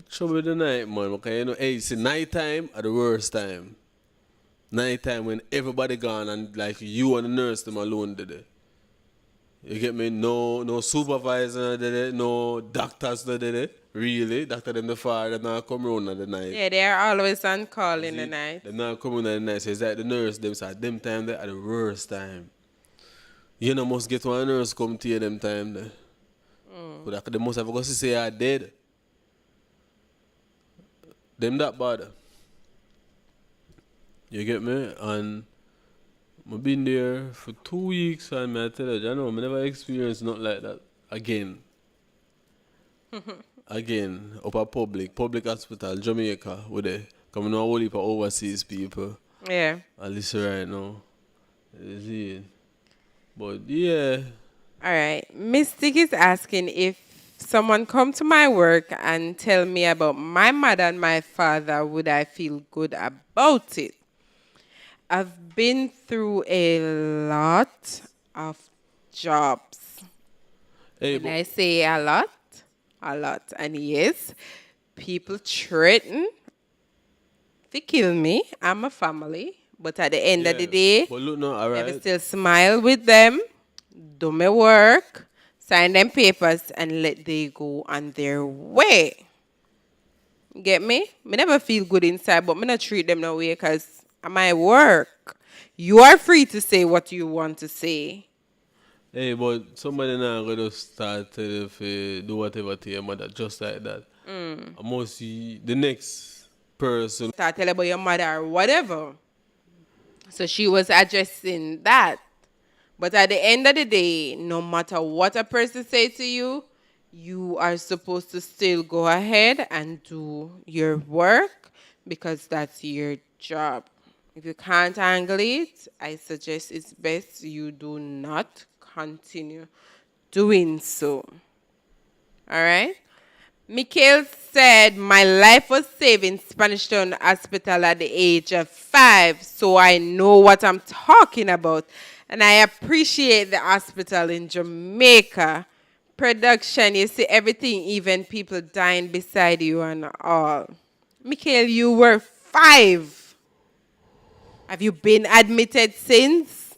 K: Trouble the night, man, because hey, it's night time at the worst time. Night time when everybody gone and like you and the nurse them alone did it. You get me? No supervisor did it, no doctors did it. Really? Doctor them the far, they not come around at the night.
J: Yeah, they are always on call in the night.
K: They not come around at the night. So it's like the nurse, them say them time they at the worst time. You know must get one nurse come to you them time there. But they must have got to say you're dead. Them that bad. You get me? And I've been there for 2 weeks and I tell you, I know, I never experienced nothing like that again. Again, up at public hospital, Jamaica, with the coming on a whole heap of overseas people.
J: Yeah.
K: At least right now. You see it. But yeah.
J: All right. Mystic is asking if someone come to my work and tell me about my mother and my father, would I feel good about it? I've been through a lot of jobs.
K: Hey,
J: when I say a lot. And yes, people threaten to kill me and my family. But at the end of the day,
K: but look now, all right.
J: I still smile with them, do my work, sign them papers, and let they go on their way. Get me? Me never feel good inside, but me not treat them no way because of my work. You are free to say what you want to say.
K: Hey, but somebody now going to start to do whatever to your mother just like that. I must see the next person.
J: Start telling about your mother or whatever. So she was addressing that. But at the end of the day, no matter what a person says to you, you are supposed to still go ahead and do your work because that's your job. If you can't handle it, I suggest it's best you do not continue doing so. All right? Mikhail said, my life was saved in Spanish Town Hospital at the age of 5, so I know what I'm talking about. And I appreciate the hospital in Jamaica. Production, you see everything, even people dying beside you and all. Mikhail, you were 5. Have you been admitted since?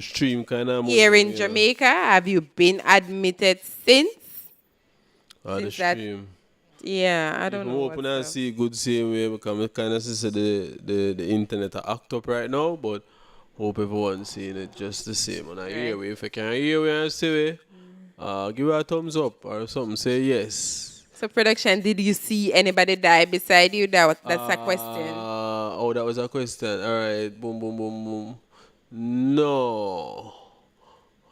K: Stream kind of
J: Here in Jamaica, have you been admitted since?
K: The stream.
J: Yeah, I don't know.
K: I'm hoping I see good same way because I kind of see the internet are act up right now, but hope everyone's seeing it just the same. And I hear we. If I can hear we and see it, give it a thumbs up or something. Say yes.
J: So production, did you see anybody die beside you? That's a question.
K: Oh, that was a question. All right. Boom, boom, boom, boom. No.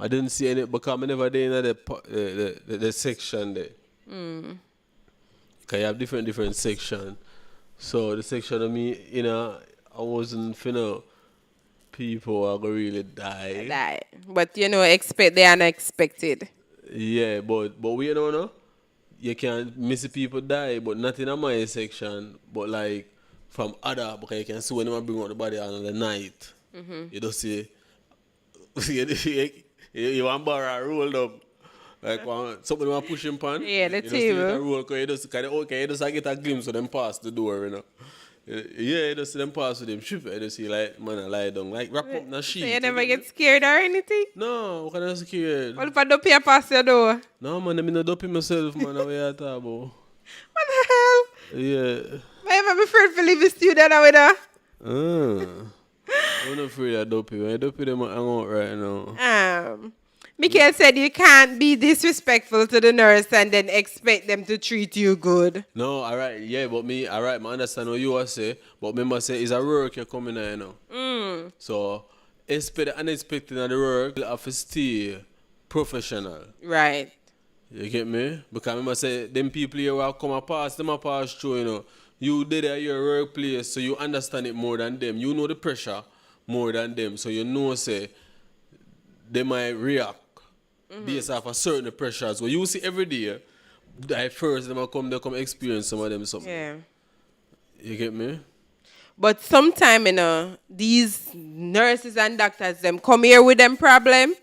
K: I didn't see any because I never did in the section there. Because you have different sections. So the section of me, I wasn't finna people are gonna really die.
J: But expect the unexpected.
K: Yeah, but we no. You can miss people die, but not in my section, but like from other because you can see when they bring out the body on the night. You don't see you want bar rolled up. Like somebody want pushing pan.
J: Yeah, the
K: table. You just get a glimpse of them pass the door, Yeah, you just see them pass with them ship. You just see like man lie down, like wrap up the sheet.
J: So you never get scared or anything?
K: No, what kind of scared?
J: What if I don't pay pass your door?
K: No man, I'm not doping myself, man. What you talking about?
J: What the hell?
K: Yeah.
J: I ever afraid to leave the studio now with her?
K: I'm not afraid of doping. I doping them hang out right now.
J: Mikhail said you can't be disrespectful to the nurse and then expect them to treat you good.
K: No, all right, yeah, but me, all right, I understand what you are saying, but remember, say it's a work you're coming in, So, expect the unexpected of the work, you have to stay professional.
J: Right.
K: You get me? Because remember, say, them people here will come and pass, them a pass through, You did it at your workplace, so you understand it more than them. You know the pressure more than them, so you know, say, they might react. Based off a certain pressures. Well, you see every day, at first they come experience some of them something.
J: Yeah.
K: You get me?
J: But sometimes, these nurses and doctors, them come here with them problem,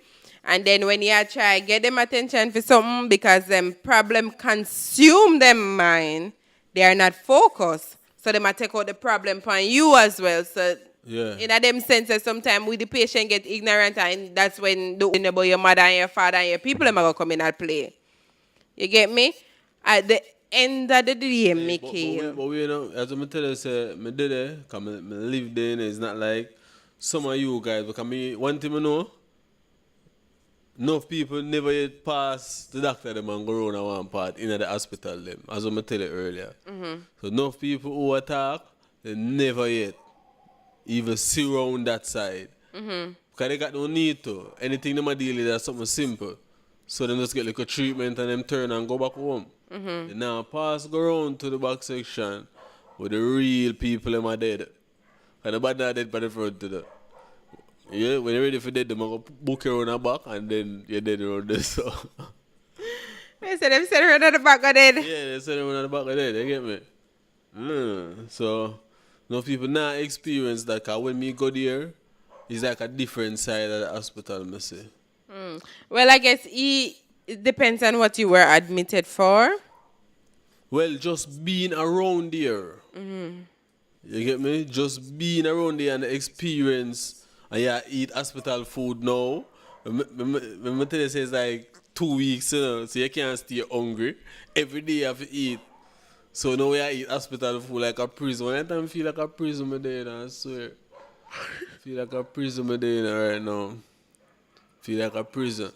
J: and then when you try get them attention for something because them problem consume them mind, they are not focused. So they might take out the problem from you as well. So in them senses, sometimes with the patient get ignorant, and that's when the about your mother and your father and your people are going to come in and play. You get me? At the end of the day, Mikhail.
K: But we as I tell you, say, I did it, because I live there, it's not like some of you guys, because one thing I know, enough people never yet pass the doctor them and go around and one part in the hospital them, as I tell you earlier. So enough people who attack, they never yet even see around that side. Because they got no need to. Anything they deal with is something simple. So they just get like a treatment and them turn and go back home. They now go around to the back section where the real people them are dead. And the bad not dead by the front to the. Yeah, when you're ready for dead, them go book you around the back and then you're dead around there. So.
J: They said them send around the back of dead.
K: Yeah, they send around the back of dead, you get me? So no people now experience that, because when me go there, it's like a different side of the hospital, I say.
J: Well, I guess it depends on what you were admitted for.
K: Well, just being around there. You get me? Just being around there and the experience, and you eat hospital food now. When I tell you, it's like 2 weeks, so you can't stay hungry. Every day you have to eat. So now I eat hospital food like a prison. When I feel like a prison, I swear. Feel like a prison me there, you know, right now. Feel like a prison.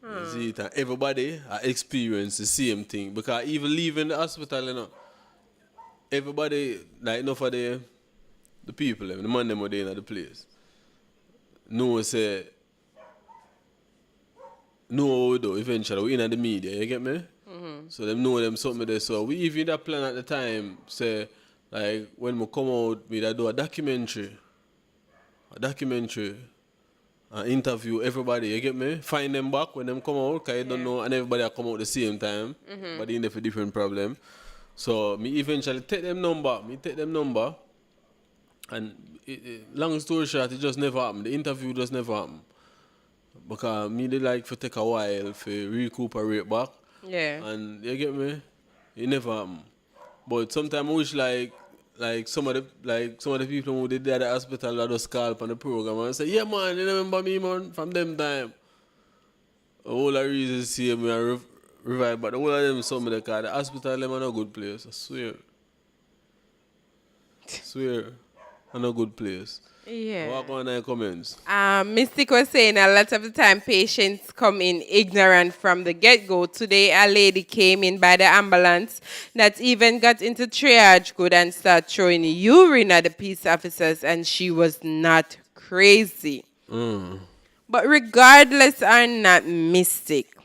K: You see it, and everybody experience the same thing. Because even leaving the hospital, you know, everybody, like enough of the people, the man them were there in the place. No say, know what we do eventually. We in the media, you get me? So them know them something there. So we even that plan at the time, say, like when we come out, we da do a documentary, interview everybody, you get me? Find them back when them come out, because you don't know, and everybody come out the same time, but in there for different problem. So me eventually take them number, and long story short, it just never happened. The interview just never happened. Because me they like to take a while to recuperate back.
J: Yeah.
K: And you get me? It never happened. But sometimes I wish like some of the people who did at the hospital that just call up on the program and say, yeah man, you remember me man from them time. All the reasons see me and revive, but all of them some of the car, the hospital them are no good place, I swear. And a good place.
J: Yeah.
K: What on the comments?
J: Mystic was saying a lot of the time patients come in ignorant from the get-go. Today a lady came in by the ambulance that even got into triage good and started throwing urine at the peace officers, and she was not crazy. But regardless or not, Mystic,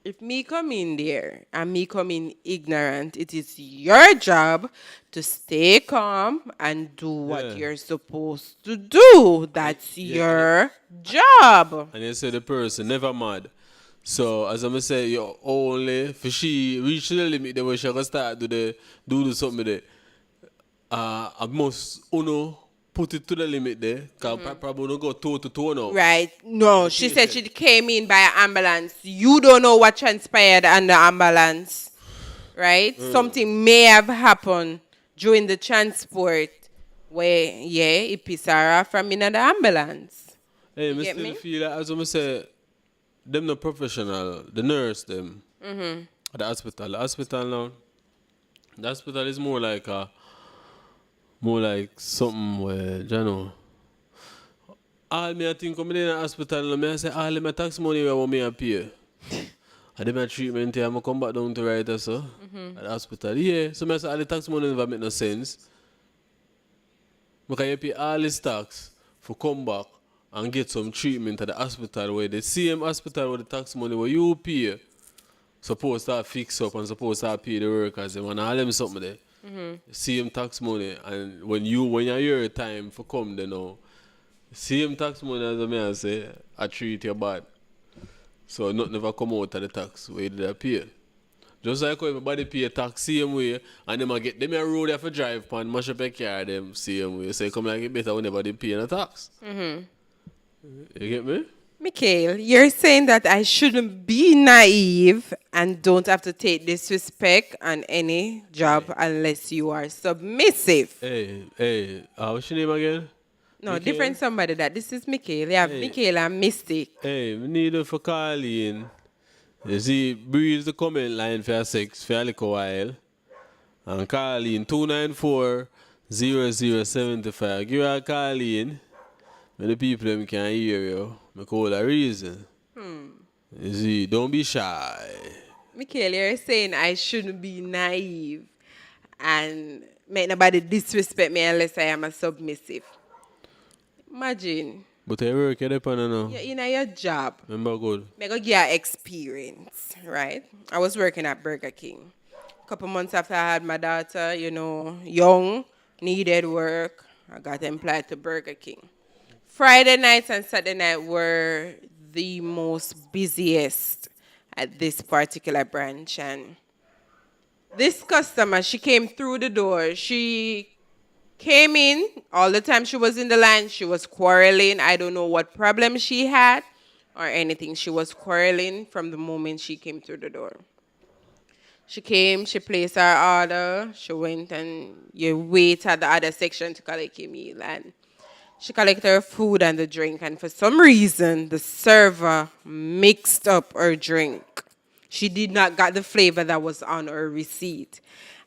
J: if me come in there and me come in ignorant, it is your job to stay calm and do what you're supposed to do. That's your job.
K: And you say the person never mad. So as I'm say, you only for she reach the limit then when she gonna start do something there. I must put it to the limit there. Cause probably don't go toe to toe now.
J: Right. No, she said she came in by an ambulance. You don't know what transpired on the ambulance. Right? Something may have happened during the transport where, it pissed her off from in the ambulance.
K: Hey,
J: You
K: I
J: get
K: still
J: me?
K: feel like, as I say, them no professional, the nurse them, at the hospital. The hospital is more like something where, you know, all me I think come in the hospital, me I say, all my tax money where me I pay. I did my treatment here, I come back down to right also, at the hospital. Yeah, so I say all the tax money never make no sense. Because you pay all this tax for come back and get some treatment at the hospital where the same hospital where the tax money where you pay supposed to fix up and supposed to pay the workers and all them something there. Same tax money, and when you're your time for come there now, same tax money as I say, I treat you bad. So nothing never come out of the tax where they pay. Just like how everybody pay a tax same way, and them a get them a road there for drive pan, mash up a car them same way. So it come like it better whenever they pay a tax. You get me?
J: Mikhail, you're saying that I shouldn't be naive and don't have to take disrespect on any job unless you are submissive.
K: Hey, what's your name again?
J: No,
K: Mikhail?
J: different somebody that. This is Mikhail. You have Mikhail and Mystic.
K: Hey, we need you for calling. You see, breathe the comment line for a little while. And call in 294-0075. Give her a call in. When the people them can hear you. Make all the reason. You see, don't be shy.
J: Mikhail, you're saying I shouldn't be naive and make nobody disrespect me unless I am a submissive. Imagine.
K: But I work at the panel now.
J: You're in your job.
K: Remember good.
J: I go get experience, right? I was working at Burger King. A couple months after I had my daughter, young, needed work, I got employed to Burger King. Friday nights and Saturday night were the most busiest at this particular branch. And this customer, she came through the door. She came in, all the time she was in the line, she was quarreling. I don't know what problem she had or anything. She was quarreling from the moment she came through the door. She came, she placed her order, she went and you wait at the other section to collect your meal. And she collected her food and the drink, and for some reason, the server mixed up her drink. She did not get the flavor that was on her receipt.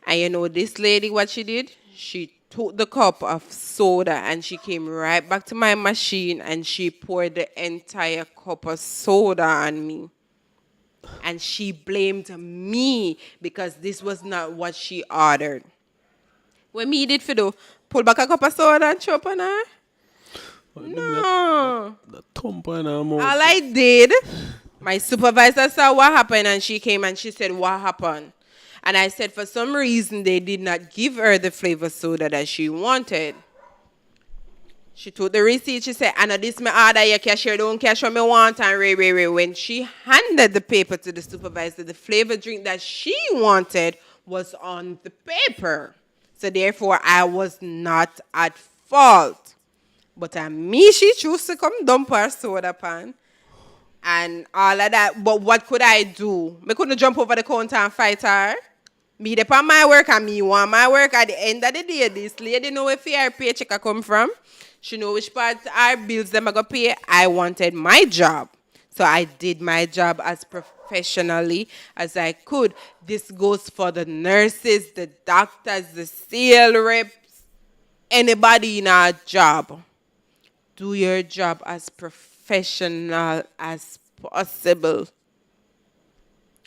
J: And this lady, what she did? She took the cup of soda and she came right back to my machine and she poured the entire cup of soda on me. And she blamed me because this was not what she ordered. What me did for do? Pull back a cup of soda and chop on her? No. All I did, my supervisor saw what happened and she came and she said, what happened? And I said, for some reason, they did not give her the flavor soda that she wanted. She took the receipt. She said, I know this my order, your cashier don't cash what me want. And when she handed the paper to the supervisor, the flavor drink that she wanted was on the paper. So therefore, I was not at fault. But me, she chose to come dump her soda pan. And all of that. But what could I do? I couldn't jump over the counter and fight her. Me depend my work and me want my work. At the end of the day, this lady know where her paycheck I come from. She know which part our bills them I go pay. I wanted my job. So I did my job as professionally as I could. This goes for the nurses, the doctors, the sales reps, anybody in our job. Do your job as professional as possible.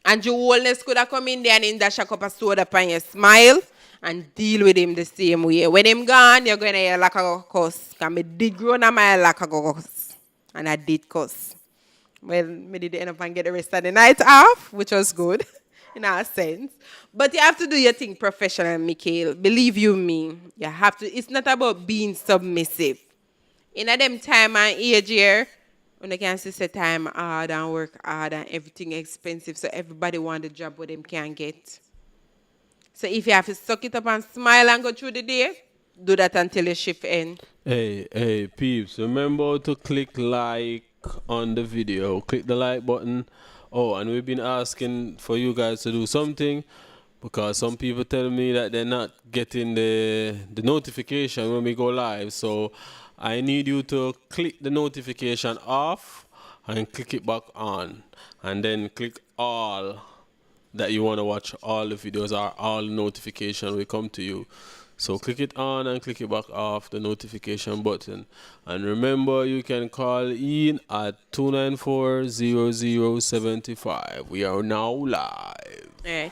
J: And your wellness could have come in there and in dash a cup of soda upon your smile and deal with him the same way. When him gone, you're going to hear like a cuss. Because I did grow on my like a cuss. And I did cuss. Well, I did end up and get the rest of the night off, which was good in our sense. But you have to do your thing professional, Mikhail. Believe you me. You have to. It's not about being submissive. In a them time and age here, when they can say time hard and work hard and everything expensive, so everybody want the job what them can get. So if you have to suck it up and smile and go through the day, do that until your shift ends.
K: Hey, peeps, remember to click like on the video. Click the like button. Oh, and we've been asking for you guys to do something because some people tell me that they're not getting the notification when we go live. So I need you to click the notification off and click it back on. And then click all that you want to watch. All the videos or all notification will come to you. So click it on and click it back off, the notification button. And remember, you can call in at 294-0075. We are now live.
J: Right.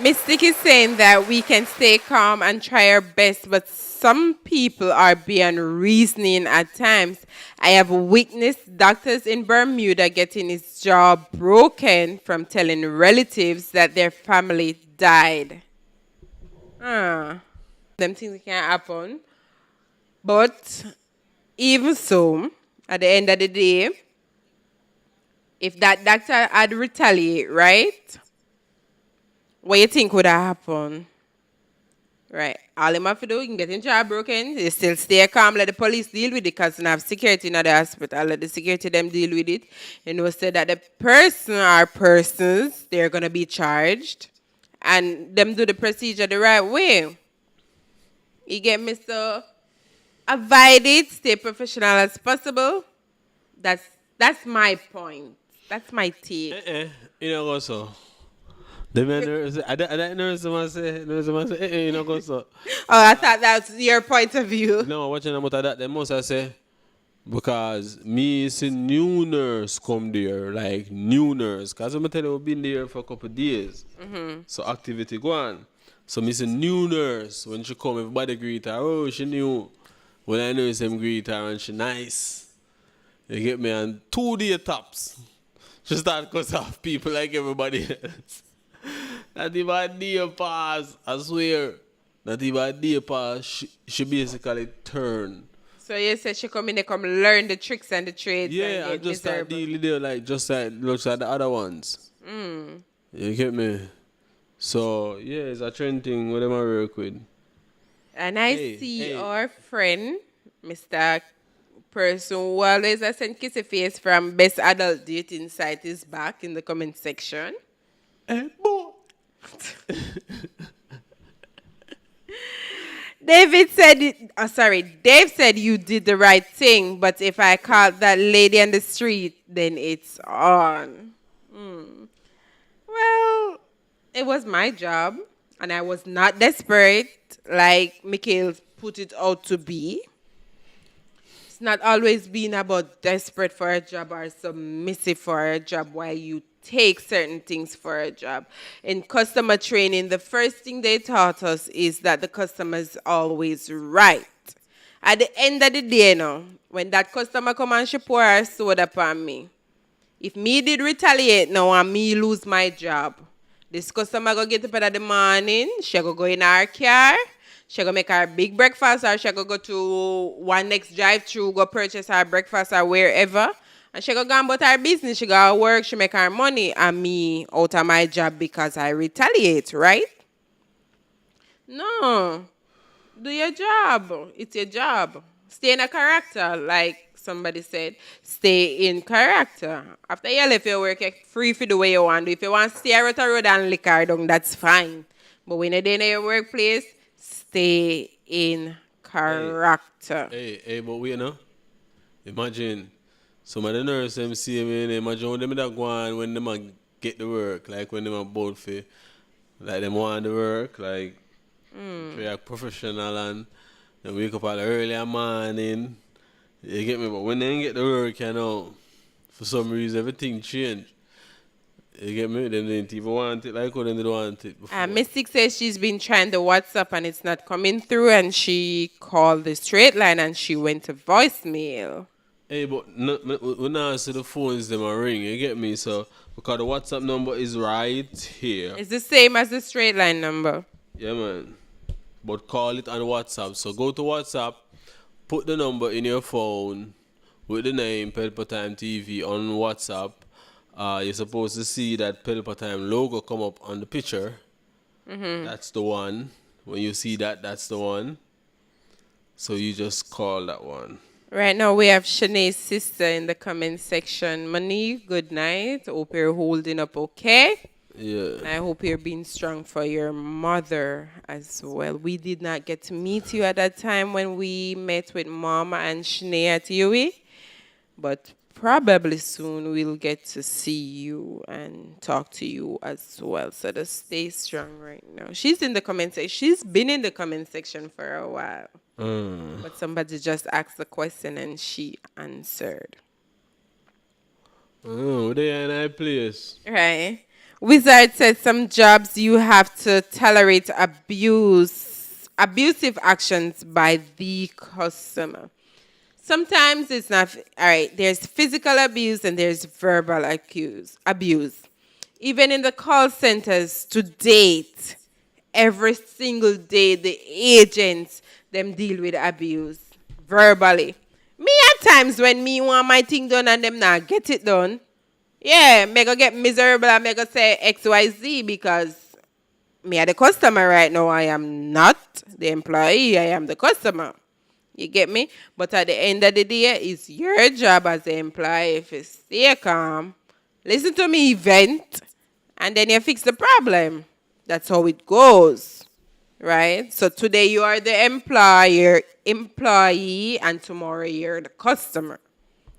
J: Mystic is saying that we can stay calm and try our best, but some people are beyond reasoning at times. I have witnessed doctors in Bermuda getting his jaw broken from telling relatives that their family died. Them things can happen. But even so, at the end of the day, if that doctor had retaliated, right? What you think would have happened? Right. All him have to do, you can get him jaw broken. You still stay calm, let the police deal with it because you have security in the hospital. Let the security them deal with it. You know, say that the person or persons, they're going to be charged. And them do the procedure the right way. You get me? So avoid it, stay professional as possible. That's my point. That's my take.
K: You know also. The man I don't know someone say you know go so.
J: Oh, I thought that's your point of view.
K: No, watching about that, they must I say because me see new nurse come there, like new nurse. Cause I'm tell you we've been there for a couple of days. Mm-hmm. So activity go on. So me see new nurse when she come, everybody greet her. Oh, she new. When I know them greet her and she nice. You get me? And 2 day tops. She start cut off people like everybody else. Not even a day pass, I swear. Not even a day pass, she basically turn.
J: So you said she come in there, come learn the tricks and the trades.
K: Yeah, and just start dealing there like just like looks like the other ones. Mm. You get me? So yeah, it's a trend thing with them I work with.
J: And I see our friend, Mr. Person who always I send kissy face from Best Adult Dating Site is back in the comment section.
K: Boy.
J: Dave said you did the right thing, but if I caught that lady on the street, then it's on. Well, it was my job, and I was not desperate like Mikhail's put it out to be. It's not always being about desperate for a job or submissive for a job while you take certain things for a job. In customer training, the first thing they taught us is that the customer is always right. At the end of the day, when that customer come and she pour her soda upon me, if me did retaliate now and me lose my job, this customer go get up in the morning, she go in her car, she go make her big breakfast, or she go to one next drive-through, go purchase her breakfast or wherever, and she go go about her business, she go work, she make her money, and me out of my job because I retaliate, right? No. Do your job. It's your job. Stay in a character, like somebody said. Stay in character. After you left your work, you're free for the way you want to. If you want to stay out the road and lick her down, that's fine. But when you're in your workplace, stay in character.
K: Hey, but wait, imagine some of the nurses them see me, imagine when them that go on when them get the work, like when them are both for, like them want the work, like they're professional and they wake up all early in the morning. You get me? But when they get the work, for some reason everything changed. You get me? Then they didn't even want it like how they didn't want it before.
J: Mystic says she's been trying the WhatsApp and it's not coming through, and she called the straight line and she went to voicemail.
K: Hey, but when I see the phones, them are ring. You get me? So because the WhatsApp number is right here.
J: It's the same as the straight line number.
K: Yeah, man. But call it on WhatsApp. So go to WhatsApp, put the number in your phone with the name Pelpa Time TV on WhatsApp. You're supposed to see that Pelpa Time logo come up on the picture. That's the one. When you see that, that's the one. So you just call that one.
J: Right now we have Shanede's sister in the comment section. Monique, good night. Hope you're holding up okay.
K: Yeah.
J: I hope you're being strong for your mother as well. We did not get to meet you at that time when we met with Mama and Shanede at UE, but probably soon we'll get to see you and talk to you as well. So just stay strong right now. She's in the comment section. She's been in the comment section for a while. But somebody just asked the question and she answered.
K: Oh, they are in that place.
J: Right. Wizard said some jobs you have to tolerate abusive actions by the customer. Sometimes it's not, all right, there's physical abuse and there's verbal abuse. Even in the call centers to date, every single day the agents, them deal with abuse verbally. Me at times when me want my thing done and them not get it done, yeah, me go get miserable and me go say XYZ because me are the customer right now. I am not the employee, I am the customer. You get me? But at the end of the day, it's your job as the employee if you stay calm, listen to me, vent, and then you fix the problem. That's how it goes, right? So today you are the employee, and tomorrow you're the customer.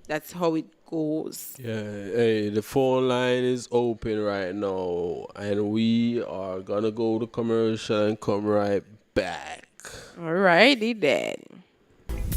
J: That's how it goes.
K: Yeah, hey, the phone line is open right now, and we are gonna go to commercial and come right back.
J: Alrighty then.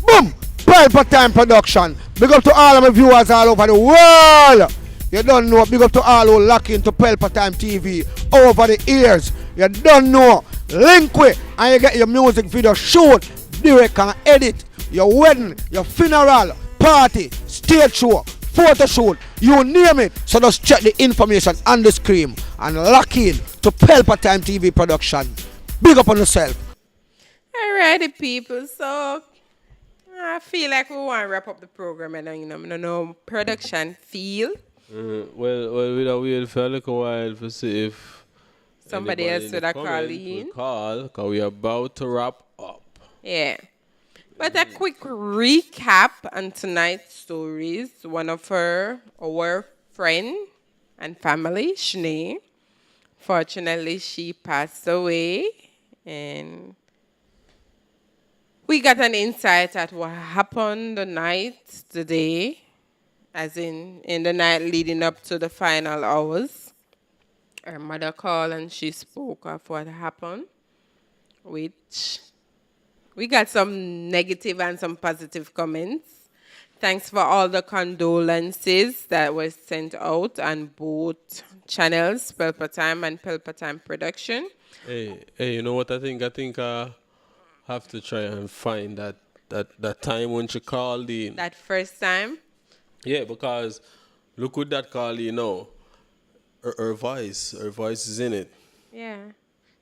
A: Boom! Pelpa Time production. Big up to all of my viewers all over the world. You don't know. Big up to all who lock into Pelpa Time TV over the years. You don't know. Link with and you get your music video shoot, direct and edit. Your wedding, your funeral, party, stage show, photo shoot, you name it. So just check the information on the screen and lock in to Pelpa Time TV production. Big up on yourself.
J: Alrighty, people. So I feel like we want to wrap up the program and no production feel.
K: Well, we don't wait for a little while to see if
J: somebody else would have called in.
K: Because we're about to wrap up.
J: Yeah. But a quick recap on tonight's stories. One of our friend and family, Shanede. Fortunately, she passed away. And we got an insight at what happened the day, as in the night leading up to the final hours. Her mother called and she spoke of what happened, which We got some negative and some positive comments. Thanks for all the condolences that were sent out on both channels, Pelpa Time and Pelpa Time Production.
K: Hey, you know what I think? I think I have to try and find that time when she called in.
J: That first time?
K: Yeah, because look with that call, you know. Her voice is in it.
J: Yeah.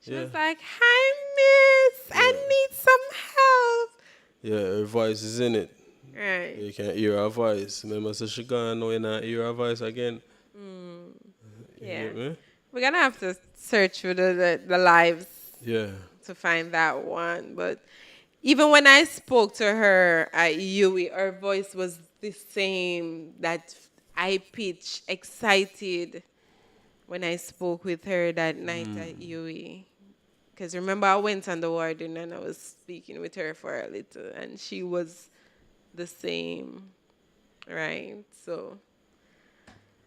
J: She
K: Yeah.
J: was like, hi, miss, I need some help.
K: Yeah, her voice is in it.
J: Right.
K: You can hear her voice. Remember, so she gone now, you not hear her voice again.
J: Yeah.
K: Get me?
J: We're going to have to search for the lives
K: Yeah.
J: to find that one. But even when I spoke to her at Yui, her voice was the same, that high pitch, excited when I spoke with her that night at Yui. Because remember, I went on the warden and I was speaking with her for a little, and she was the same, right? So,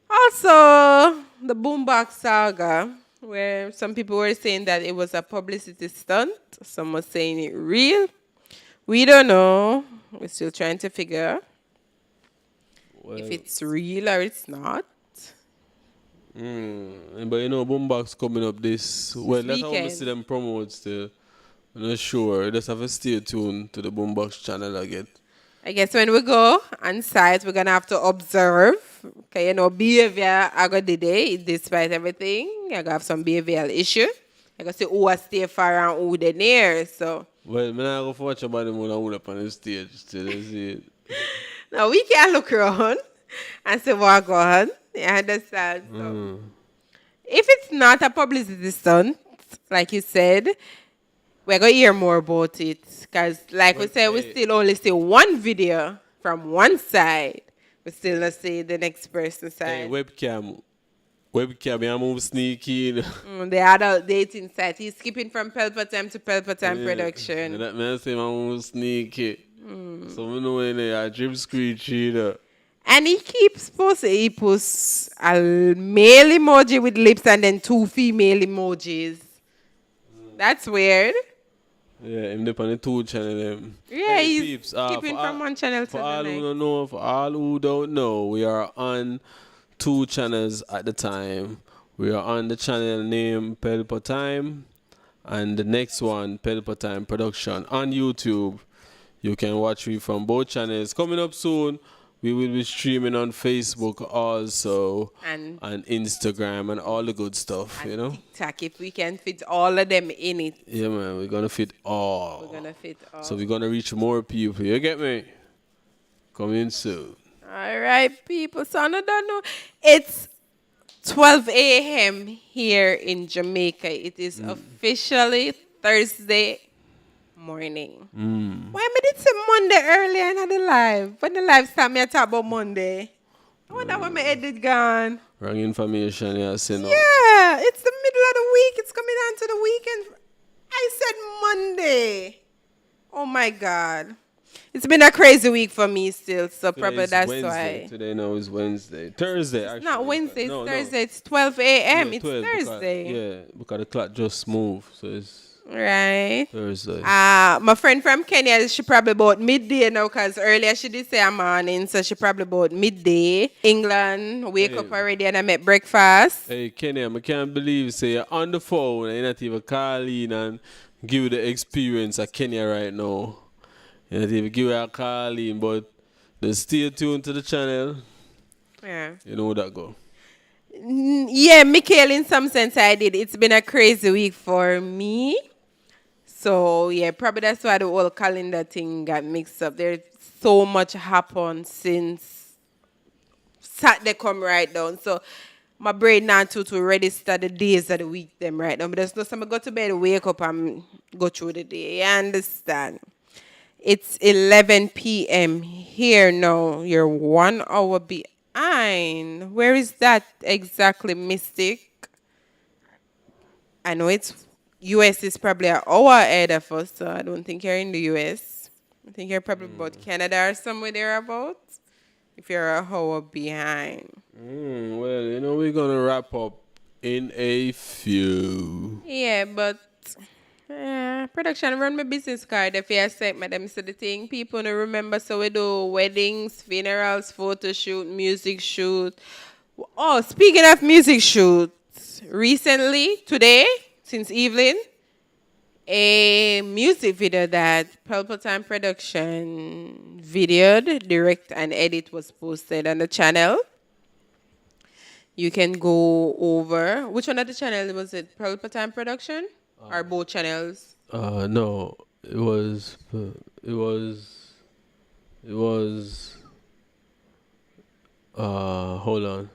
J: also, the Boombox Saga, where some people were saying that it was a publicity stunt. Some were saying it real. We don't know. We're still trying to figure if it's real or it's not.
K: But you know, Boombox coming up this that's how we
J: weekend.
K: see them promote still. I'm not sure. Just have to stay tuned to the Boombox channel again.
J: I guess when we go on site, we're going to have to observe. Okay, you know, behavior I got today, despite everything. I got to have some behavioral issue. I got to see who I stay far and who they near. So,
K: Well, I'm not going to watch about them when I hold up on the stage. Still, see it.
J: now we can look around and see what go on. You understand? So, if it's not a publicity stunt, like you said, we're going to hear more about it. Because, like we said, we still only see one video from one side. We still not see the next person's side.
K: Hey, webcam, you move sneaky.
J: The adult dating site. He's skipping from Pelpa Time to Pelpa Time Production.
K: And that man say I move sneaky. So we know in there, I drip screech either.
J: And he keeps posting. He posts a male emoji with lips and then 2 female emojis. That's weird.
K: Yeah, him dip on the 2 channel.
J: Yeah,
K: Hey,
J: he's
K: peeps,
J: skipping from one channel to
K: for
J: the
K: all who
J: next.
K: don't know, for all who don't know, we are on 2 channels at the time. We are on the channel named Pelpa Time, and the next one, Pelpa Time Production, on YouTube. You can watch me from both channels. Coming up soon, we will be streaming on Facebook also,
J: And
K: Instagram and all the good stuff, you know?
J: TikTok, if we can fit all of them in it.
K: Yeah, man, we're gonna fit all.
J: We're gonna fit all.
K: So we're gonna reach more people. You get me? Coming soon.
J: All right, people. So I don't know. It's 12 a.m. here in Jamaica. It is officially Thursday morning. Why me did say Monday earlier and the live? When the live start, me I talk about Monday. I wonder where my edit gone.
K: Wrong information, yeah, say no.
J: Yeah, it's the middle of the week. It's coming down to the weekend. I said Monday. Oh my God. It's been a crazy week for me still, so probably that's
K: Wednesday.
J: why.
K: Today now is Wednesday. Thursday,
J: It's
K: actually.
J: not Wednesday, it's
K: No, no.
J: Thursday. It's 12 a.m.
K: Yeah,
J: It's
K: 12
J: Thursday.
K: because the clock just moved, so it's
J: Right.
K: Thursday.
J: My friend from Kenya, she probably about midday now, because earlier she did say a morning, so she probably about midday. England, wake up already and I make breakfast.
K: Hey, Kenny, I can't believe say you're on the phone and you're not even calling and give you the experience of Kenya right now. You're not even give you a call in, but just stay tuned to the channel.
J: Yeah.
K: You know how that go.
J: Yeah, Mikhail, in some sense I did. It's been a crazy week for me. So, yeah, probably that's why the whole calendar thing got mixed up. There's so much happened since Saturday come right down. So, my brain now to register the days of the week them right now. But there's no time I go to bed, wake up and go through the day. You understand? It's 11 p.m. here now. You're 1 hour behind. Where is that exactly, Mystic? I know it's US is probably an hour ahead of us, so I don't think you're in the US. I think you're probably about Canada or somewhere thereabouts. If you're a hour behind.
K: Well, you know, we're going to wrap up in a few.
J: Yeah, but Production run my business card if you accept me them so the thing people no remember so we do weddings, funerals, photo shoot, music shoot. Oh, speaking of music shoots, recently, today, since evening, a music video that Pelpa Time Production videoed, direct and edit was posted on the channel. You can go over. Which one of the channel was it? Pelpa Time Production? Or both channels?
K: No, it was. Hold on.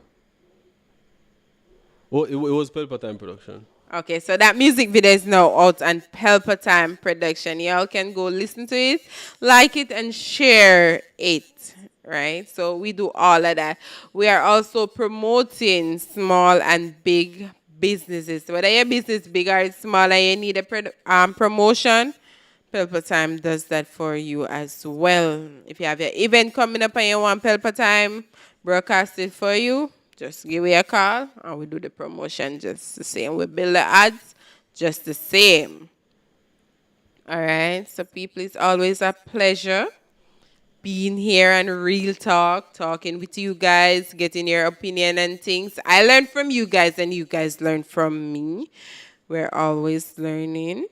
K: Oh, it was Pelpa Time Production.
J: Okay, so that music video is now out on Pelpa Time Production. Y'all can go listen to it, like it, and share it, right? So we do all of that. We are also promoting small and big businesses. Whether your business big or small and you need a promotion, Pelpa Time does that for you as well. If you have your event coming up and you want Pelpa Time broadcast it for you, just give me a call and we do the promotion just the same. We build the ads just the same. All right. So people, it's always a pleasure being here and real talk, talking with you guys, getting your opinion and things. I learn from you guys and you guys learn from me. We're always learning.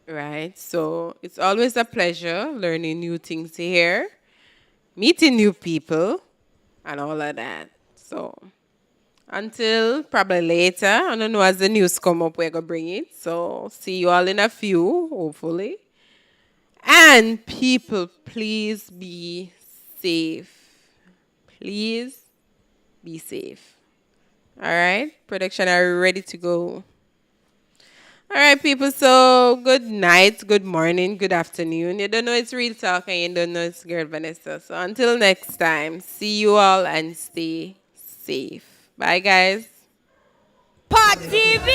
J: Right. So it's always a pleasure learning new things here, meeting new people, and all of that. So until probably later, I don't know, as the news come up, we're going to bring it. So see you all in a few, hopefully. And people, please be safe. Please be safe. All right? Production, are you ready to go? All right, people, so good night, good morning, good afternoon. You don't know it's Real Talk and you don't know it's Girl Vanessa. So until next time, see you all and stay safe. Bye, guys.
F: Pod TV!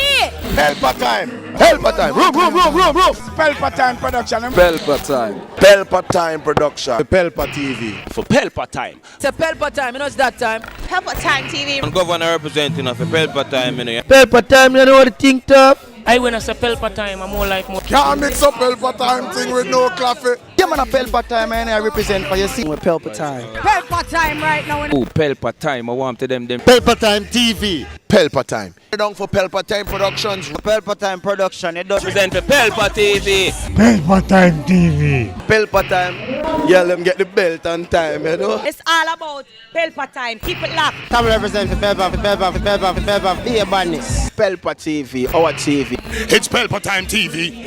C: Pelpa time. Pelpa time. Room.
I: Pelpa Time Production.
B: Pelpa Time.
C: Pelpa time production.
A: Pelpa TV.
B: For Pelpa Time.
E: It's a Pelpa Time, you know it's that time.
F: Pelpa Time TV.
B: And governor representing of Pelpa Time, you know.
E: Pelpa Time, you know what the thing tough?
H: I when I say Pelpa Time, I'm more like more.
C: Can't mix up Pelpa time thing with no coffee.
I: Yeah, man, a Pelpa Time, man. I represent for your scene with Pelpa Time.
F: Pelpa Time right now.
B: Oh, Pelpa Time, I want to them.
A: Pelpa Time TV.
C: Pelpa time. Down for Pelpa time productions.
I: Pelpa Time Production. It does
B: Present for Pelpa TV.
A: Pelpa Time TV.
C: Pelpa time. Yeah, let them get the belt on time, you know.
F: It's all about Pelpa Time. Keep it locked.
I: Time represent for Pelpa, be a badness.
C: Pelpa TV, our TV.
L: It's Pelpa Time TV